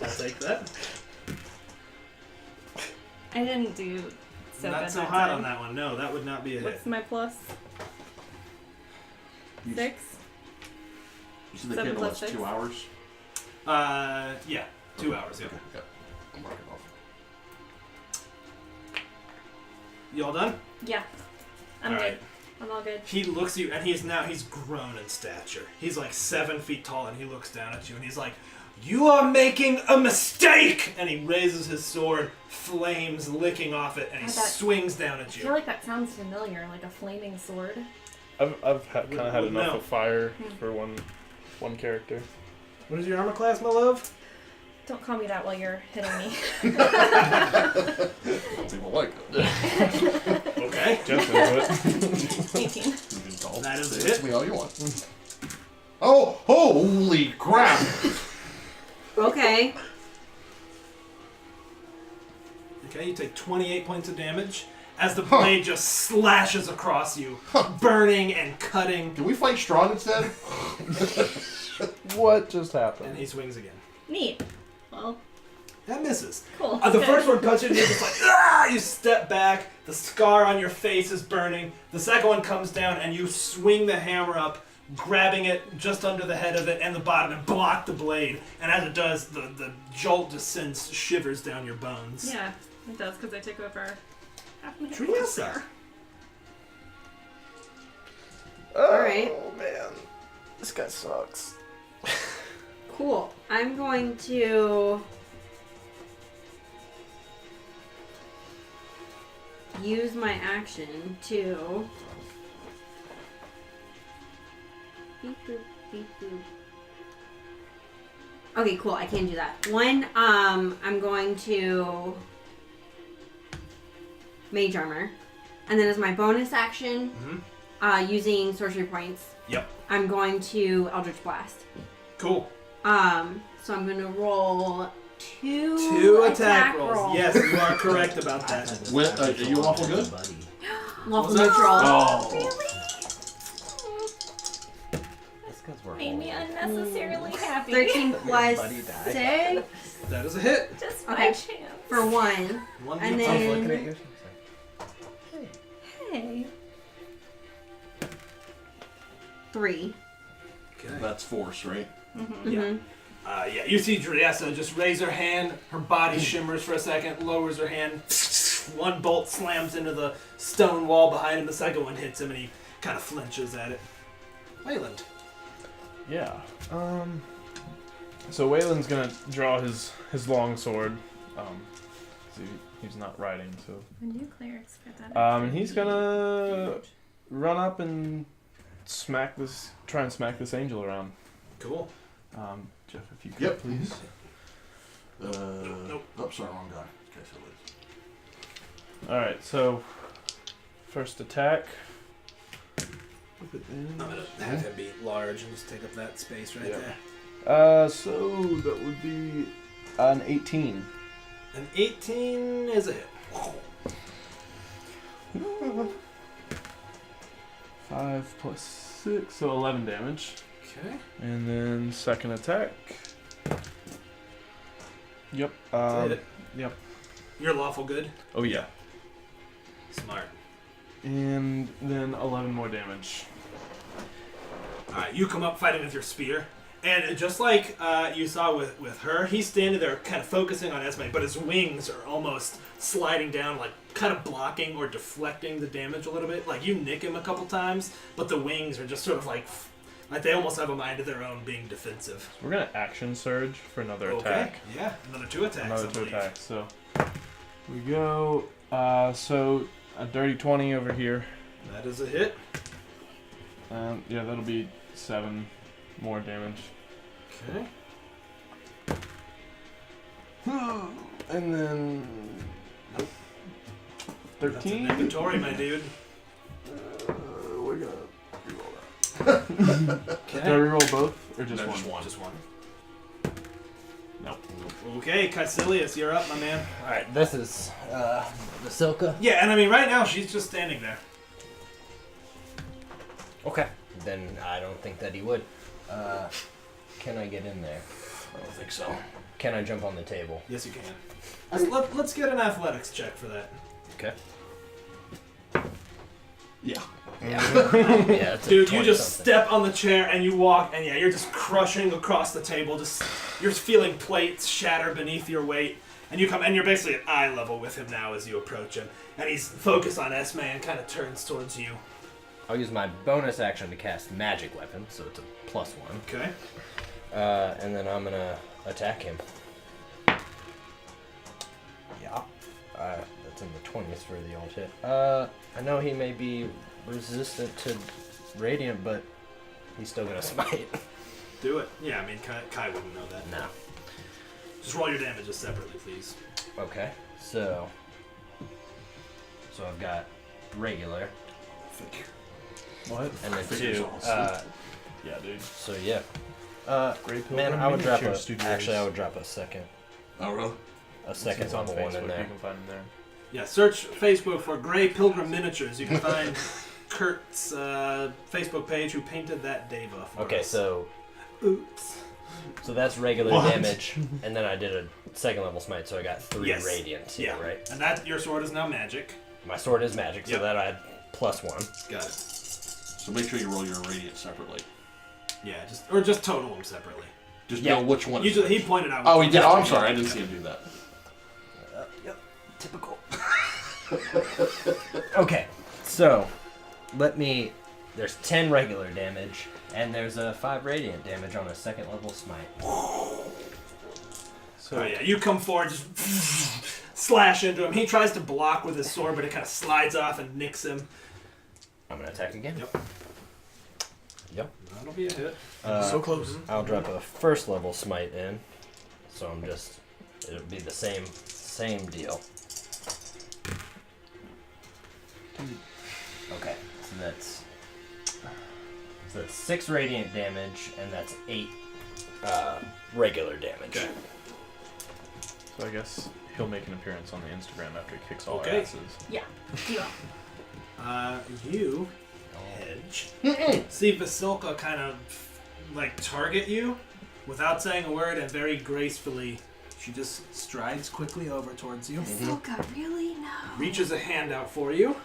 I'll take that. I didn't do so Not good so that hot time. on that one. No, that would not be a hit. What's my plus? 6? You said the 7 candle plus lasts 6? 2 hours? Yeah. 2 hours, yeah. Okay. I'm marking off. You all done? Yeah. I'm All good. right. I'm all good. He looks at you, and he's grown in stature. He's like 7 feet tall, and he looks down at you, and he's like, "You are making a mistake!" And he raises his sword, flames licking off it, and he How'd that- swings down at I feel you. like that sounds familiar, like a flaming sword. I've kind of had Would enough know. of fire for one character. What is your armor class, my love? Don't call me that while you're hitting me. People like it. Okay. Jump into it. 18. You can call That is say a it hit. to me all you want. Oh, holy crap! Okay. Okay, you take 28 points of damage, as the blade just slashes across you, burning and cutting. Can we fight Strahd instead? What just happened? And he swings again. Neat. Well, That misses. cool. The Good. first one cuts you, and you're just like, ah! You step back. The scar on your face is burning. The second one comes down, and you swing the hammer up, grabbing it just under the head of it and the bottom, and block the blade. And as it does, the jolt just sends shivers down your bones. Yeah, it does because I took over half my Triessa. Alright. Oh man, this guy sucks. Cool. I'm going to use my action to beep boop beep boop. Okay, cool. I can do that. One, I'm going to mage armor, and then as my bonus action, using sorcery points, Yep. I'm going to Eldritch Blast. Cool. So I'm gonna roll two Two attack rolls. Yes, you are correct about that. Are you awful good? Lawful Was that- neutral. Oh. That's because we're Made me holy. unnecessarily happy. 13 plus Buddy died. 6 That is a hit. Just Okay. by chance. for 1. One And hit. I was then- looking at you. She was like, Hey. 3. Okay. That's force, right? Mm-hmm. Yeah, you see Driessa just raise her hand, her body shimmers for a second, lowers her hand, one bolt slams into the stone wall behind him, the second one hits him, and he kind of flinches at it. Wayland. Yeah. So Waylon's gonna draw his long sword. So he's not riding, so. When do clerics get that? And he's gonna run up and try and smack this angel around. Cool. Jeff, if you could, Yep. please. Nope. Oh, sorry, wrong guy. Okay, so it's- All right. So first attack. I'm going to have him be large and just take up that space right Yeah. there. So that would be an 18. An 18 is a hit. 5 plus 6, so 11 damage. Okay. And then second attack. Yep. Hit it. Yep. You're lawful good. Oh yeah. Smart. And then 11 more damage. Alright, you come up fighting with your spear. And just like you saw with her, he's standing there kind of focusing on Esme, but his wings are almost sliding down, like kind of blocking or deflecting the damage a little bit. Like you nick him a couple times, but the wings are just sort of like they almost have a mind of their own being defensive. We're gonna action surge for another attack. Yeah, another 2 attacks. Another I 2 believe. attacks. So we go. So a dirty 20 over here. That is a hit. Yeah, that'll be 7 more damage. Okay. And then Nope. 13. That's a negatory, my dude. We're gonna reroll that. Okay. Do I reroll both or just No, one? just one. Just one. Nope. Okay, Caecilius, you're up, my man. Alright, this is Vasilka. Yeah, and I mean, right now she's just standing there. Okay. Then I don't think that he would. Can I get in there? I don't think so. Can I jump on the table? Yes, you can. Let's get an athletics check for that. Okay. Yeah. Yeah, it's a Dude, you 20 just something. step on the chair and you walk, and yeah, you're just crushing across the table. Just you're feeling plates shatter beneath your weight, and you come and you're basically at eye level with him now as you approach him, and he's focused on Esme and kind of turns towards you. I'll use my bonus action to cast magic weapon, so it's a +1. Okay. And then I'm gonna attack him. Yeah. That's in the 20s for the old hit. I know he may be resistant to radiant, but he's still gonna smite. Do it. Yeah, I mean, Kai wouldn't know that. No. Just roll your damages separately, please. Okay. So I've got regular What? and then Figure's 2. awesome. Yeah, dude. So yeah. Great Man, Pilgrim I would drop Miniature Studios. actually I would drop a second Oh, really? a second It's on level one in Facebook. You there. can find him there. Yeah, search Facebook for Grey Pilgrim Miniatures. You can find Kurt's Facebook page who painted that Deva for Okay, us. so Oops. that's regular What? damage, and then I did a second level smite, so I got 3 Yes. radiant here, Yeah. right? And that your sword is now magic. My sword is magic, so Yep. that I had +1. Got it. So make sure you roll your radiant separately. Yeah, just total them separately. Just Yeah. know which one. You is just, he which. pointed out. Oh, he did. Oh, I'm Yeah. sorry. I didn't see him do that. Yep, typical. Okay, so there's 10 regular damage, and there's a 5 radiant damage on a second level smite. Oh yeah, you come forward, just slash into him. He tries to block with his sword, but it kind of slides off and nicks him. I'm gonna attack again. Yep. Yep. That'll be a hit. So close. I'll drop a first level smite in, so it'll be the same deal. Okay, so that's 6 radiant damage, and that's 8 regular damage. Okay. So I guess he'll make an appearance on the Instagram after he kicks all Okay. our asses. Yeah. You will. You hedge. See Vasilka kind of target you without saying a word, and very gracefully she just strides quickly over towards you. Silka, really? No. Reaches a hand out for you.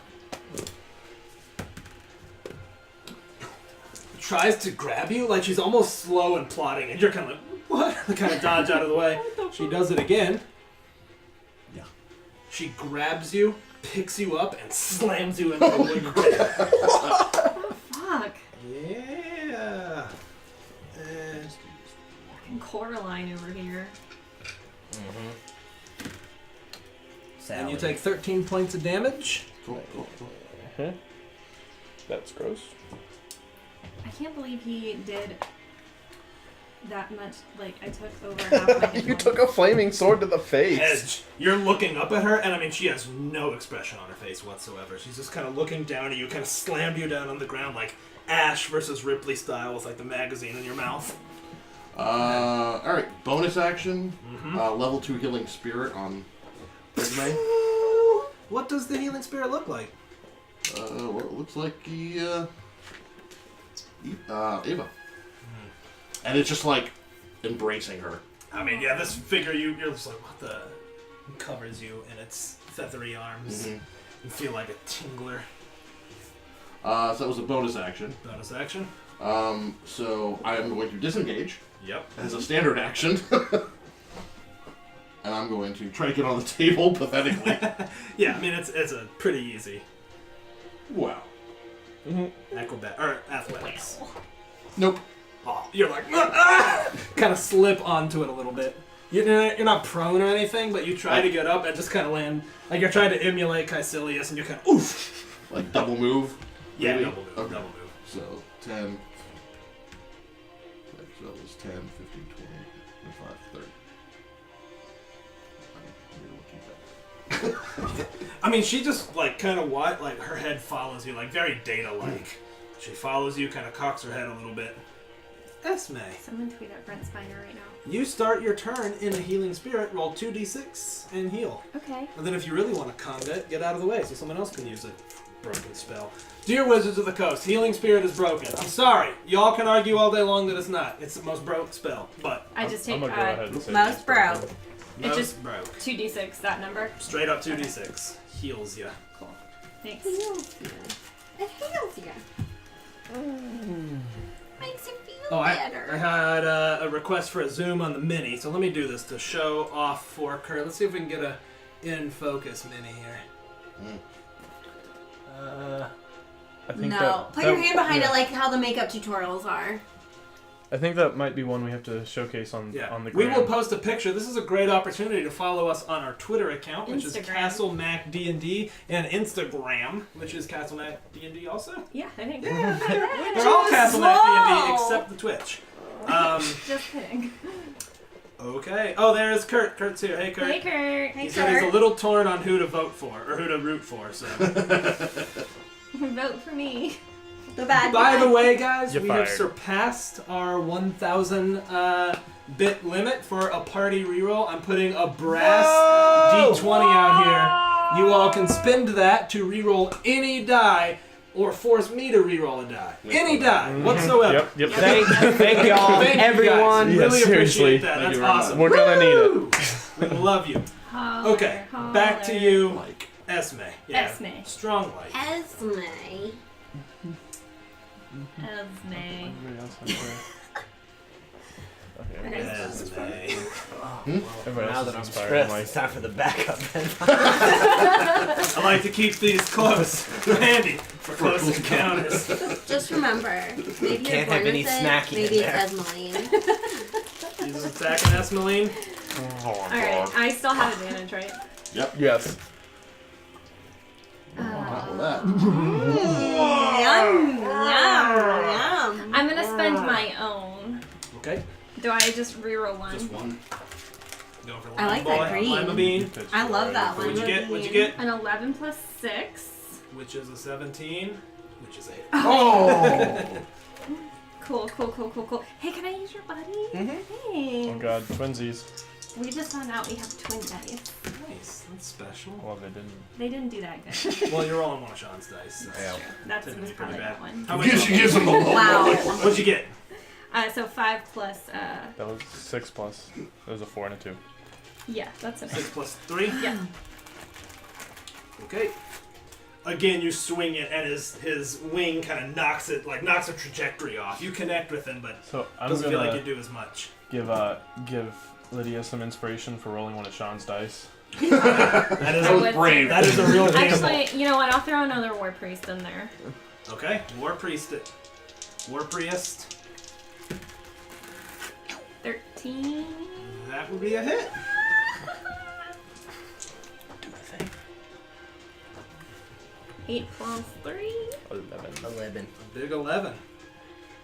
Tries to grab you, like she's almost slow and plotting, and you're kind of like, what? Kind of dodge out of the way. She does it again. Yeah. She grabs you, picks you up, and slams you into the wooden table. Oh, fuck. Yeah. And Fucking Coraline over here. Mm-hmm. and you take 13 points of damage. Cool. That's gross. I can't believe he did that much. Like, I took over half my hit You points. took a flaming sword to the face. Edge. You're looking up at her, and I mean, she has no expression on her face whatsoever. She's just kind of looking down at you, kind of slammed you down on the ground like Ash versus Ripley style with the magazine in your mouth. All right. Bonus action. Mm-hmm. Level 2 healing spirit on Resume. What does the healing spirit look like? Well, it looks like Ava. And it's just embracing her. I mean, yeah, this figure, you're just like, what the... It covers you in its feathery arms. Mm-hmm. You feel like a tingler. So that was a bonus action. Bonus action. So I am going to disengage Yep. as a standard action. And I'm going to try to get on the table pathetically. Yeah, I mean, it's a pretty easy Wow. acrobat or athletics. Nope. Oh, you're like, kind of slip onto it a little bit. You're not prone or anything, but you try to get up and just kind of land. Like you're trying to emulate Caecilius, and you're kind of oof. Like double move? Yeah, maybe? double move. Okay. Double move. So 10. So that was 10, 15, 20, 25, 30. I'm really looking at I mean, she just kind of her head follows you, very Data-like. She follows you, kind of cocks her head a little bit. Esme, Someone tweet at Brent Spiner right now. you start your turn in a healing spirit. Roll 2d6 and heal. Okay. And then if you really want to combat, get out of the way so someone else can use a broken spell. Dear Wizards of the Coast, healing spirit is broken. I'm sorry. Y'all can argue all day long that it's not. It's the most broke spell, but I just take I'm gonna go ahead and say most it's bro. broken. It most just- broke. 2d6, that number. Straight up 2d6. Heals ya. Cool. Thanks. Heals you. It heals you. Makes you feel I better. had a request for a zoom on the mini, so let me do this to show off for Kurt. Let's see if we can get a in focus mini here. I think No. Put your hand behind it like how the makeup tutorials are. I think that might be one we have to showcase on Yeah, the we gram. will post a picture. This is a great opportunity to follow us on our Twitter account, which is Instagram. CastleMacD&D, and Instagram, which is CastleMacD&D also. Yeah, I think. They're all CastleMacD&D except the Twitch. Just kidding. Okay. Oh, there's Kurt. Kurt's here. Hey, Kurt. Hey, Kurt. He said he's a little torn on who to vote for, or who to root for, so. Vote for me. The bad By guy. the way, guys, You're we have fired. surpassed our 1,000 bit limit for a party reroll. I'm putting a brass D20 out You all can spend that to reroll any die or force me to reroll a die. Any die whatsoever. Yep. Thank y'all, Thank you, everyone. guys. Yeah, Really seriously. appreciate that. Thank That's you very much. awesome. We're gonna need it. We love you. Holler, Okay, back to you, Like, Esme. Yeah. Esme. Strong light. Esme. Esme. Everybody else has their- Okay. Okay. Esme. Everybody Now else that is I'm inspired. stressed, I'm it's time for the backup. I like to keep these close, handy for close encounters. Just remember, maybe Can't you're have born any with it, snacking maybe in it's there. Esmeline. He's attacking Esmeline. Alright, I still have advantage, right? Yes. not with that. Yum, yum. I'm gonna spend my own. Okay. Do I just reroll one? Just one. Going for I like Lima that boy, green. Lima bean. I love that one. What'd you get? What'd you get? An 11 plus 6. Which is a 17. Which is a hit. Oh! Cool. Hey, can I use your buddy? Mhm. Hey. Oh god, twinsies. We just found out we have twin dice. Nice. That's special. Well, they didn't. They didn't do that good. Well, you're rolling one of Sean's dice. Yeah. That's Tend to was be pretty probably bad. that one. How much? She gives him the low. Wow. What'd you get? So 5 plus, That was 6 plus. There was a 4 and a 2. yeah, that's enough. 6 plus 3. Yeah. Okay. Again, you swing it, and his wing kind of knocks a trajectory off. You connect with him, but So I'm doesn't gonna feel like you do as much. give Lydia some inspiration for rolling one of Sean's dice. That is I would a, say brave. that is a real gamble. Actually, you know what? I'll throw another war priest in there. Okay, War Priest. 13. That would be a hit. Do the thing. 8 plus 3. 11. A big 11.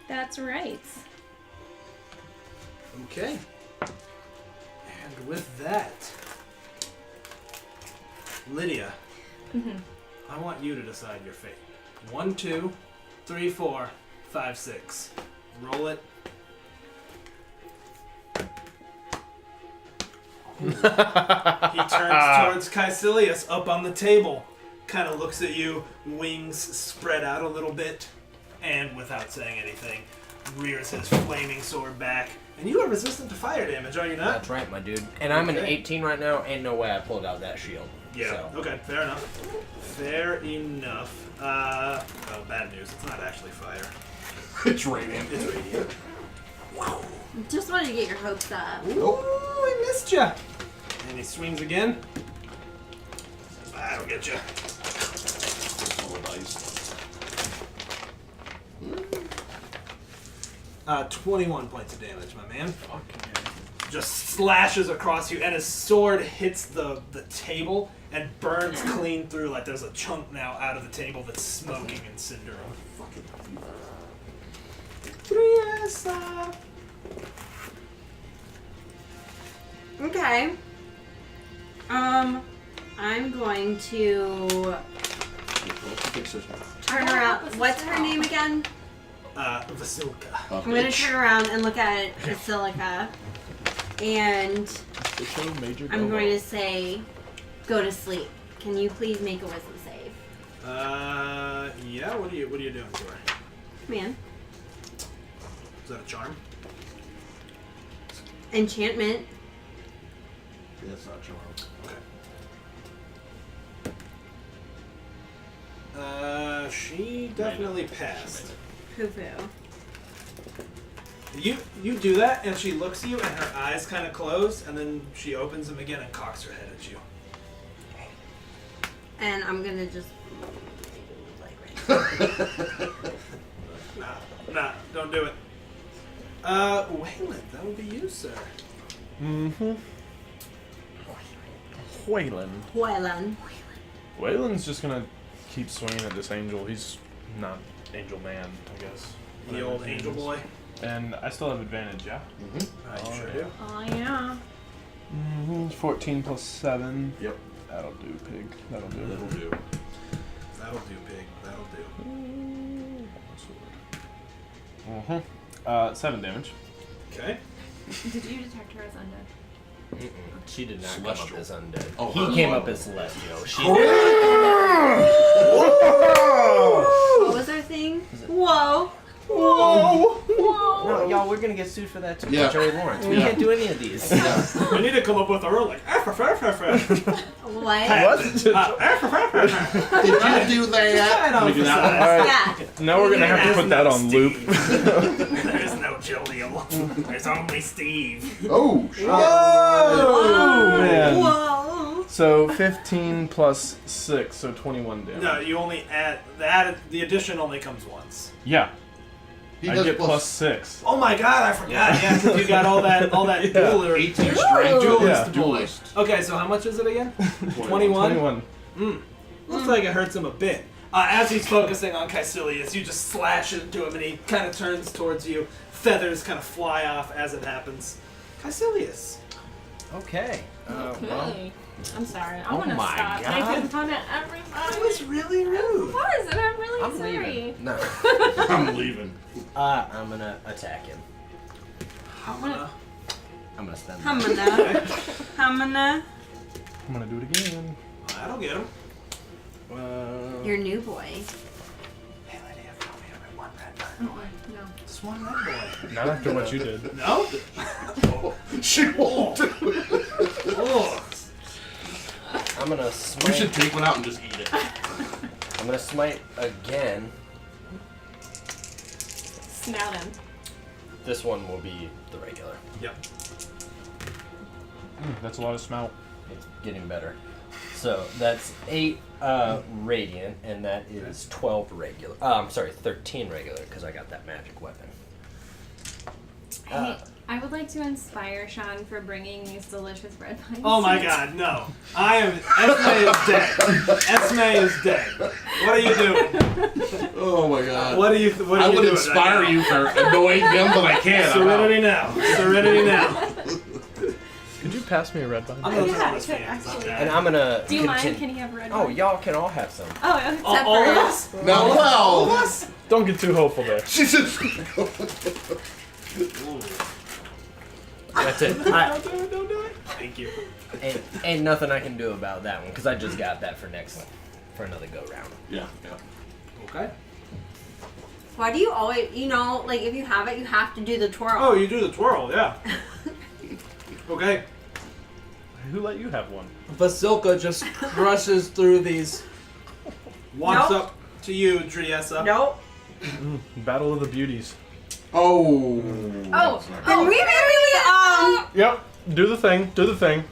That's right. Okay. And with that, Lydia, I want you to decide your fate. 1, 2, 3, 4, 5, 6. Roll it. He turns towards Caecilius up on the table, kind of looks at you, wings spread out a little bit, and without saying anything, rears his flaming sword back. And you are resistant to fire damage, are you not? That's right, my dude. And I'm an Okay. 18 right now. Ain't no way I pulled out that shield. Yeah. So. Okay, fair enough. Fair enough. Oh, bad news. It's not actually fire. It's radiant. It's radiant. Just wanted to get your hopes up. Ooh, I missed ya. And he swings again. That'll get you. Roll the dice. 21 points of damage, my man. Just slashes across you, and his sword hits the table and burns clean through. Like there's a chunk now out of the table that's smoking and cinder. Okay. I'm going to turn around. What's her name again? Vasilka. I'm gonna turn around and look at Basilica, and I'm going to say, "Go to sleep. Can you please make a wisdom save?" Yeah. What are you doing to her? Man, Is that a charm? enchantment. Yeah, it's not charm. Okay. She definitely passed. Poo-poo. You do that, and she looks at you, and her eyes kind of close, and then she opens them again and cocks her head at you. And I'm gonna just Nah, don't do it. Waylon, that would be you, sir. Mm-hmm. Waylon. Waylon. Waylon's just gonna keep swinging at this angel. He's not angel man, I guess. The Whatever old his name angel is. boy. And I still have advantage, yeah? You sure yeah. do. Oh, yeah. 14 plus 7. Yep. That'll do, pig. That'll do. That'll do. That'll do, pig. That'll do. Mm-hmm. 7 damage. Okay. Did you detect her as undead? She did not Celestial. come up as undead. Oh, he her came mom. up as celestial. She What was our thing? Whoa. Whoa! No, y'all, we're gonna get sued for that too. Yeah. Jerry Lawrence. We Yeah. can't do any of these. We need to come up with our own, like, What? What? Did you do that? We do that one? Alright, Yeah. now we're gonna have to put that on loop. There's no Jillian. There's only Steve. Oh, shit. Whoa! Man. Whoa. So 15 plus 6, so 21 damage. No, you only add the addition only comes once. Yeah, He I does get plus 6. Oh my god, I forgot. Yeah, 'cause you got all that Yeah. dual. 18 strength. Yeah. Duelist. Okay, so how much is it again? 21? 21. Looks like it hurts him a bit. As he's focusing on Caecilius, you just slash into him and he kind of turns towards you. Feathers kind of fly off as it happens. Caecilius. Okay. Well, Okay. I'm sorry. I Oh want to my stop God. making fun of That everybody. was really Of rude. course, and I'm really I'm sorry. leaving. No. I'm leaving. I'm gonna attack him. I'm gonna. I'm gonna spend. Hamana. Hamana. I'm gonna do it again. That'll get him. Your new boy. Hey, Lydia, tell me I'm one red line boy. No. Just one red boy. Not after what you did. No? She won't do it. Oh. I'm gonna We smite. should take one out and just eat it. I'm gonna smite again. Snout him. This one will be the regular. Yep. That's a lot of smell. It's getting better. So that's 8 radiant, and that is 12 regular. I'm sorry, 13 regular, because I got that magic weapon. Hey, I would like to inspire Sean for bringing these delicious red vines. Oh my god, no. I am. Esme is dead. Esme is dead. What are you doing? Oh my god. What are you doing? I would right inspire now? you for annoying them, but I can't. I'm out. Serenity now. Serenity now. Could you pass me a red vine? I'm gonna Yeah, turn this I could fan. It's not actually. bad. And I'm gonna. Do you mind? continue- Can he have red Oh, vines? y'all can all have some. Oh, except All for of us. us? No, well. Don't get too hopeful there. She said. That's it. Don't do it, don't do it. Thank you. Ain't nothing I can do about that one, because I just got that for another go round. Yeah, yeah. Okay. Why do you always, like if you have it, you have to do the twirl? Oh, you do the twirl, yeah. Okay. Who let you have one? Basilka just rushes through these. Walks Nope. up to you, Driessa. Nope. Battle of the Beauties. Oh. Oh, Then we really, Yep. Do the thing. Do the thing.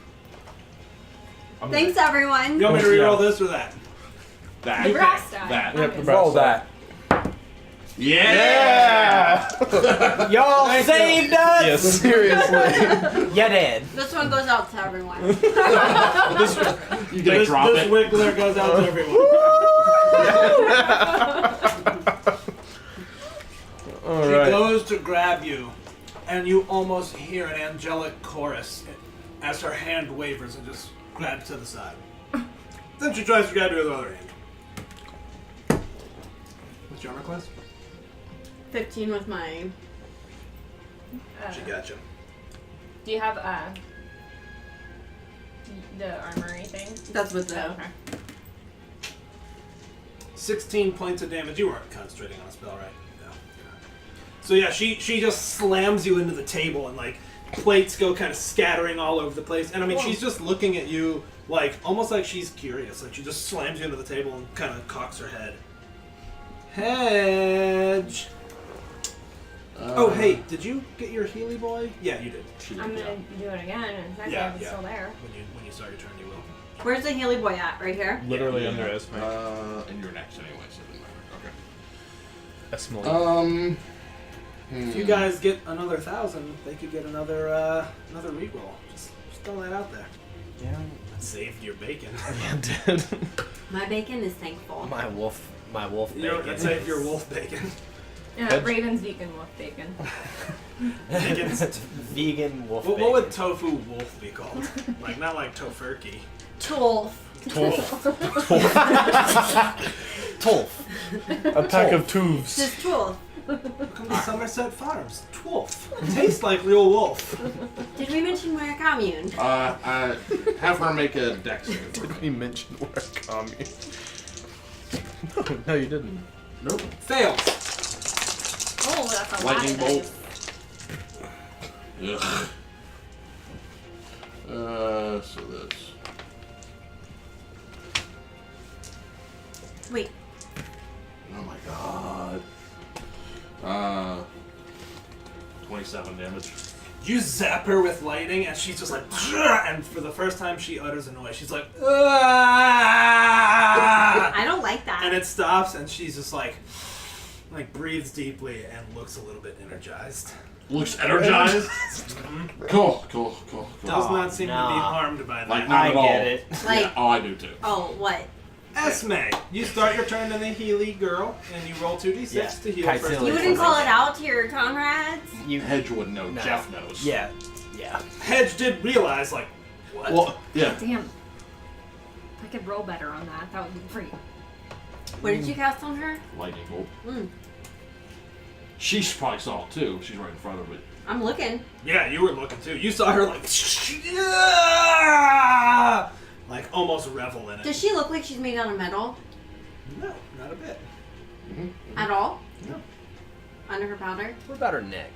thanks everyone. You want me to reroll this or that? That. the brass die. That. Yep, the Roll brass that. Yeah. Y'all Thank saved you. us! Yes, seriously. You did. This one goes out to everyone. You gonna This drop it? Wiggler goes out to everyone. All She right. goes to grab you, and you almost hear an angelic chorus as her hand wavers and just grabs to the side. Then she tries to grab you with her other hand. What's your armor class? 15 with my. She got you. Do you have the armory thing? That's with the. Okay. 16 points of damage. You weren't concentrating on a spell, right? No. So yeah, she just slams you into the table and like plates go kind of scattering all over the place. And I mean, she's just looking at you like almost like she's curious. Like she just slams you into the table and kind of cocks her head. Hedge. Oh hey, did you get your Healy boy? Yeah, you did. I'm gonna do it again. It's not Yeah, if it's yeah. still there. When you start your turn, you will. Where's the Healy boy at? Right here? Literally under Esme. And you're next anyway, so it doesn't matter. Esme. Okay. If you guys get another 1,000, they could get another reroll. Just throw that out there. Yeah. Saved your bacon. Yeah, did. My bacon is thankful. My wolf bacon. Let's say if you're wolf bacon. Yeah, Raven's vegan wolf bacon. Bacon's- Vegan wolf What bacon. would tofu wolf be called? Like not like tofurkey. Tolf. Tolf. A pack of tubes. Just Tolf. Welcome to Somerset Farms. Twolf. Tastes like real wolf. Did we we mention we're a commune? Have her make a dex save. Did we mention we're a commune? No, you didn't. Nope. Fails. Oh, that's a Lightning lot of bolt. dice. Ugh. So that's Wait, oh my god. 27 damage. You zap her with lightning, and she's just like, and for the first time, she utters a noise. She's like, "Ah!" I don't like that. And it stops, and she's just like breathes deeply and looks a little bit energized. Looks energized. Cool. Does not seem to be Nah. harmed by that. Like not I at all. get it. Like- yeah, oh, I do too. Oh, what? Esme, you start your turn in the Healy girl, and you roll 2d6 Yeah. to heal Kaisili. first. You wouldn't call it out to your comrades? You Hedge would know. No. Jeff knows. Yeah. Hedge did realize, like, what? Well, yeah. Damn. If I could roll better on that, that would be great. What did you cast on her? Lightning bolt. Mm, She probably saw it too. She's right in front of it. I'm looking. Yeah, you were looking too. You saw her like almost revel in it. Does she look like she's made out of metal No, not a bit. at all? No. Under her powder? What about her neck?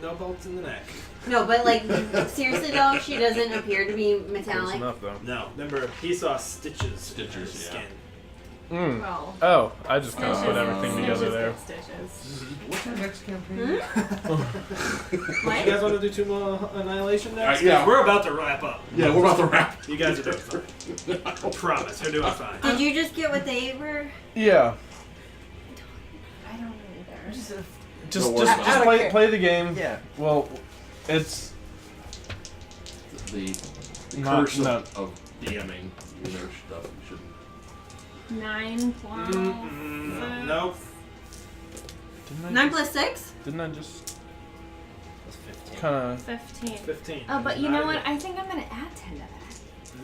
No bolts in the neck. No, but like, seriously though, she doesn't appear to be Close metallic. enough, though. No, remember he saw stitches in her Stitches, yeah. skin. Mm. Well, Oh, I just kind of stitches, put everything together stitches, there. Stitches. What's our next campaign? Hmm? You guys want to do 2 more Annihilation next? Yeah. 'Cause we're about to wrap up. Yeah, we're about to wrap. You guys are doing fine. I promise, you're doing fine. Did you just get what they were? Yeah. I don't know either. Just Don't worry about it. play the game. Yeah. Well, it's The Not- curse no. of DMing. There's stuff you shouldn't. 9 plus. Nope. didn't 9 plus 6? Didn't I just That's 15. kind of? 15. 15. Oh, but you know what? I think I'm gonna add 10 to that.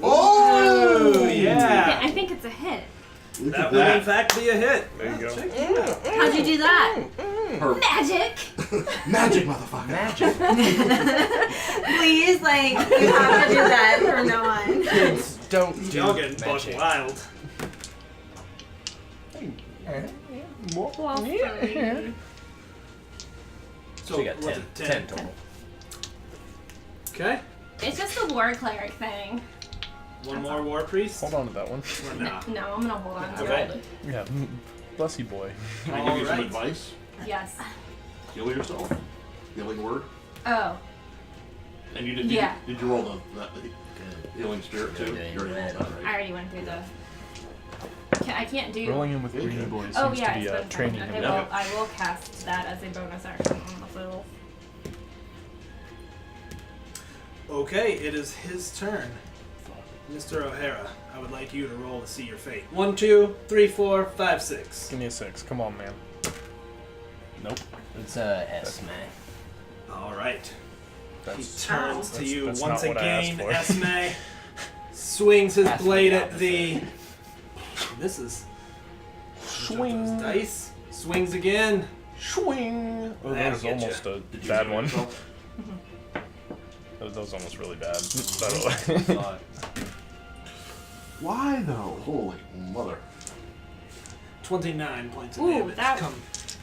Oh, yeah. I think it's a hit. Look That at would in that. fact be a hit. There you go. Check it out. How'd you do that? Her Magic! magic, motherfucker. Magic. Please, like, you have to do that from now on. Kids don't do Y'all getting buck magic. wild. Well, 3. So So you got what's 10. it, 10 total. Okay. It's just a war cleric thing. One more war priest. Hold on to that one. Or not? No, I'm gonna hold on to Okay. it. Yeah. Bless you, boy. Can I give you some Alright. advice? Yes. Heal yourself. Healing word. Oh, And you did. Yeah. Did you roll the healing spirit too? Yeah, You already yeah. rolled that, I right? already went through the. I can't do. Rolling in with Yeah, green yeah. boy seems Oh yeah, to be it's been training okay, him. well, Yeah. I will cast that as a bonus action on myself. Okay, it is his turn. Mr. O'Hara, I would like you to roll to see your fate. 1, 2, 3, 4, 5, 6. Give me a 6. Come on, man. Nope. It's Esme. All right. He That's turns to that's- you that's once not what I asked again. for. Esme swings his Asked for blade the at the. Misses. Swing. Those dice. Swings again. Swing. Oh, that That'll was get almost ya. a Did you bad heal one. yourself? That was almost really bad. By the way. Why though? Holy mother. 29 points of Ooh, damage. that- Come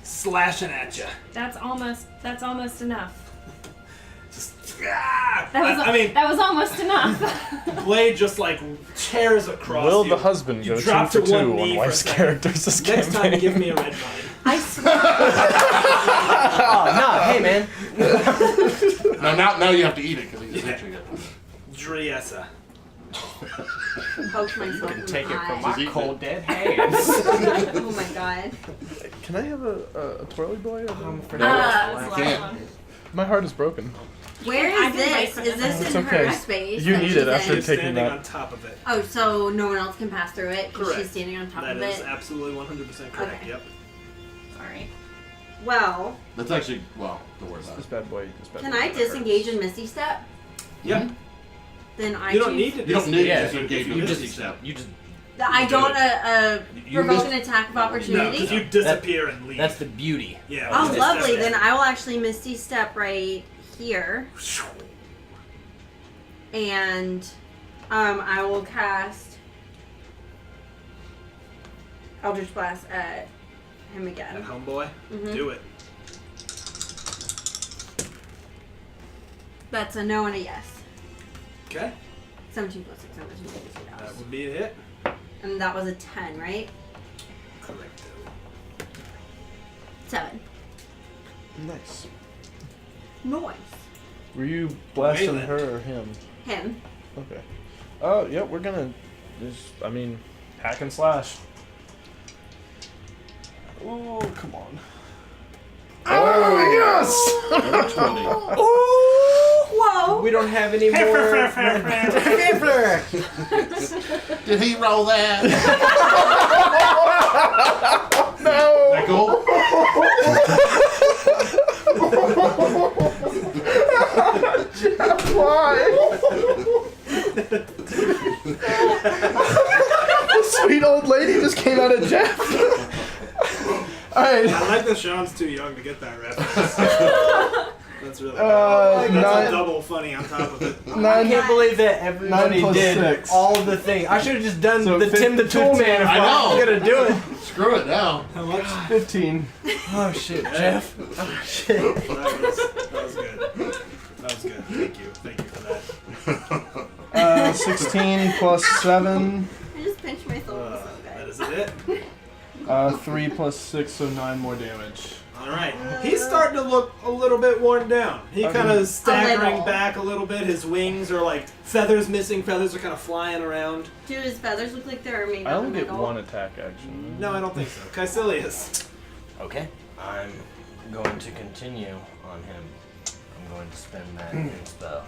slashing at you. That's almost enough. Just. Ah! That was I mean, that was almost enough. blade just like tears across Will you. the husband You go drop 2 to for 2 one knee on for a wife's second. characters this Next time, campaign? give me a red vine. I swear. Oh, no, hey man. Now you have to eat it because he's itching it. Driessa. Poked myself in Take the it from eye. my Eat it. cold dead hands. Oh my god. Can I have a twirly boy? That's the can't. last one. My heart is broken. Where I is can this? wait Is for this this. It's in her okay. space? You that need she's it after in? She's taking standing that. on top of it. Oh, so no one else can pass through it because Correct. she's standing on top That of is it. absolutely 100% correct. Okay. Yep. Sorry. Well, That's actually don't worry about This it. bad boy. This bad can boy I hurts. disengage in Misty Step? Yep. Then I You don't choose- need to. You don't need Yeah, to engage you with just Misty Step. you just I don't You provoke missed- an attack of No, opportunity. because you disappear and leave. that's the beauty. Yeah. Oh, just lovely. step Then in. I will actually Misty Step right here. And I will cast Eldritch Blast at him again. And homeboy, Mhm. do it. That's a no and a yes. Okay, 17 plus 6, 17, 18 that dollars. would be a hit. And that was a 10, right? Correct. 7. Nice. Noise. Were you blasting Wayland. her or him? Him. Okay. Oh, yeah, we're gonna hack and slash. Oh, come on. Oh, yes! Number 20. Whoa! We don't have any more. Did he roll that? No! That goal? Why? The sweet old lady just came out of Jeff. Alright. I like that Sean's too young to get that reference. That's really good. That's nine- a double funny on top of it. I can't believe that everybody 9 plus did 6. all of the things. I should have just done So the Tim the Tool 15. Man if I I was know. gonna do it. Screw it now. How much? 15. Oh shit, Jeff. Oh shit. That was good. That was good. Thank you. Thank you for that. 16 plus 7. I just pinched myself so That good. is it. 3 plus 6, so 9 more damage. All right. He's starting to look a little bit worn down. He Okay. kind of staggering little. back a little bit. His wings are like feathers missing. Feathers are kind of flying around. Do his feathers look like they're made I out of only get metal? 1 attack action. No, I don't think so. Caecilius. Okay, I'm going to continue on him. I'm going to spend that inspo.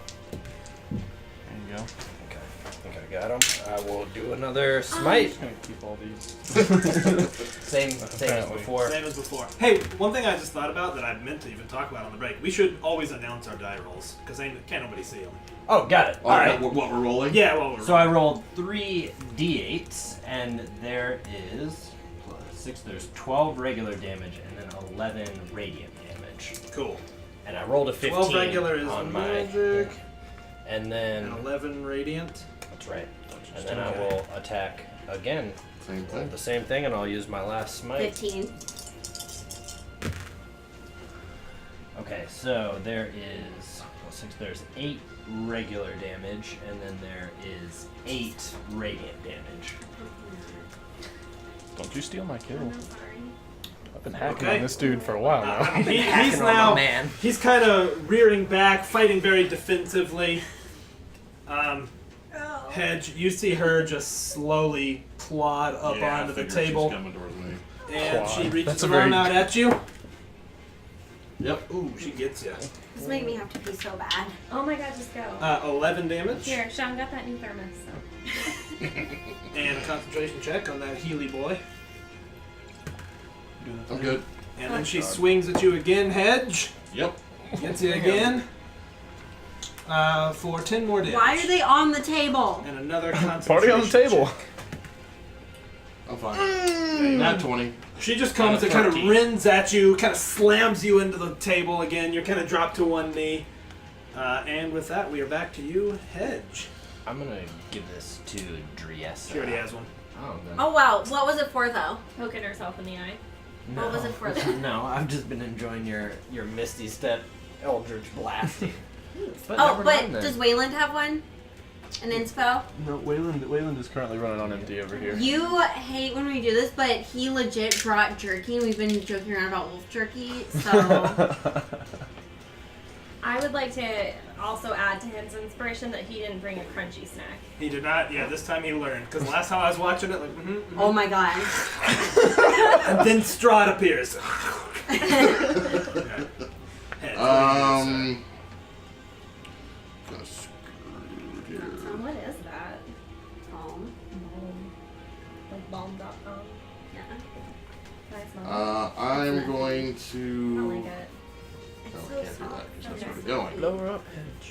There you go. Okay, I think I got him. I will do another I'm smite. just gonna keep all these. Same as Apparently. before. Same as before. Hey, one thing I just thought about that I meant to even talk about on the break. We should always announce our die rolls because can't nobody see them. Oh, got it. Oh, All right. what we're rolling? Yeah, well, we're So I rolled 3 d8s, and there is plus 6. There's 12 regular damage and then 11 radiant damage. cool. And I rolled a 15 12 regular is on magic. and then And 11 radiant. that's right. And then I will attack again. Same Roll thing. the same thing, and I'll use my last smite. 15. Okay, so there is plus 6. There's 8 regular damage, and then there is 8 radiant damage. Don't you steal my kill. I'm sorry. I've been hacking Okay. on this dude for a while now. He's Hacking on my now man. he's kind of rearing back, fighting very defensively. Hedge, you see her just slowly plod up Yeah, I onto the figured she's table, coming towards me. and Plod. she reaches That's a around very- out at you. Yep. Ooh, she gets you. This made me have to pee so bad. Oh my god, just go. 11 damage, Here, Sean got that new thermos, so. and a concentration check on that Healy boy. I'm good. And then she swings at you again, Hedge. Yep. Gets you again. For 10 more damage. Why are they on the table? And another concentration Party on the table. check. I'm fine. Not 20. She just comes and And a kind of 13. rins at you, kind of slams you into the table again. You're kind of dropped to one knee. And with that, we are back to you, Hedge. I'm gonna give this to Driessa. She already has one. Oh, then. Oh wow, what was it for though? Poking herself in the eye. No. What was it for then? No, I've just been enjoying your Misty Step Eldritch blasting. But Oh, never but mind then. does Wayland have one? An inspo? No, Wayland is currently running on empty over here. You hate when we do this, but he legit brought jerky. We've been joking around about wolf jerky, so I would like to also add to his inspiration that he didn't bring a crunchy snack. He did not. Yeah, this time he learned. Because last time I was watching it, like, oh my god. and then Strahd appears. Hedge, Gonna screw here. So what is that? Calm. Balm. Like balm.com. Yeah. Can I smell it? I'm going I to. like it. No, It's I so can't do that soft. because that's Okay. where we're going. Lower up, Hedge.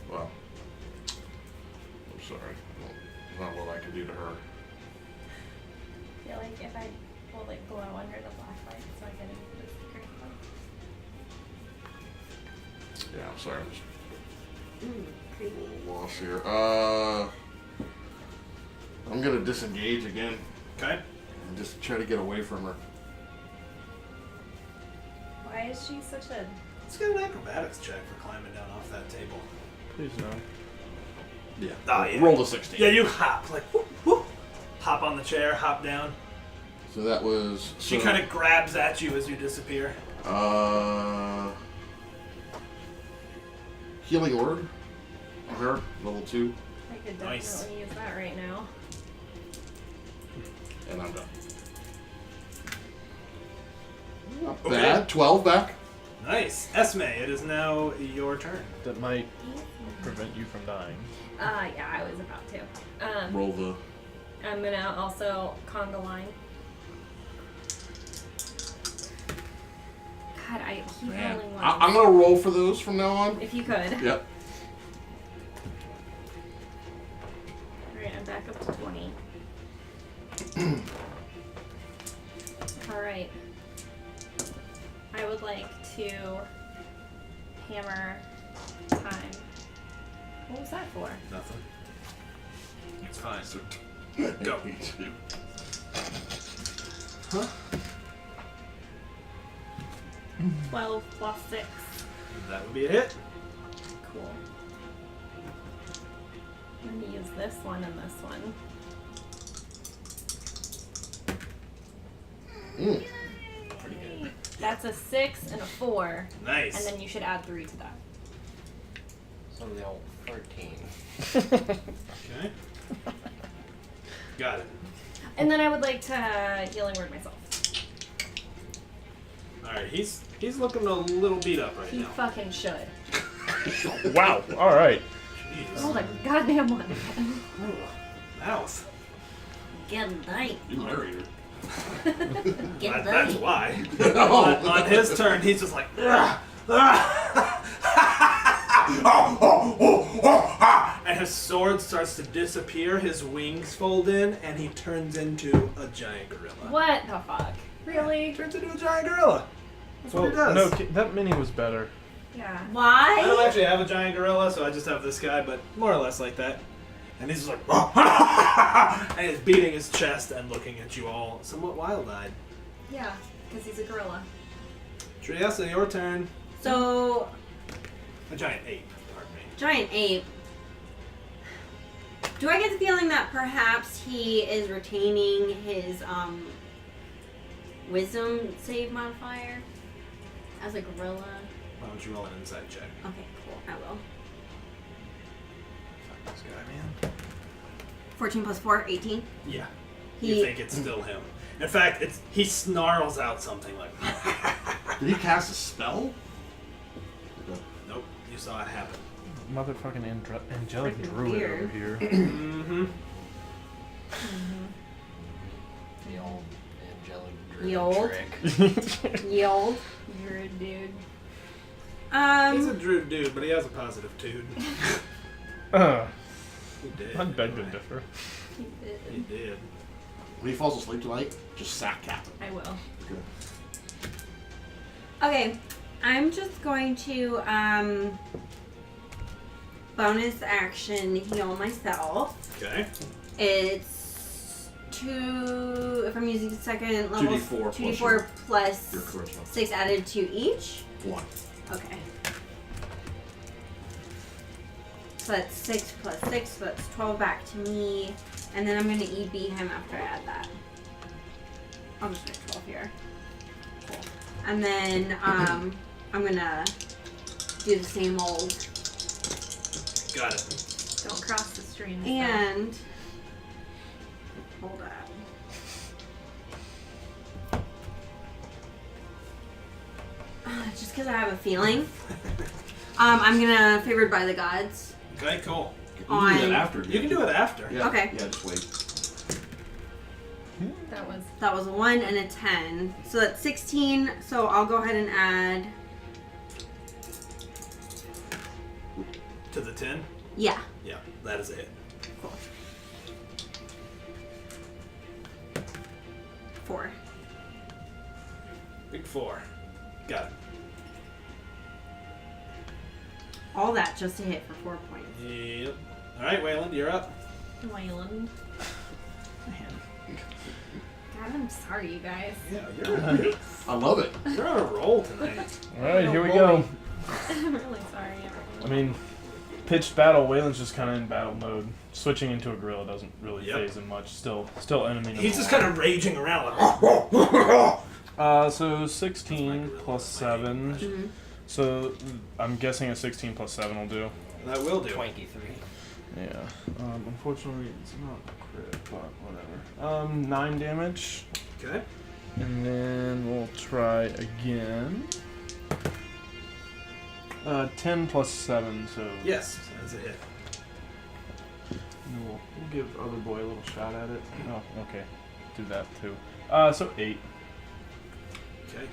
Well, I'm sorry. Well, it's not what I can do to her. I feel like if I will like glow under the black light so I get into the secret Yeah, I'm sorry. I'm just Creepy. a little lost here. I'm gonna disengage again Okay. and just try to get away from her. Why is she such a... Let's get an acrobatics check for climbing down off that table. Please no. Yeah. Oh, yeah. Roll the 16. Yeah, you hop like whoop, whoop. Hop on the chair, hop down. So that was. She kind of grabs at you as you disappear. Healing word on her, level 2, I could definitely Nice. use that right now. and I'm done. Not Okay. bad. 12 back. Nice. Esme, it is now your turn. That might prevent you from dying. Yeah, I was about to. Roll the. I'm gonna also conga line. God, I keep Man. rolling ones. I'm gonna roll for those from now on. If you could. Yep. Alright, I'm back up to 20. Alright. I would like to hammer time. What was that for? Nothing. It's fine. So Go. Me too. Huh? 12 plus 6. That would be a hit. Cool. I'm gonna use this one and this one. Pretty good. That's a 6 and a 4. Nice. And then you should add 3 to that. So the old 13. Okay. Got it. And then I would like to healing word myself. All right. He's looking a little beat up right He now. fucking should. Wow. All right. Jeez. Roll a goddamn one. Ugh. Mouth. Good night. You married her. Good That's night. why. Oh. on his turn, he's just like. And his sword starts to disappear, his wings fold in, and he turns into a giant gorilla. What the fuck? Really? Turns into a giant gorilla. That's what he does. No, that mini was better. Yeah. I don't Why? actually have a giant gorilla, so I just have this guy, but more or less like that. And he's just like, and he's beating his chest and looking at you all somewhat wild-eyed. Yeah, because he's a gorilla. Triessa, your turn. So, A giant ape, pardon me. giant ape. Do I get the feeling that perhaps he is retaining his wisdom save modifier as a gorilla? Why don't you roll an insight check? Okay, cool. I will. Fuck this guy, man. 14 plus 4, 18. Yeah. He- You think it's still him. In fact, he snarls out something like, Did he cast a spell? nope, you saw it happen. Motherfucking angelic Freaking druid weird. over here. Mm-hmm. The old angelic The old? trick. Yield. You're a dude. He's a druid dude, but he has a positive tude. He did. I beg to anyway. differ. He did. When he falls asleep tonight, just sack cap him. I will. Good. Okay, I'm just going to bonus action heal myself. Okay. It's 2, if I'm using second level, 2d4 2d4 plus Your charisma. 6 added to each. 1. Okay. So that's 6 plus 6, so that's 12 back to me. And then I'm going to EB him after I add that. I'll just make 12 here. Cool. And then I'm going to do the same old. Got it. Don't cross the stream. And hold on. Just because I have a feeling. I'm gonna favored by the gods. Okay, cool. You can do On- that after. You can do it after. Yeah. Okay. Yeah, just wait. That was a 1 and a 10. So that's 16. So I'll go ahead and add. To the 10? Yeah. Yeah, that is it. Cool. 4. Big 4. Got it. All that just to hit for 4 points. Yep. All right, Wayland, you're up. Wayland. God, I'm sorry, you guys. Yeah, I love it. you're on a roll tonight. Alright, here we go. I'm really sorry, everyone. I mean, pitched battle, Wayland's just kind of in battle mode. Switching into a gorilla doesn't really Yep. phase him much. Still enemy number He's just one. kind of raging around like. So 16 plus 7. Mm-hmm. So I'm guessing a 16 plus 7 will do. That will do. 23. Yeah. Unfortunately, it's not a crit, but whatever. 9 damage. Okay. And then we'll try again. 10 plus 7, so... Yes, that's a hit. And we'll give other boy a little shot at it. Oh, okay. Do that too. So 8. Okay.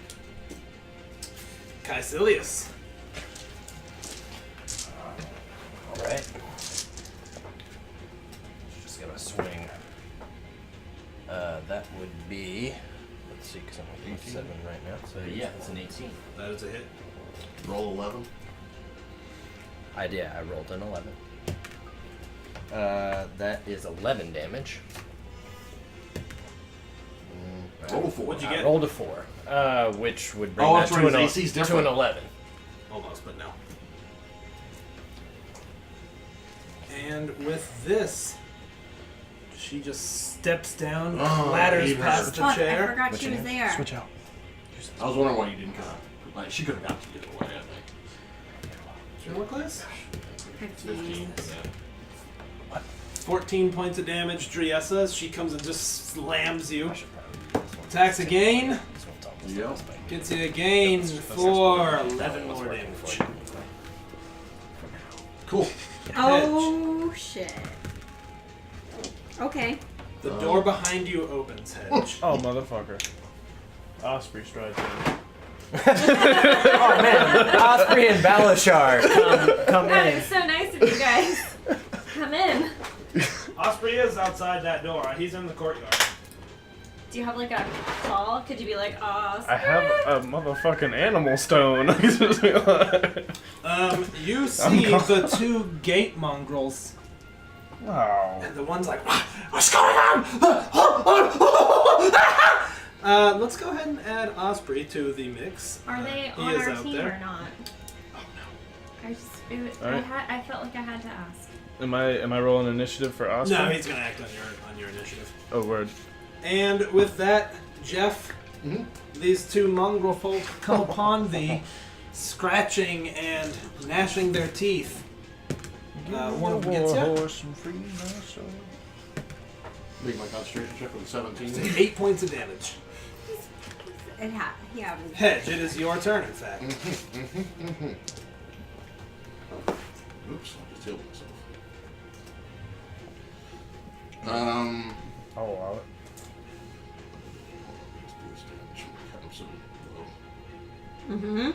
Caecilius. Alright. Just gonna swing. That would be. Let's see, because I'm at 7 right now. So yeah, it's an 18. That is a hit. Roll 11. I rolled an 11. That is 11 damage. Roll a 4. What'd you I get? rolled a 4, which would bring Oh, that that's to, right, an, his AC's to an different. 11. Almost, but no. And with this, she just steps down, Oh, clatters even. past the Fuck, I chair. forgot What's she your was name? there. Switch out. I was wondering why you didn't kind of. Like, she could have got to you either way, I think. What's your what class? 15. Yeah. 14 points of damage, Driessa. She comes and just slams you. I should probably do this one. Attacks again. This one's almost Yep. almost like- Gets you again for 11 more damage. Cool. Oh, shit. Okay. The door behind you opens, Hedge. Oh, motherfucker. Osprey strikes in. Oh man, Osprey and Balashar, come That in. is so nice of you guys. Come in. Osprey is outside that door. He's in the courtyard. Do you have like a call? Could you be like, I have a motherfucking animal stone. You see the two gate mongrels. Wow. And the one's like, what's going on? Let's go ahead and add Osprey to the mix. Are they He on is our out team there. or not? Oh I just, Alright. I felt like I had to ask. Am I rolling initiative for no. Osprey? No, he's gonna act on your initiative. Oh, word. And with that, Jeff, these two mongrel folk come upon thee, scratching and gnashing their teeth. One of them gets you. Make my concentration check with a 17. 8 points of damage. Yeah. Hedge, it is your turn, in fact. Oops, I just healed myself. I'll allow it. Let's do this damage. I'm so low. Mm-hmm.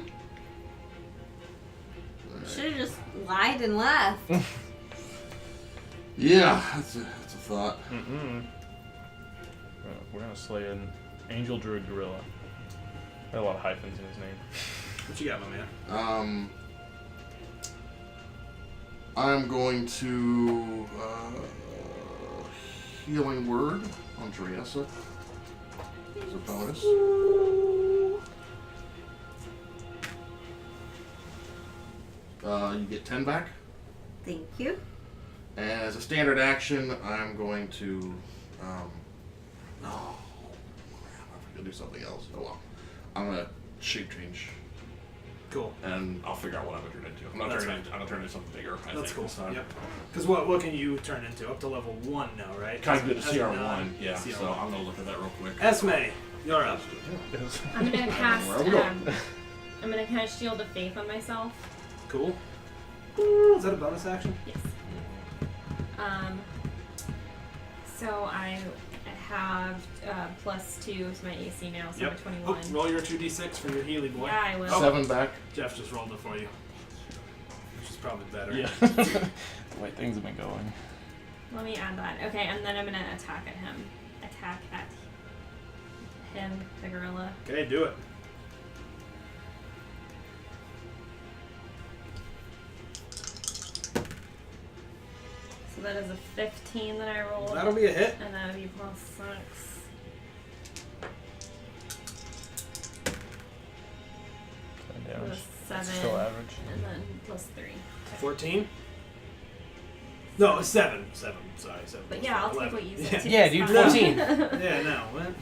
Should have just lied and left. Yeah, that's a thought. We're gonna slay an angel druid gorilla. Got a lot of hyphens in his name. What you got, my man? I'm going to healing word on Driessa as a bonus. You get 10 back. Thank you. And as a standard action, I'm going to. Oh, crap, I'm going to do something else. Oh well. I'm going to shape change. Cool. And I'll figure out what I'm going to turn into. I'm not That's turning into, I'm going to turn into something bigger. I That's think, cool. this time. Yep. Because what can you turn into? Up to level 1 now, right? Kind of good As to a CR1, non- yeah. CR1. So I'm going to look at that real quick. Esme, you're up. I'm gonna cast. Where are we going? I'm gonna cast Shield of Faith on myself. Cool. Is that a bonus action? Yes. So I have +2 to my AC now, so I'm at 21. Oh, roll your 2d6 for your Healy boy. Yeah, I will. 7 back. Jeff just rolled it for you. Which is probably better. Yeah. The way things have been going. Let me add that. Okay, and then I'm gonna attack at him. Attack at him, the gorilla. Okay, do it. that is a 15 that I rolled. That'll be a hit. And that'll be plus 6. Damage. Plus That's 7. still average. And then plus 3. 14? No, 7. 7. Sorry, 7. But yeah, I'll take 11. what you Yeah. said. too. Yeah, It's dude, fine. 14. Yeah, no. What?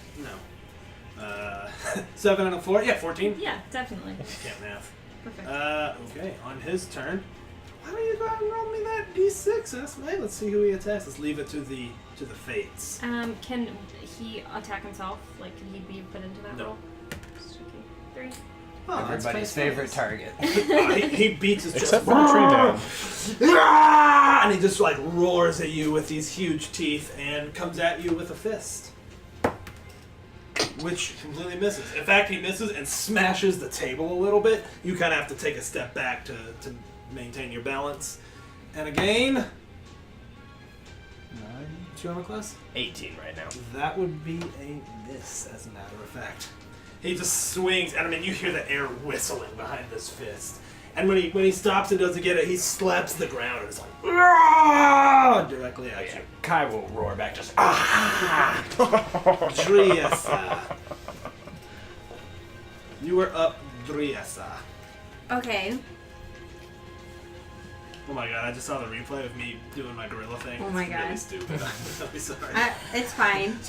No. 7 and a 4? Yeah, 14. Yeah, definitely. Can't math. Perfect. Okay, on his turn. Why don't you go ahead and roll me that d6? Let's see who he attacks. Let's leave it to the fates. Can he attack himself? Like, can he be put into that No. role? 3. Oh, that's Everybody's kinda favorite target. he beats his chest. Except for the tree man. Ah! And he just like roars at you with these huge teeth and comes at you with a fist. Which completely misses. In fact, he misses and smashes the table a little bit. You kind of have to take a step back to maintain your balance. And again, 9. What's your armor class? 18 right now. That would be a miss, as a matter of fact. He just swings, and I mean, you hear the air whistling behind this fist. And when he stops and doesn't get it, he slaps the ground and is like, "Rah!" Directly at you. Kai will roar back, just Driesa. You were up, Driesa. Okay. Oh my god, I just saw the replay of me doing my gorilla thing. Oh my It's really God. stupid. I'm sorry. It's fine.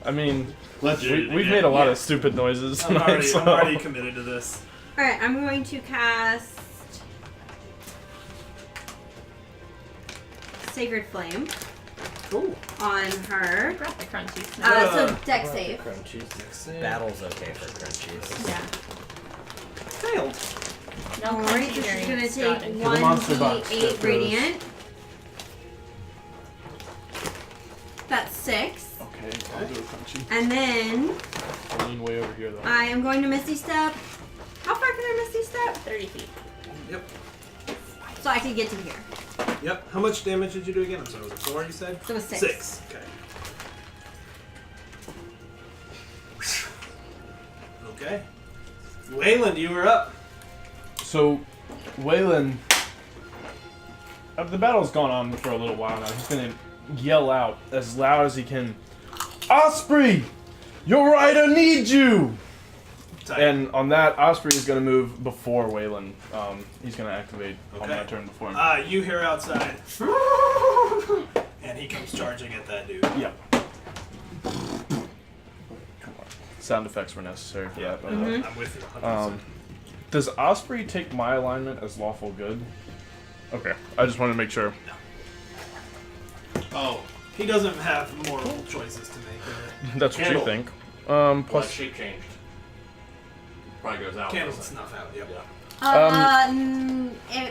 I mean, Let's do it we've again. made a lot Yeah. of stupid noises I'm tonight. So. already committed to this. Alright, I'm going to cast Sacred Flame Cool. on her. Grab the crunchies. So deck save. Crunchies. Battle's okay for crunchies. Yeah. Failed. No Alright, crunchy so she's variants, gonna Strahd. take the monster box that 1d8 goes- radiant. That's 6. Okay, I'll do a crunchy. And then I'll lean way over here though. I am going to Misty Step. How far can I Misty Step? 30 feet. Yep. So I can get to here. Yep. How much damage did you do again? I'm sorry, was it 4 you said? So it's 6. 6. Okay. Okay. Wayland, you were up. So, Waylon, the battle's gone on for a little while now. He's gonna yell out as loud as he can, "Osprey, you're right, I need you!" Tight. And on that, Osprey is gonna move before Waylon. He's gonna activate on Okay. my turn before him. You hear outside. And he comes charging at that dude. Yeah. Sound effects were necessary for that. By the way. I'm with you 100%. Does Osprey take my alignment as lawful good? Okay, I just wanted to make sure. Oh, he doesn't have moral choices to make. That's what Candle. you think. Plus Plus, shape changed. Probably goes out. Candles and snuff out, yep.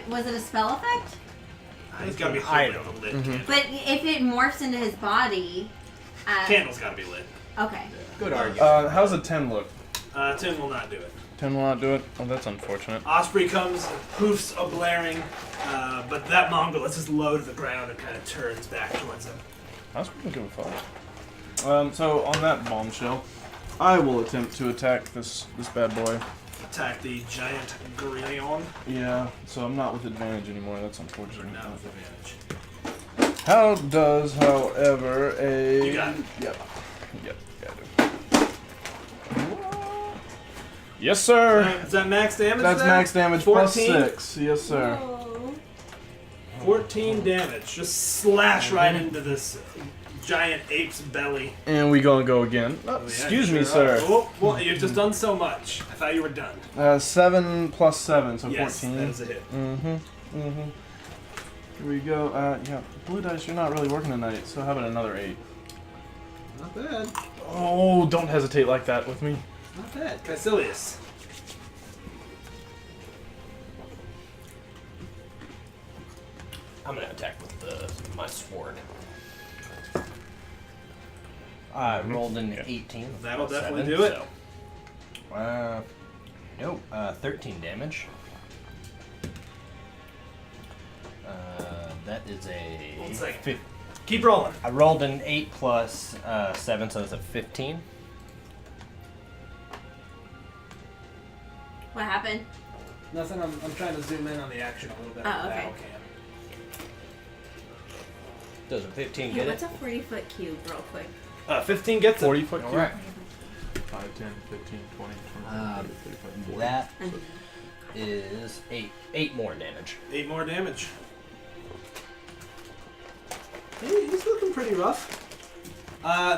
Was it a spell effect? He's got to be I holding don't. the lit candle. But if it morphs into his body, Candle's got to be lit. okay. Good argument. how's a 10 look? 10 will not do it. 10 will not do it? Oh, that's unfortunate. Osprey comes, hoofs a blaring, but that Mongol lets his low to the ground and kind of turns back towards him. Osprey can give a fuck. So on that bombshell, I will attempt to attack this bad boy. Attack the giant Grillon. Yeah, so I'm not with advantage anymore. That's unfortunate. Not with advantage. How does, however, a... You got it. Yep. Yep, got it. Yes, sir! Is that max damage? That's then? max damage plus 14? 6. Yes, sir. Whoa. 14 damage. Just slash right into this giant ape's belly. And we gonna go again. Oh, Oh, yeah, excuse you me, sure sir. are. Oh, well, you've just done so much. I thought you were done. 7 plus 7, so Yes, 14. that is a hit. Here we go. Yeah, blue dice, you're not really working tonight, so how about another 8? Not bad. Oh, don't hesitate like that with me. Not bad. Caecilius. I'm gonna attack with my sword. I rolled an 18. That'll plus definitely 7, do it. So, nope, 13 damage. That is a. One second. fif- Keep rolling. I rolled an 8 plus 7, so it's a 15. What happened? Nothing. I'm trying to zoom in on the action a little bit. Oh, okay. Does a 15 Hey, get what's it? a 40-foot cube, real quick? 15 gets it. 40 foot cube. Alright. 5, 10, 15, 20, 25, 30, 35, 40. That And is 8 more damage. 8 more damage. Hey, he's looking pretty rough.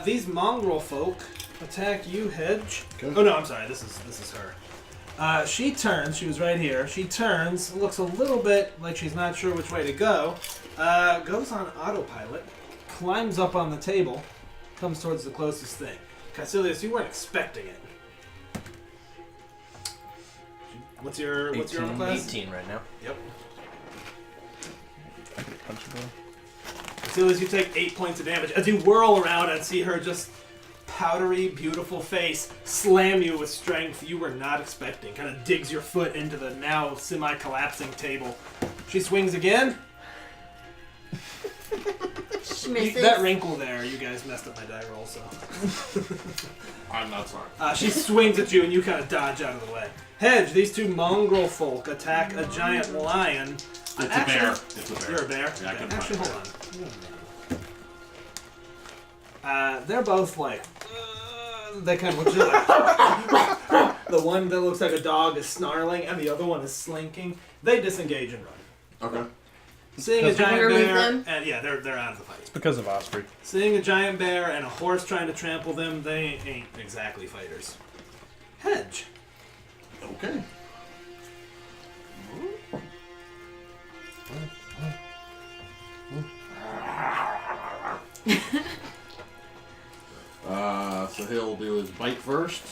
These mongrel folk attack you, Hedge. Okay. Oh no, I'm sorry. This is her. She turns. She was right here. She turns. Looks a little bit like she's not sure which way to go. Goes on autopilot. Climbs up on the table. Comes towards the closest thing. Caecilius, you weren't expecting it. What's your armor class? 18 right now. Yep. I could punch her. As soon as you take 8 points of damage, as you whirl around and see her just powdery, beautiful face slam you with strength you were not expecting. Kind of digs your foot into the now semi-collapsing table. She swings again. misses. That wrinkle there, you guys messed up my die roll, so. I'm not sorry. She swings at you and you kind of dodge out of the way. Hedge, these two mongrel folk attack a giant lion. It's a bear. It's a bear. You're a bear? Yeah, I Okay, couldn't actually, find hold on. They're both like, they kind of look like the one that looks like a dog is snarling and the other one is slinking. They disengage and run. Okay. Seeing a Can we giant remove bear, them? and yeah, they're out of the fight. It's because of Osprey. Seeing a giant bear and a horse trying to trample them, they ain't exactly fighters. Hedge. Okay. So he'll do his bite first.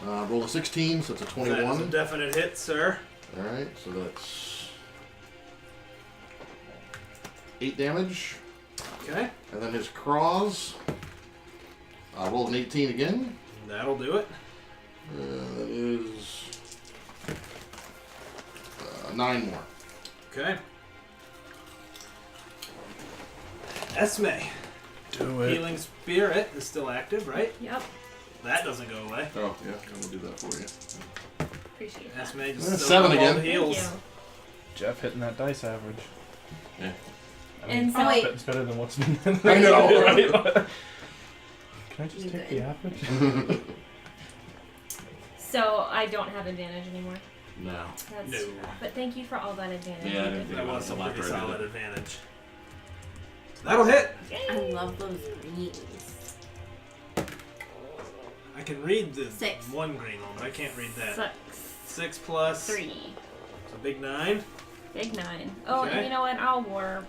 Roll a 16, so it's a That is a 21. definite hit, sir. Alright, so that's 8 damage. Okay, And then his claws. Roll an 18 again. that'll do it. That is 9 more. Okay. Esme. Do it. Healing Spirit is still active, right? Yep. That doesn't go away. Oh, yeah, I'm gonna do that for you. Appreciate that. Esme just That's soaked 7 up all again. the Thank heals. you. Jeff hitting that dice average. Yeah. I mean, And so Oh, wait. it's better than what's been. I know, right? Can I just You take good? the average? So I don't have advantage anymore. No. That's No. But thank you for all that advantage. Yeah, I you didn't did. That was a Left pretty right, solid did advantage. That'll hit. I love those greens. I can read the 6. one green one, but I can't read that. 6, 6 plus 3, It's a big 9. big 9. Oh, Okay. and you know what? I'll war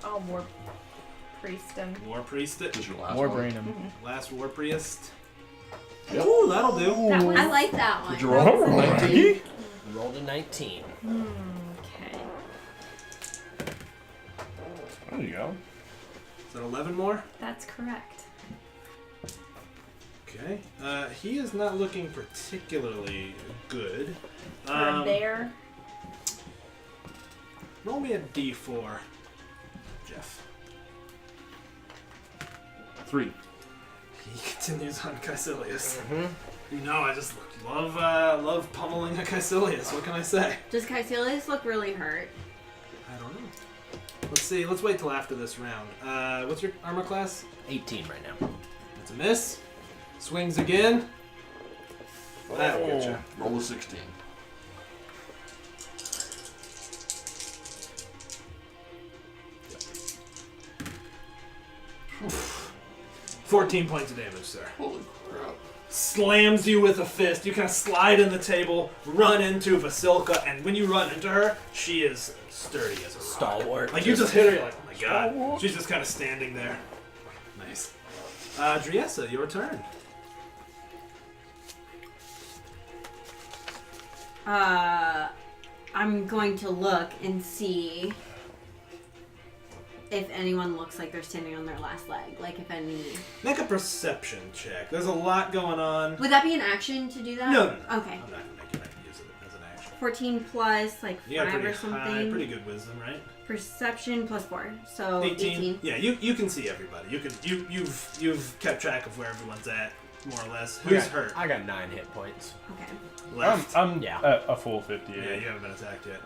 priest him. War priest it. This is your last More one. brain him. Last war priest. Yep. Ooh, that'll do. That was I like that one. Did you roll? 19? Rolled a 19. okay. There you go. Is that 11 more? That's correct. Okay. He is not looking particularly good. For a bear. Roll me a d4, Jeff. 3. He continues on Caecilius. Mm-hmm. You know, I just love pummeling a Caecilius. What can I say? Does Caecilius look really hurt? I don't know. Let's see. Let's wait till after this round. What's your armor class? 18 right now. That's a miss. Swings again. That'll get you. Roll a 16. Oof. 14 points of damage, sir. Holy crap. Slams you with a fist. You kind of slide in the table, run into Vasilka, and when you run into her, she is sturdy as a rock. Stalwart. Like you just hit her, you're like, oh my god. She's just kind of standing there. Nice. Driessa, your turn. I'm going to look and see if anyone looks like they're standing on their last leg. Like if any. Make a perception check. There's a lot going on. Would that be an action to do that? No. Okay. I'm not gonna make you use it as an action. 14 plus like You got 5 pretty or something. high, pretty good wisdom, right? Perception plus 4, so 18. Yeah, you can see everybody. You've kept track of where everyone's at, more or less. Who's hurt? I got 9 hit points. Okay. Left. I'm Yeah. at a full 58. Yeah, you haven't been attacked yet.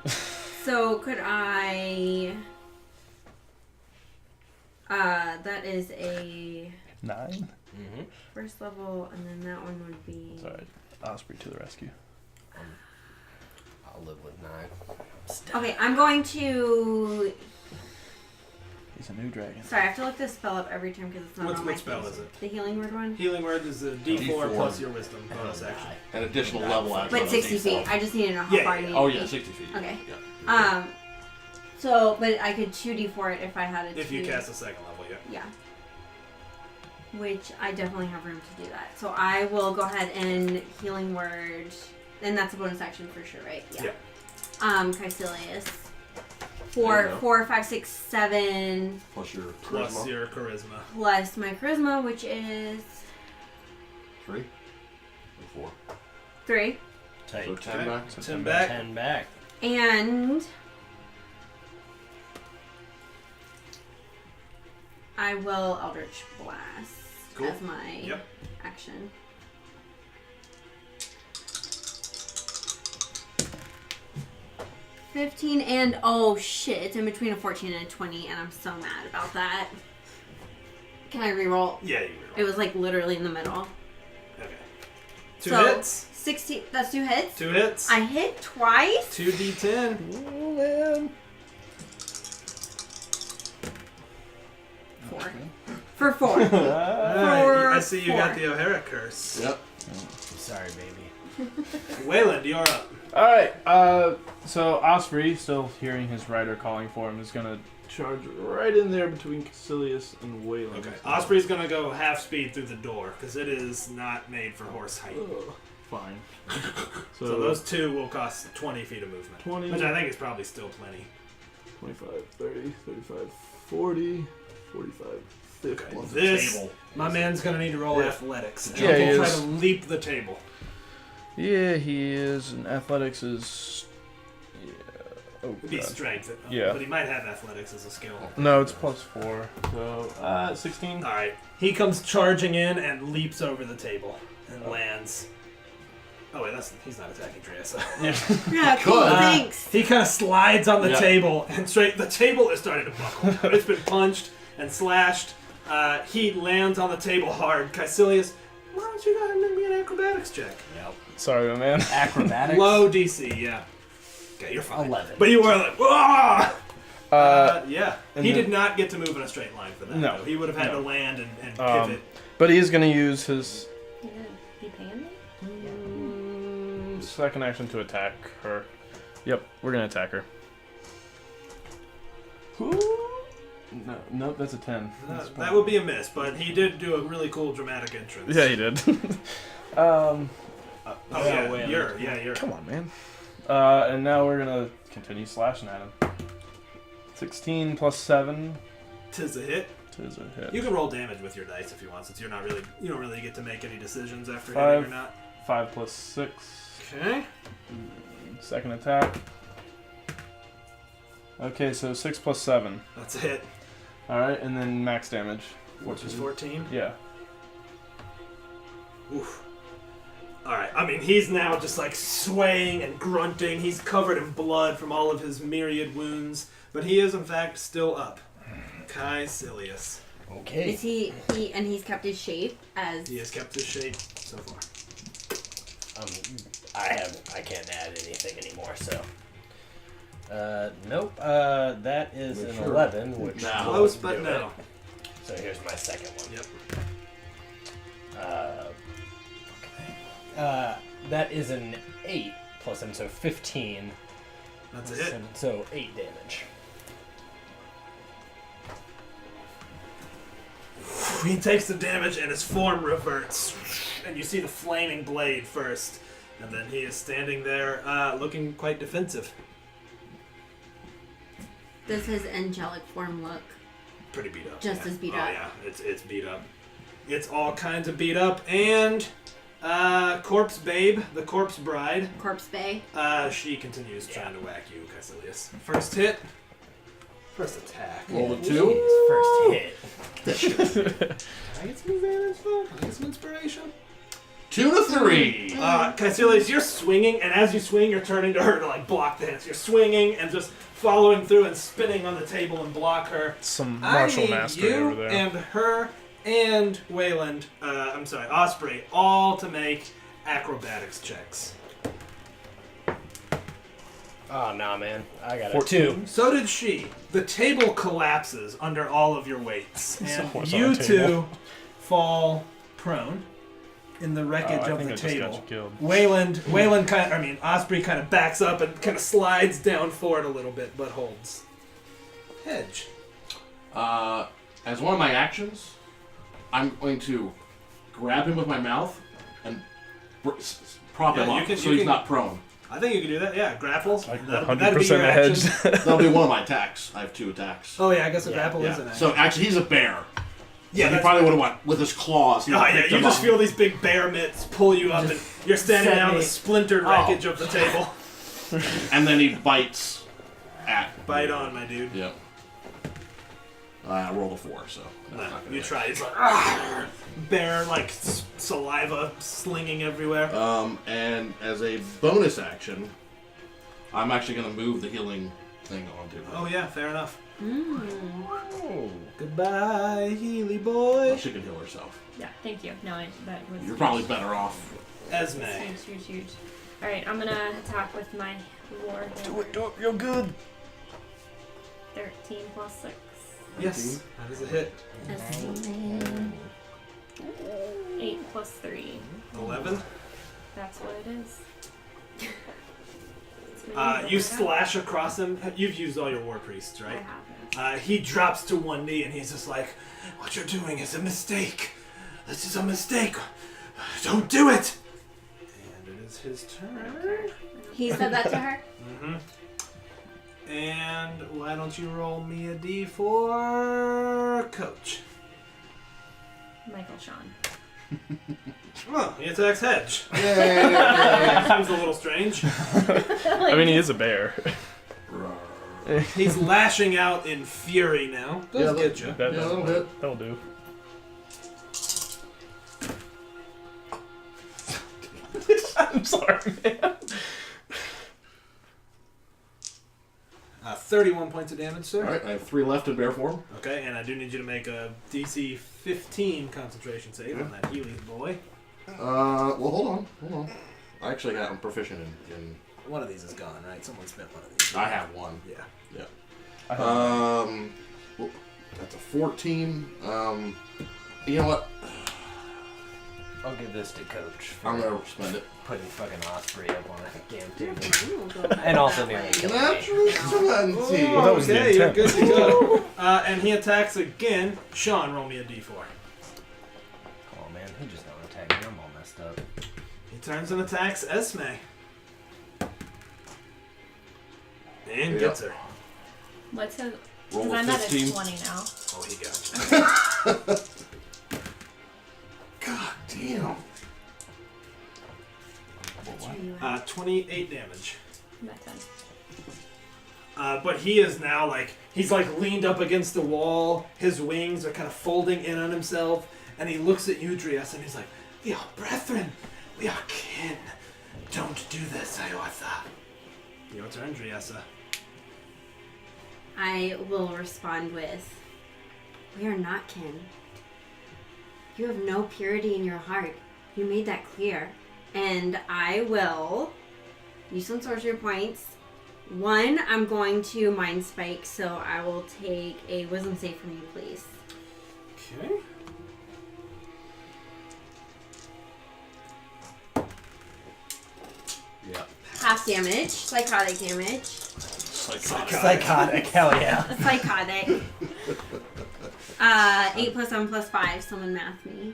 So could I That is a 9. Mm-hmm. first level, and then that one would be. Sorry, Osprey to the rescue. I'll live with 9. Okay, I'm going to. He's a new dragon. Sorry, I have to look this spell up every time because it's not on my What spell thing. is it? The healing word one. Healing word is a D4 D4. plus your wisdom bonus action. An additional level action. But on 60 D4. feet. I just need to know how Yeah, far yeah, I need Oh to yeah, be. 60 feet. Okay. Yeah. So, but I could 2d4 it if I had a 2. If you cast a second level, yeah. Yeah. Which I definitely have room to do that. So I will go ahead and healing word, and that's a bonus action for sure, right? Yeah. Caecilius. There you go. 4, 5, 6, 7 Plus your Plus charisma. your charisma. plus my charisma, which is 3 or 4. 3. Take So 10 Okay. back. 10 back. 10 back. And I will Eldritch Blast Cool. as my Yep. action. $15 and oh shit, it's in between a 14 and a 20, and I'm so mad about that. Can I reroll? Yeah, you It was like literally in the middle. Okay. 2 So, hits. 16. That's 2 hits. 2 hits. I hit twice. 2d10. Oh man. 4. For 4. Alright, I see you got 4. the O'Hara curse. Yep. Sorry, baby. Wayland, you're up. All right. So Osprey, still hearing his rider calling for him, is gonna charge right in there between Caecilius and Wayland. Okay. Osprey's gonna go half speed through the door because it is not made for horse height. Ugh, fine. So those 2 will cost 20 feet of movement. 20. Which I think is probably still plenty. 25, 30, 35, 40, 45, 50. Okay. Plus This, the table. my man's gonna need to roll Yeah. athletics. Yeah, he He'll try is. to leap the table. Yeah, he is. And athletics is. Yeah. Oh, It'd be God. strength. Yeah. But he might have athletics as a skill. No, it's +4. So, 16. Alright. He comes charging in and leaps over the table and lands. Oh wait, he's not attacking Triessa. Yeah. Yeah, cool. Good. Thanks. He kind of slides on the Yeah. table and the table is starting to buckle. It's been punched and slashed. He lands on the table hard. Caecilius, why don't you go ahead and make me an acrobatics check? Yep. Sorry, my man. Acrobatics. Low DC, yeah. Okay, you're fine. 11. But you were like, whoa! Yeah. and He then- did not get to move in a straight line for that. No. though. He would have had No. to land and Um, pivot. But he is going to use his You gonna be paying me? second action to attack her. Yep, we're going to attack her. No, nope, that's a 10. That's That would be a miss, but he did do a really cool dramatic entrance. Yeah, he did. Oh Yeah, yeah, Wayland. you're. Come on, man. And now we're going to continue slashing at him. 16 plus 7 'Tis a hit. is a hit. You can roll damage with your dice if you want, since you don't really get to make any decisions after 5. hitting or not. 5 plus 6. Okay. Second attack. Okay, so 6 plus 7. That's a hit. Alright, and then max damage. Which is 14. Yeah. Oof. Alright, I mean, he's now just like swaying and grunting. He's covered in blood from all of his myriad wounds, but he is in fact still up. Caecilius. Okay. Is he and he's kept his shape as He has kept his shape so far. I can't add anything anymore, so. Nope. That is an 11, which Now. will Close, but do no. it. So here's my second one. Yep. That is an 8 plus 7, so 15. That's a hit. So 8 damage. He takes the damage and his form reverts. And you see the flaming blade first. And then he is standing there looking quite defensive. does his angelic form look? Pretty beat up. Just yeah. as beat oh, up. yeah, it's beat up. It's all kinds of beat up. And Corpse Babe, the Corpse Bride, Corpse Bay? she continues trying to whack you, Caecilius. First hit. First attack. Roll a Jeez, 2. first hit. Can I get some advantage though? Can I get some inspiration? 2 to 3. Caecilius, you're swinging, and as you swing, you're turning to her to like block the hits. You're swinging and just following through and spinning on the table and block her. Some martial I need mastery you over there. and her and Wayland, Osprey, all to make acrobatics checks. Oh, nah, man. I got a 14. 2. So did she. The table collapses under all of your weights, and Someone's on you the table. two fall prone in the wreckage I of think the I just got table. you killed. Osprey kind of backs up and kind of slides down forward a little bit, but holds. Hedge. As one of my actions, I'm going to grab him with my mouth and prop him Yeah, you up can- so you he's can- not prone. I think you can do that. Yeah, grapple. Like That'd 100% be your a hedge. action. That'll be one of my attacks. I have 2 attacks. Oh yeah, I guess a Yeah, grapple is an Yeah. action. So actually, he's a bear. yeah, he that's- probably would have went with his claws. He Oh would've yeah, picked you him just up. feel these big bear mitts pull you up, and you're standing set down me- the splintered wreckage of the table. And then he bites at. Bite on, my dude. Yep. I rolled a 4, so. that's not gonna You hit. try. It's like "Argh!" Bear, like saliva slinging everywhere. And as a bonus action, I'm actually going to move the healing thing onto her. Oh yeah, fair enough. Oh. Goodbye, Healy boy. She can heal herself. Yeah, thank you. No, that was. You're probably better off. Esme. Huge. All right, I'm gonna attack with my war. Do it, you're good. 13 plus 6. Yes, that is a hit. 8 plus 3. 11. That's what it is. You slash across him. You've used all your war priests, I right? have He drops to one knee and he's just like, "What you're doing is a mistake. This is a mistake. Don't do it." And it is his turn. He said that to her? Mm-hmm. And why don't you roll me a d4, Coach? Michael Sean. Oh, he attacks Hedge. Yay! Seems a little strange. I mean, he is a bear. He's lashing out in fury now. Does Yeah, get you. that'll hit. That'll do. I'm sorry, man. 31 points of damage, sir. Alright, I have 3 left in bear form. Okay, and I do need you to make a DC 15 concentration save on that Healy boy. Well, hold on. I actually I'm proficient in. One of these is gone, right? Someone spent one of these. I have 1. Yeah. Yeah. I have Well, that's a 14. You know what? I'll give this to Coach for I'm gonna spend it. putting fucking Osprey up on a damn table. We'll go back And also that nearly way. killing me. Natural 20. Well, that was the Okay, you're intent. good to go. And he attacks again. Sean, roll me a d4. Come on, man. He just don't attack me. I'm all messed up. He turns and attacks Esme. And gets her. What's his? Roll Because a I'm at a 15. 20 now. Oh, he got you. God damn. Sure you have. 28 damage. I'm at 10. But he is now he's leaned up against the wall. His wings are kind of folding in on himself, and he looks at you, Drias, and he's like, "We are brethren. We are kin. Don't do this, Iotha." Your turn, Driasa. I will respond with, "We are not kin. You have no purity in your heart. You made that clear. And I will use some sorcery points. 1, I'm going to Mind Spike, so I will take a wisdom save from you, please. Okay. Yeah. Half damage, psychotic damage. Psychotic. Hell yeah. Psychotic. 8 plus 7 plus 5, someone math me.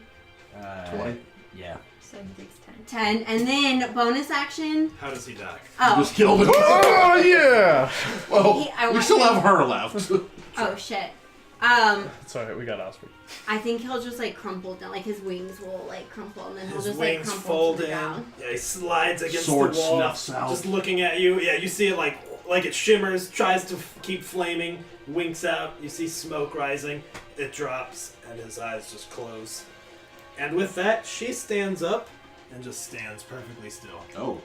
20. Yeah. So he takes 10. 10. And then bonus action. How does he die? Oh, Just killed him. Oh, yeah! Well, I we want still him- have her left. oh shit. It's alright, we got Osprey. I think he'll just crumple down, his wings will crumple, and then he'll His just wings crumple fold to the in. ground. Yeah, he slides against Sword the wall, snuffs out. just looking at you. Yeah, you see it like it shimmers, tries to keep flaming, winks out. You see smoke rising. It drops, and his eyes just close. And with that, she stands up and just stands perfectly still. Oh.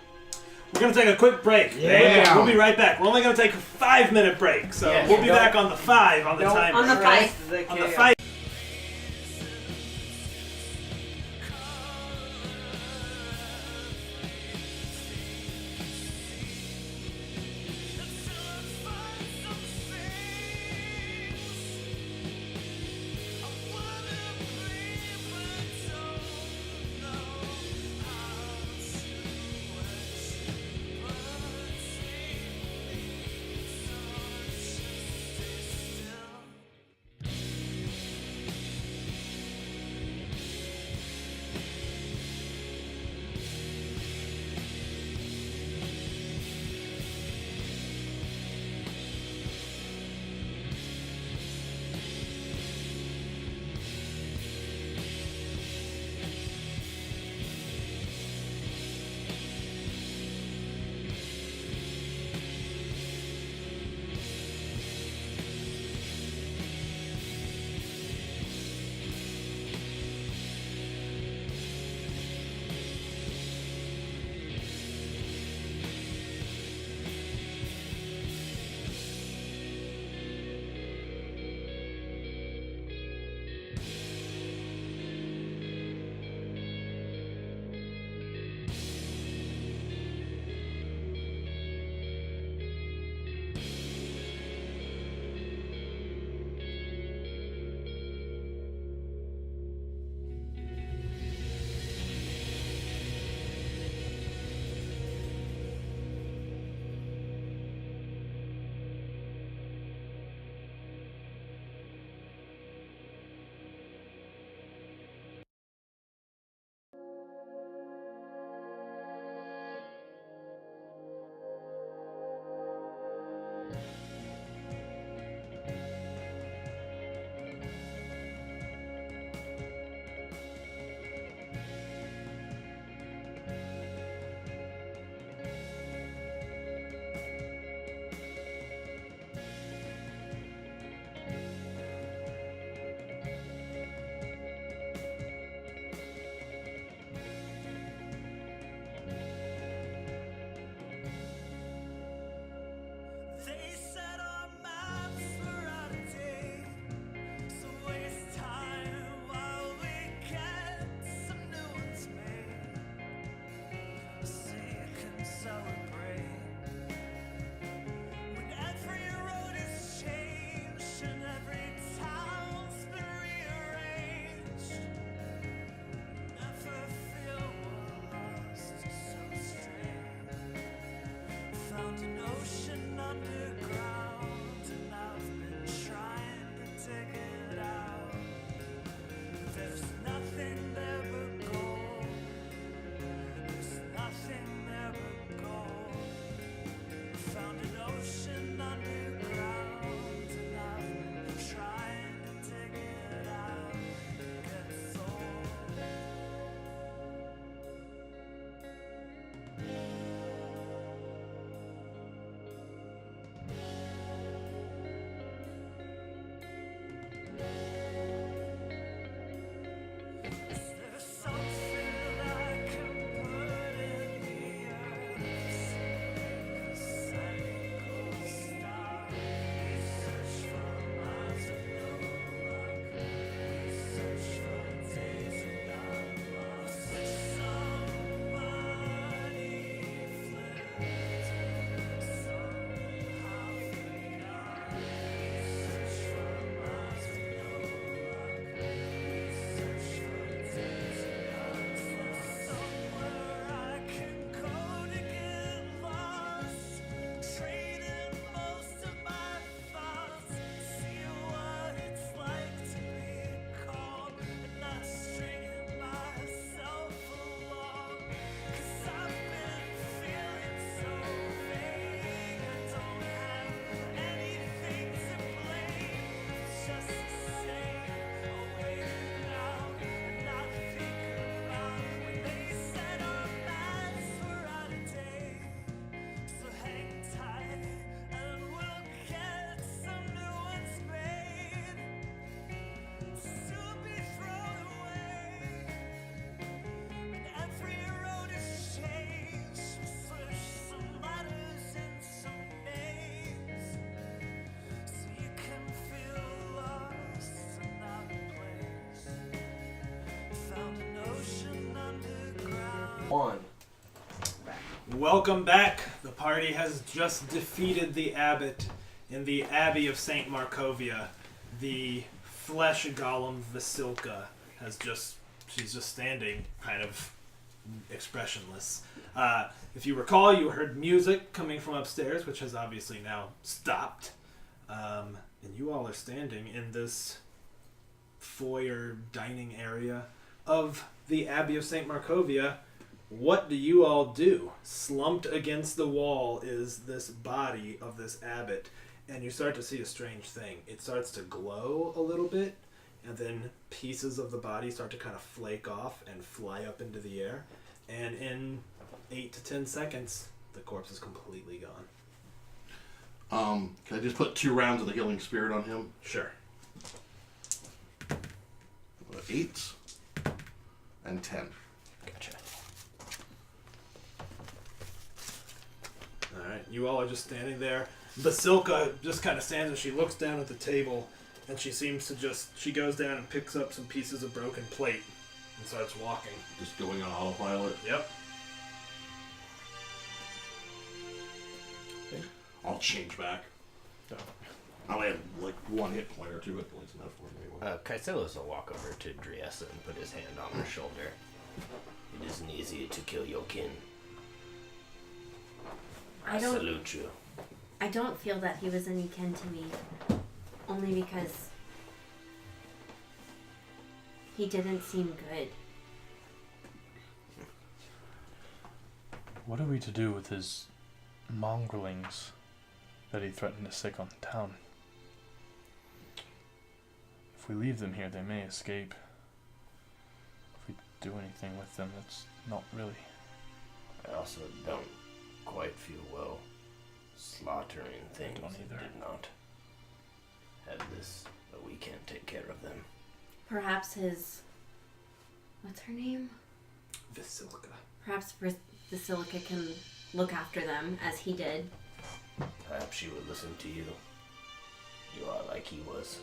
We're going to take a quick break. Yeah. We'll be right back. We're only going to take a 5-minute break, so Yes, we'll be don't- back on the 5 on the don't timer. On the trust fight. the On the chaos. fight. 1. Welcome back. The party has just defeated the abbot in the Abbey of St. Markovia. The flesh golem Vasilka she's just standing kind of expressionless. If you recall, you heard music coming from upstairs, which has obviously now stopped. And you all are standing in this foyer dining area of the Abbey of St. Markovia. What do you all do? Slumped against the wall is this body of this abbot, and you start to see a strange thing. It starts to glow a little bit, and then pieces of the body start to kind of flake off and fly up into the air, and in 8 to 10 seconds, the corpse is completely gone. Can I just put 2 rounds of the healing spirit on him? Sure. 8 and 10. Gotcha. Alright, you all are just standing there. Basilka just kind of stands and she looks down at the table, and she seems to she goes down and picks up some pieces of broken plate and starts walking. Just going on autopilot. Yep. I'll change back. Oh. I only have like 1 hit point or 2 hit points enough for me anyway. Caecilius will walk over to Driessa and put his hand on her shoulder. It isn't easy to kill your kin. I salute you. I don't feel that he was any kin to me. Only because he didn't seem good. What are we to do with his mongrelings that he threatened to sick on the town? If we leave them here, they may escape. If we do anything with them, it's not really. I also don't quite feel well slaughtering things don't that either. did not have this, but we can't take care of them. Perhaps what's her name? Vasilka. Perhaps Basilica can look after them as he did. Perhaps she would listen to you. You are like he was.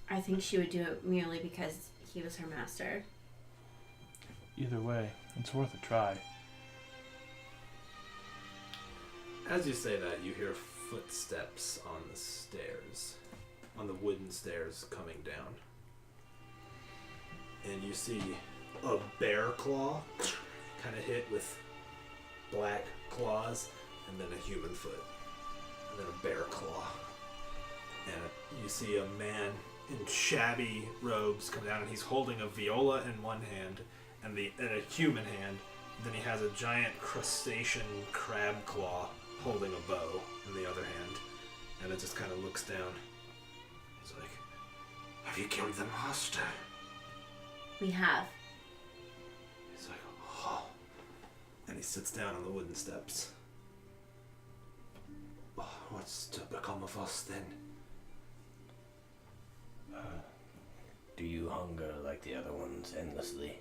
I think she would do it merely because he was her master. Either way, it's worth a try. As you say that, you hear footsteps on the stairs, on the wooden stairs coming down. And you see a bear claw kind of hit with black claws, and then a human foot, and then a bear claw. And you see a man in shabby robes come down, and he's holding a viola in one hand and a human hand. Then he has a giant crustacean crab claw holding a bow in the other hand, and it just kind of looks down. He's like, Have you killed the master? We have. he's like, oh. And he sits down on the wooden steps. Oh, what's to become of us then? Do you hunger like the other ones endlessly?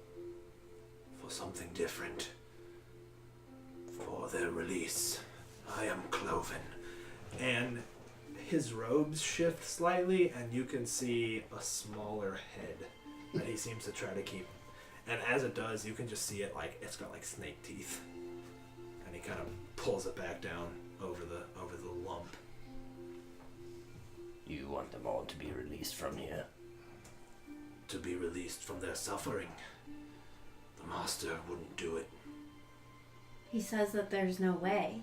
For something different. For their release. I am cloven. And his robes shift slightly, and you can see a smaller head that he seems to try to keep. And as it does, you can just see it like it's got like snake teeth. And he kind of pulls it back down over the lump. You want them all to be released from here? To be released from their suffering. The master wouldn't do it. He says that there's no way.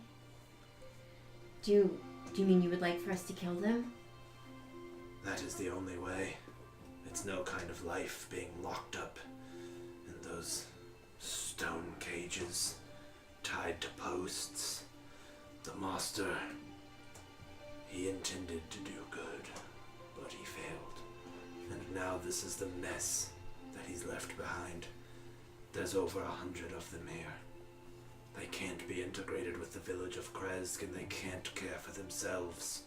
Do you mean you would like for us to kill them? That is the only way. It's no kind of life being locked up in those stone cages, tied to posts. The master, he intended to do good, but he failed. And now this is the mess that he's left behind. There's over 100 of them here. They can't be integrated with the village of Krezk, and they can't care for themselves.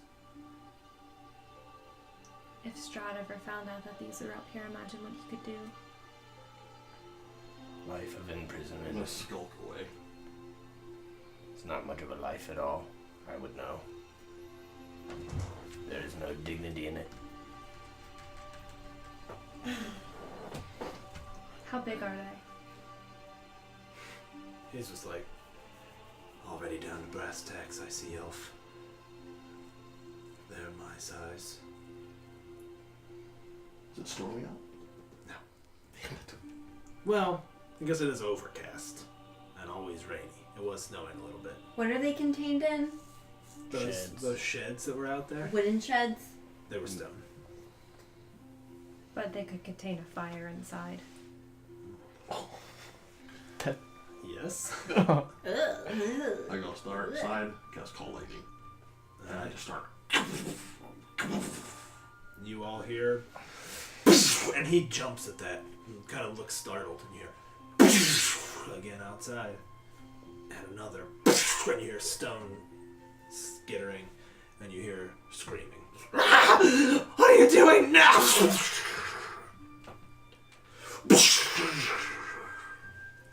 If Strahd ever found out that these were up here, imagine what he could do. Life of I'm imprisonment. gonna skulk away. It's not much of a life at all, I would know. There is no dignity in it. How big are they? He's just like, already down to brass tacks, I see, elf. They're my size. Is it storming out? Well, I guess it is overcast and always rainy. It was snowing a little bit. What are they contained in? Those sheds that were out there, Wooden sheds? they were stone. But they could contain a fire inside. Yes. Ugh. I go start outside, cast call lightning. And I just start. You all hear, and he jumps at that and kind of looks startled, and you hear again outside, and another, and you hear stone skittering, and you hear screaming. What are you doing now?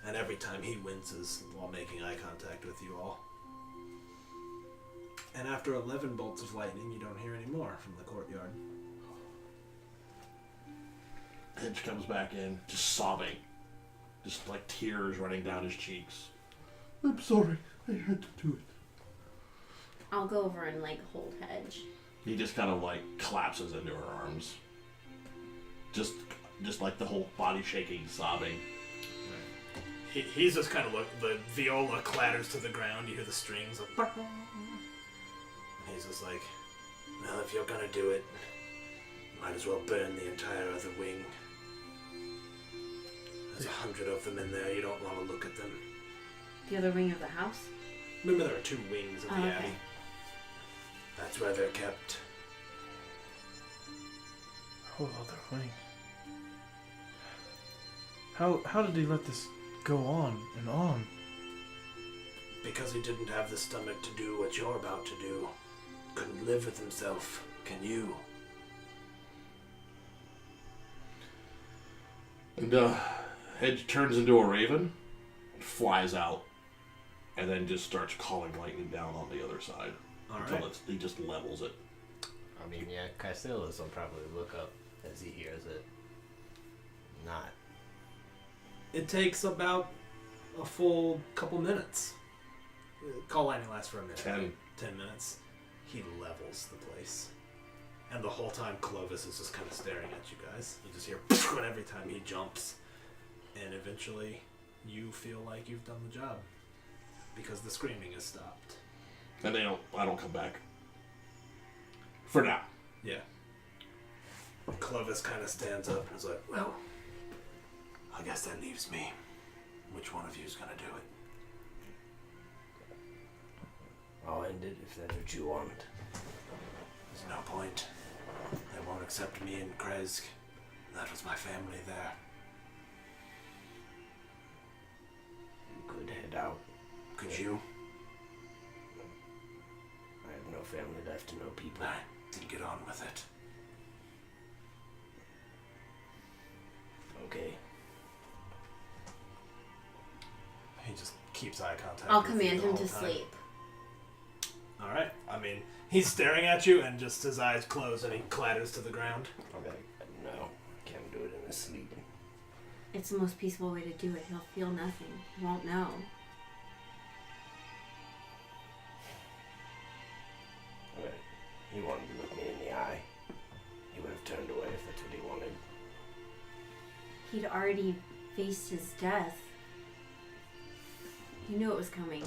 And every time he winces while making eye contact with you all. And after 11 bolts of lightning, you don't hear any more from the courtyard. Hedge comes back in, just sobbing. Just like tears running down his cheeks. I'm sorry, I had to do it. I'll go over and like hold Hedge. He just kind of like collapses into her arms. Just like the whole body shaking, sobbing. He's just kind of the viola clatters to the ground. You hear the strings. And he's just like, Well, if you're gonna do it, you might as well burn the entire other wing. There's 100 of them in there. You don't want to look at them. The other wing of the house? remember there are 2 wings of the okay. abbey. That's where they're kept. Whole other wing. How did he let this go on and on? Because he didn't have the stomach to do what you're about to do. Couldn't live with himself. Can you? And Hedge turns into a raven, flies out, and then just starts calling lightning down on the other side. Until he just levels it. I mean, yeah, Caecilius will probably look up as he hears it. Not. It takes about a full couple minutes. Call lightning lasts for a minute. 10 minutes. He levels the place. And the whole time Clovis is just kind of staring at you guys. You just hear and every time he jumps. And eventually you feel like you've done the job. Because the screaming has stopped. And I don't come back. For now. Yeah. Clovis kind of stands up and is like, well, I guess that leaves me. Which one of you is going to do it? I'll end it if that's what you want. There's no point. They won't accept me in Kresk. That was my family there. You could head out. Could you? I have no family left, no people. Nah, then get on with it. Okay. He just keeps eye contact. I'll with you command the him whole to time. sleep. Alright. I mean, he's staring at you and just his eyes close and he clatters to the ground. I'm like, no, I can't do it in his sleep. It's the most peaceful way to do it. He'll feel nothing. He won't know. Alright. He wanted to look me in the eye. He would have turned away if that's what he wanted. He'd already faced his death. He knew it was coming.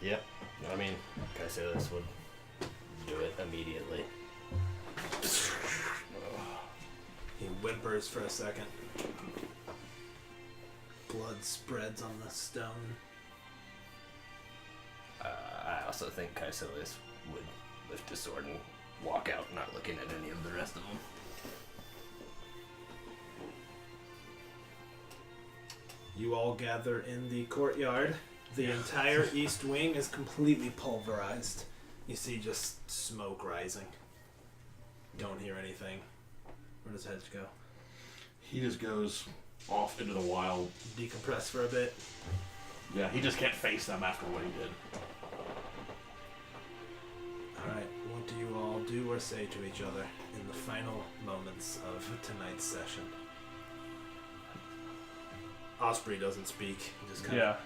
Yep. I mean, Caecilius would do it immediately. He whimpers for a second. Blood spreads on the stone. I also think Caecilius would lift his sword and walk out, not looking at any of the rest of them. You all gather in the courtyard. The entire east wing is completely pulverized. You see just smoke rising. Don't hear anything. Where does Hedge go? He just goes off into the wild. Decompress for a bit. Yeah, he just can't face them after what he did. Alright, what do or say to each other in the final moments of tonight's session? Osprey doesn't speak. He just kind of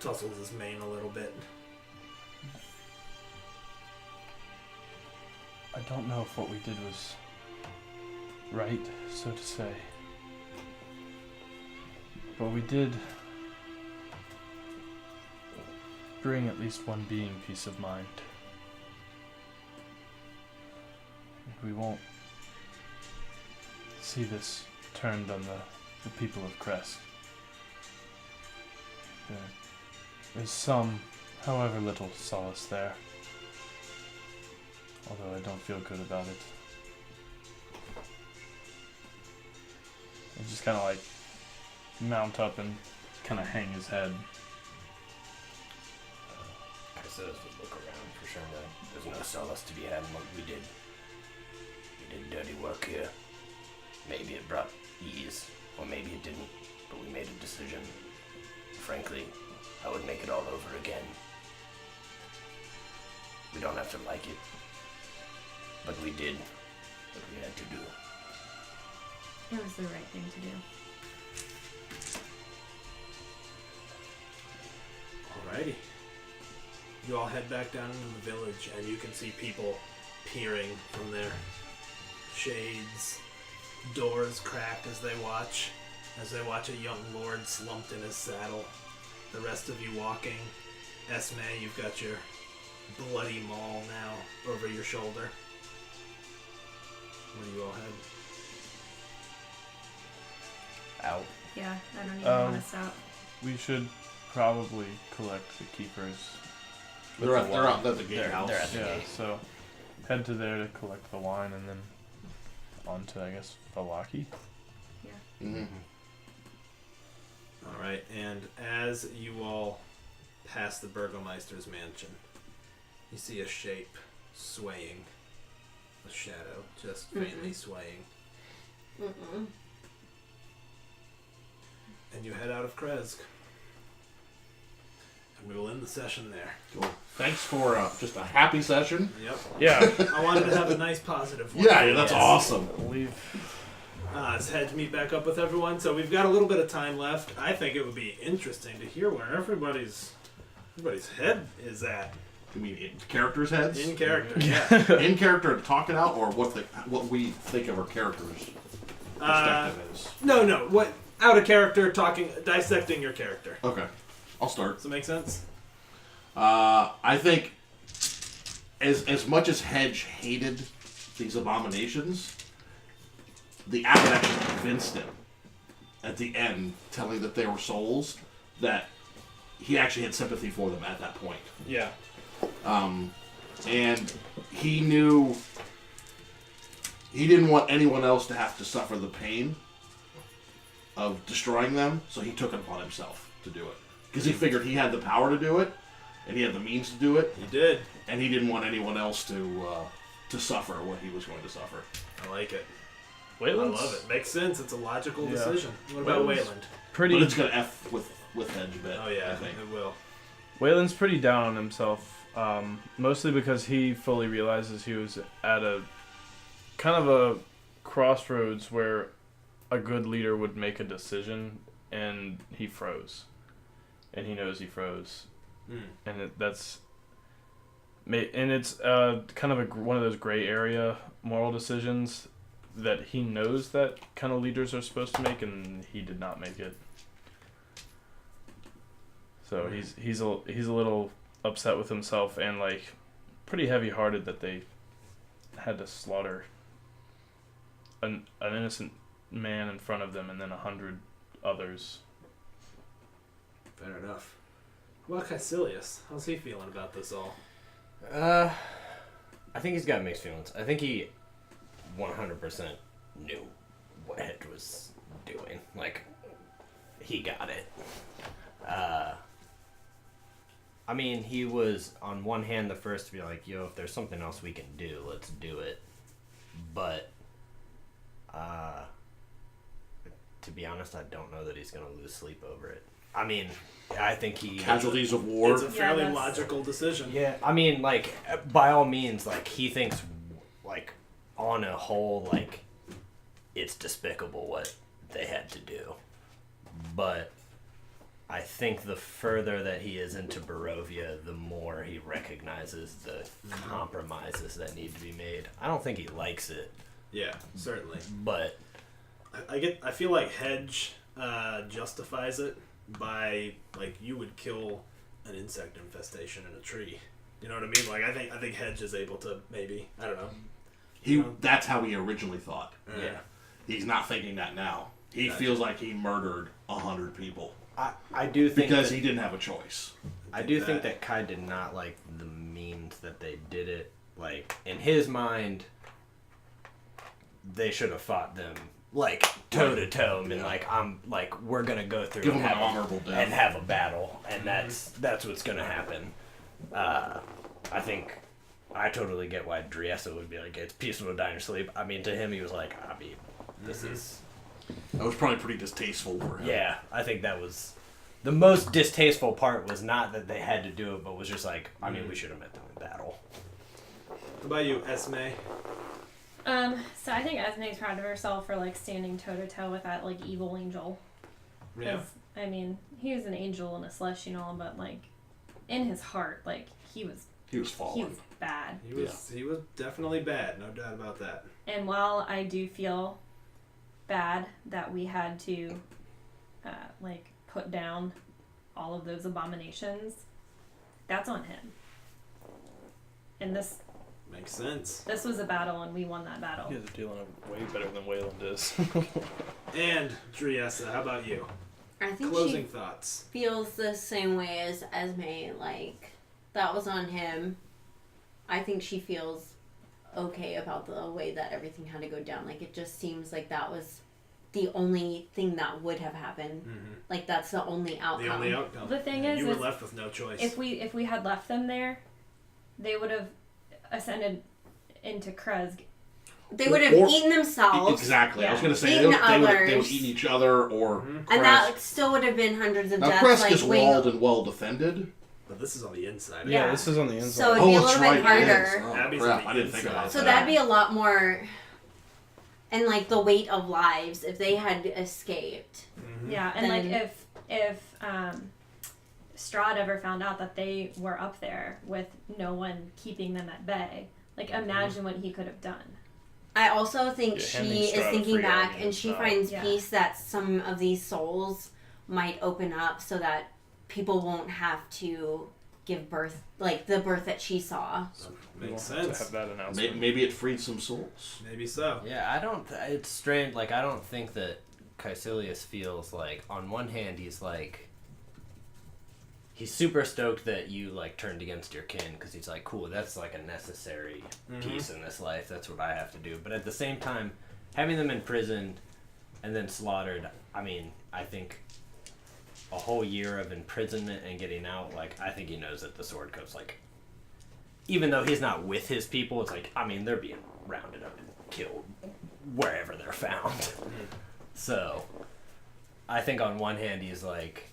tussles his mane a little bit. I don't know if what we did was right, so to say. But we did bring at least one being peace of mind. And we won't see this turned on the people of Crest. There is some, however little, solace there. Although I don't feel good about it. I just kind of like mount up and kind of hang his head. Casillas would look around for sure. There's no solace to be had in what we did. We did dirty work here. Maybe it brought ease, or maybe it didn't, but we made a decision. Frankly, I would make it all over again. We don't have to like it, but we did what we had to do. It was the right thing to do. Alrighty. You all head back down into the village, and you can see people peering from their shades, doors cracked as they watch a young lord slumped in his saddle. The rest of you walking. Esme, you've got your bloody maul now over your shoulder. Where do you all head? Out. Yeah, I don't even want to stop. We should probably collect the keepers. They're out at the They're gatehouse. at the Yeah, gate. so head to there to collect the wine and then on to, I guess, Valaki. Mm-hmm. Alright, and as you all pass the Burgomeister's mansion, you see a shape swaying. A shadow just faintly swaying. Mm-mm. And you head out of Kresk. And we will end the session there. Cool. Thanks for just a happy session. Yep. Yeah. I wanted to have a nice positive one. Yeah, that's Yes. awesome. Let's head to meet back up with everyone. So we've got a little bit of time left. I think it would be interesting to hear where everybody's head is at. You mean in characters' heads? In character, yeah. In character to talk it out, or what we think of our characters' perspective is? No. What out of character dissecting your character. Okay, I'll start. Does that make sense? I think as much as Hedge hated these abominations, the abbot actually convinced him at the end, telling that they were souls, that he actually had sympathy for them at that point. Yeah. And he knew he didn't want anyone else to have to suffer the pain of destroying them, so he took it upon himself to do it. Because he figured he had the power to do it, and he had the means to do it, You did. and he didn't want anyone else to suffer what he was going to suffer. I like it. Wayland's I love it. Makes sense. It's a logical Yeah. decision. What about Wayland's Wayland? pretty. But it's gonna F with Hedge a bit. Oh yeah, I think. it will. Wayland's pretty down on himself, mostly because he fully realizes he was at a kind of a crossroads where a good leader would make a decision, and he froze, and he knows he froze, and it's kind of one of those gray area moral decisions that he knows that kind of leaders are supposed to make, and he did not make it. So he's a little upset with himself and like pretty heavy-hearted that they had to slaughter an innocent man in front of them and then 100 others. Fair enough. What about Caecilius? How's he feeling about this all? I think he's got mixed feelings. I think he 100% knew what Hedge was doing. Like, he got it. I mean, he was, on one hand, the first to be like, yo, if there's something else we can do, let's do it. But, to be honest, I don't know that he's going to lose sleep over it. I mean, I think he... Casualties of war. It's a fairly that's- logical decision. Yeah, I mean, like, by all means, like, he thinks on a whole, like, it's despicable what they had to do. But I think the further that he is into Barovia, the more he recognizes the compromises that need to be made. I don't think he likes it, Yeah, certainly. but I feel like Hedge justifies it by, like, you would kill an insect infestation in a tree. You know what I mean? Like, I think Hedge is able to maybe, I don't know. That's how he originally thought. yeah. He's not thinking that now. He feels like he murdered 100 people I do think because that, he didn't have a choice. I do think that Kai did not like the means that they did it. Like, in his mind, they should have fought them, like, toe to toe, and been like, we're gonna go through Give and him an have honorable death. and have a battle, and that's what's gonna happen. I think I totally get why Driessa would be like, it's peaceful to die in your sleep. I mean, to him, he was like, I mean, this is. That was probably pretty distasteful for him. Yeah, I think that was the most distasteful part. Was not that they had to do it, but was just like, I mean, we should have met them in battle. What about you, Esme? So I think Esme's proud of herself for like standing toe to toe with that like evil angel. Yeah. 'Cause, I mean, he was an angel and a slush, but like in his heart, like he was fallen. bad. He was definitely bad, no doubt about that. And while I do feel bad that we had to like put down all of those abominations, that's on him. And this Makes sense. was a battle, and we won that battle. You guys are dealing it way better than Wayland is. And Driessa, how about you? I think Closing she thoughts. feels the same way as Esme. Like, that was on him. I think she feels okay about the way that everything had to go down. Like, it just seems like that was the only thing that would have happened. Mm-hmm. Like, that's the only outcome. The only outcome. The thing And is you were is left with no choice. If we had left them there, they would have ascended into Krezg. They would have Or- eaten themselves. Exactly. I was Yeah. going to say Eaten they would others. eat each other or Mhm. And that still would have been hundreds of Now deaths. Kresk like, is wait, walled and well defended. But this is on the inside. Yeah. Yeah, this is on the inside. So it'd be a that's little bit right, it harder. is. Oh, Abby's crap, on the I didn't think inside. about So that. that'd be a lot more. And, like, the weight of lives if they had escaped. Mhm. Yeah, and like Then- if Strahd ever found out that they were up there with no one keeping them at bay, like imagine what he could have done. I also think Yeah, she handing is Strahd a thinking free back army and is she not- finds Yeah. peace that some of these souls might open up so that people won't have to give birth, like the birth that she saw. We Makes won't have to sense. have that announcement. Maybe it freed some souls. Maybe so. Yeah, I don't. It's strange. Like, I don't think that Caecilius feels like. On one hand, he's like. He's super stoked that you like turned against your kin because he's like, cool. That's like a necessary piece in this life. That's what I have to do. But at the same time, having them imprisoned and then slaughtered. I mean, I think a whole year of imprisonment and getting out. Like, I think he knows that the Sword Coast's like. Even though he's not with his people, it's like, I mean, they're being rounded up and killed wherever they're found. So, I think on one hand, he's like,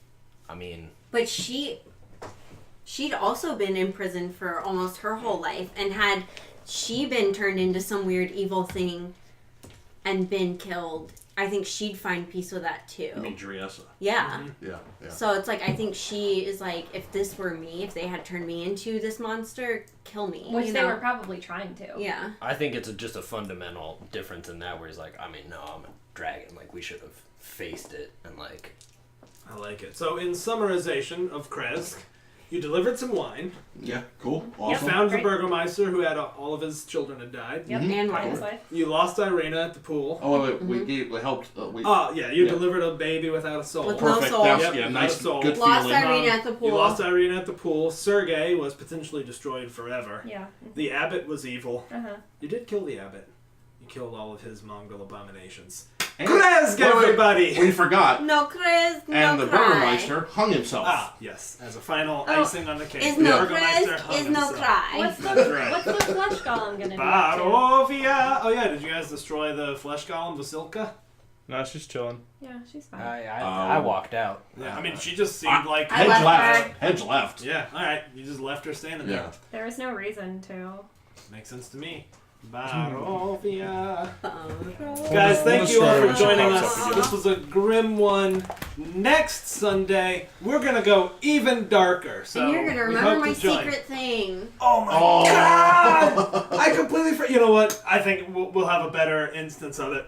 I mean, But she'd also been in prison for almost her whole life, and had she been turned into some weird evil thing and been killed, I think she'd find peace with that too. I mean, Driessa. Yeah. Yeah, yeah. So it's like, I think she is like, if this were me, if they had turned me into this monster, kill me. Which you they know? were probably trying to. Yeah. I think it's just a fundamental difference in that where he's like, I mean, no, I'm a dragon. Like, we should have faced it and, like, I like it. So, in summarization of Kresk, you delivered some wine. Yeah, cool. You Awesome. found the Great. Burgomaster who had all of his children had died. Yep. Mhm. And By wine. his wife. You lost Irena at the pool. Oh, wait, we helped. We, Oh, yeah, you Yeah. delivered a baby without a soul. With no perfect. soul. That's, Yep, yeah, not nice, a soul. good Lost feeling. Irene at the pool. You lost Irena at the pool. Sergei was potentially destroyed forever. Yeah. The abbot was evil. Uh-huh. You did kill the abbot. You killed all of his Mongol abominations. And- Kresk, wait, wait, everybody! We forgot. No, Chris, no And the cry. Burgermeister hung himself. Ah, yes. As a final Oh, icing on the cake. Is the no Burgomaster Chris, hung is no himself. cry. What's the That's right. what's the flesh golem gonna do? up to? Barovia! Oh yeah, did you guys destroy the flesh golem, Vasilka? No, she's chilling. Yeah, she's fine. I walked out. Yeah, I mean, she just seemed like... I Hedge left left. her. Hedge left. Yeah, alright. You just left her standing Yeah. there. There was no reason to. Makes sense to me. Barovia. Guys, thank you all for joining us. This was a grim one. Next Sunday, we're gonna go even darker. So And you're gonna we remember hope my to join. secret thing. Oh my god! I completely forgot. You know what? I think we'll have a better instance of it.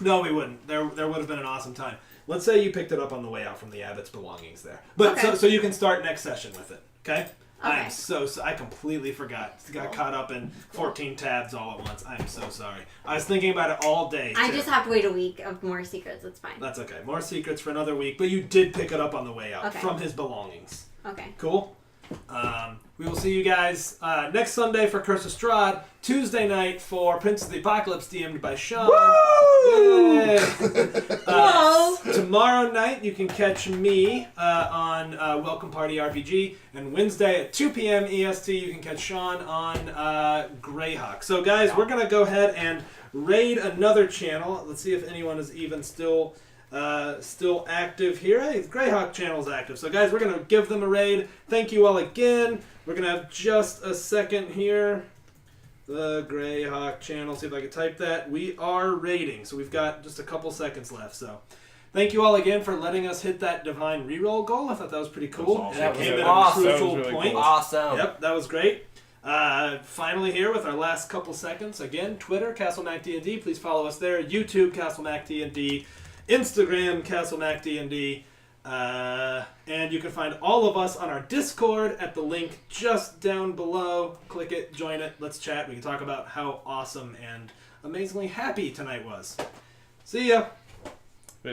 No, we wouldn't. There would have been an awesome time. Let's say you picked it up on the way out from the Abbott's belongings there. But Okay. so you can start next session with it. Okay? Okay. I'm so I completely forgot. Got caught up in 14 tabs all at once. I'm so sorry. I was thinking about it all day. I too. just have to wait a week of more secrets. It's fine. That's okay. More secrets for another week. But you did pick it up on the way out Okay. from his belongings. Okay. Cool. We will see you guys next Sunday for Curse of Strahd. Tuesday night for Prince of the Apocalypse, DM'd by Sean. Yay! Tomorrow night you can catch me on Welcome Party RPG, and Wednesday at 2 p.m. EST you can catch Sean on Greyhawk. So guys, we're gonna go ahead and raid another channel. Let's see if anyone is even still active here. Hey, the Greyhawk channel is active. So guys, we're gonna give them a raid. Thank you all again. We're gonna have just a second here. The Greyhawk channel. See if I can type that. We are raiding, so we've got just a couple seconds left. So thank you all again for letting us hit that divine reroll goal. I thought that was pretty cool. That was And it came awesome. at a That crucial was really point. cool. Awesome. Yep, that was great. Finally here with our last couple seconds. Again, Twitter, CastleMacD&D. Please follow us there. YouTube, CastleMacD&D. Instagram, CastleMacD&D. And you can find all of us on our Discord at the link just down below. Click it, join it, let's chat. We can talk about how awesome and amazingly happy tonight was. See ya!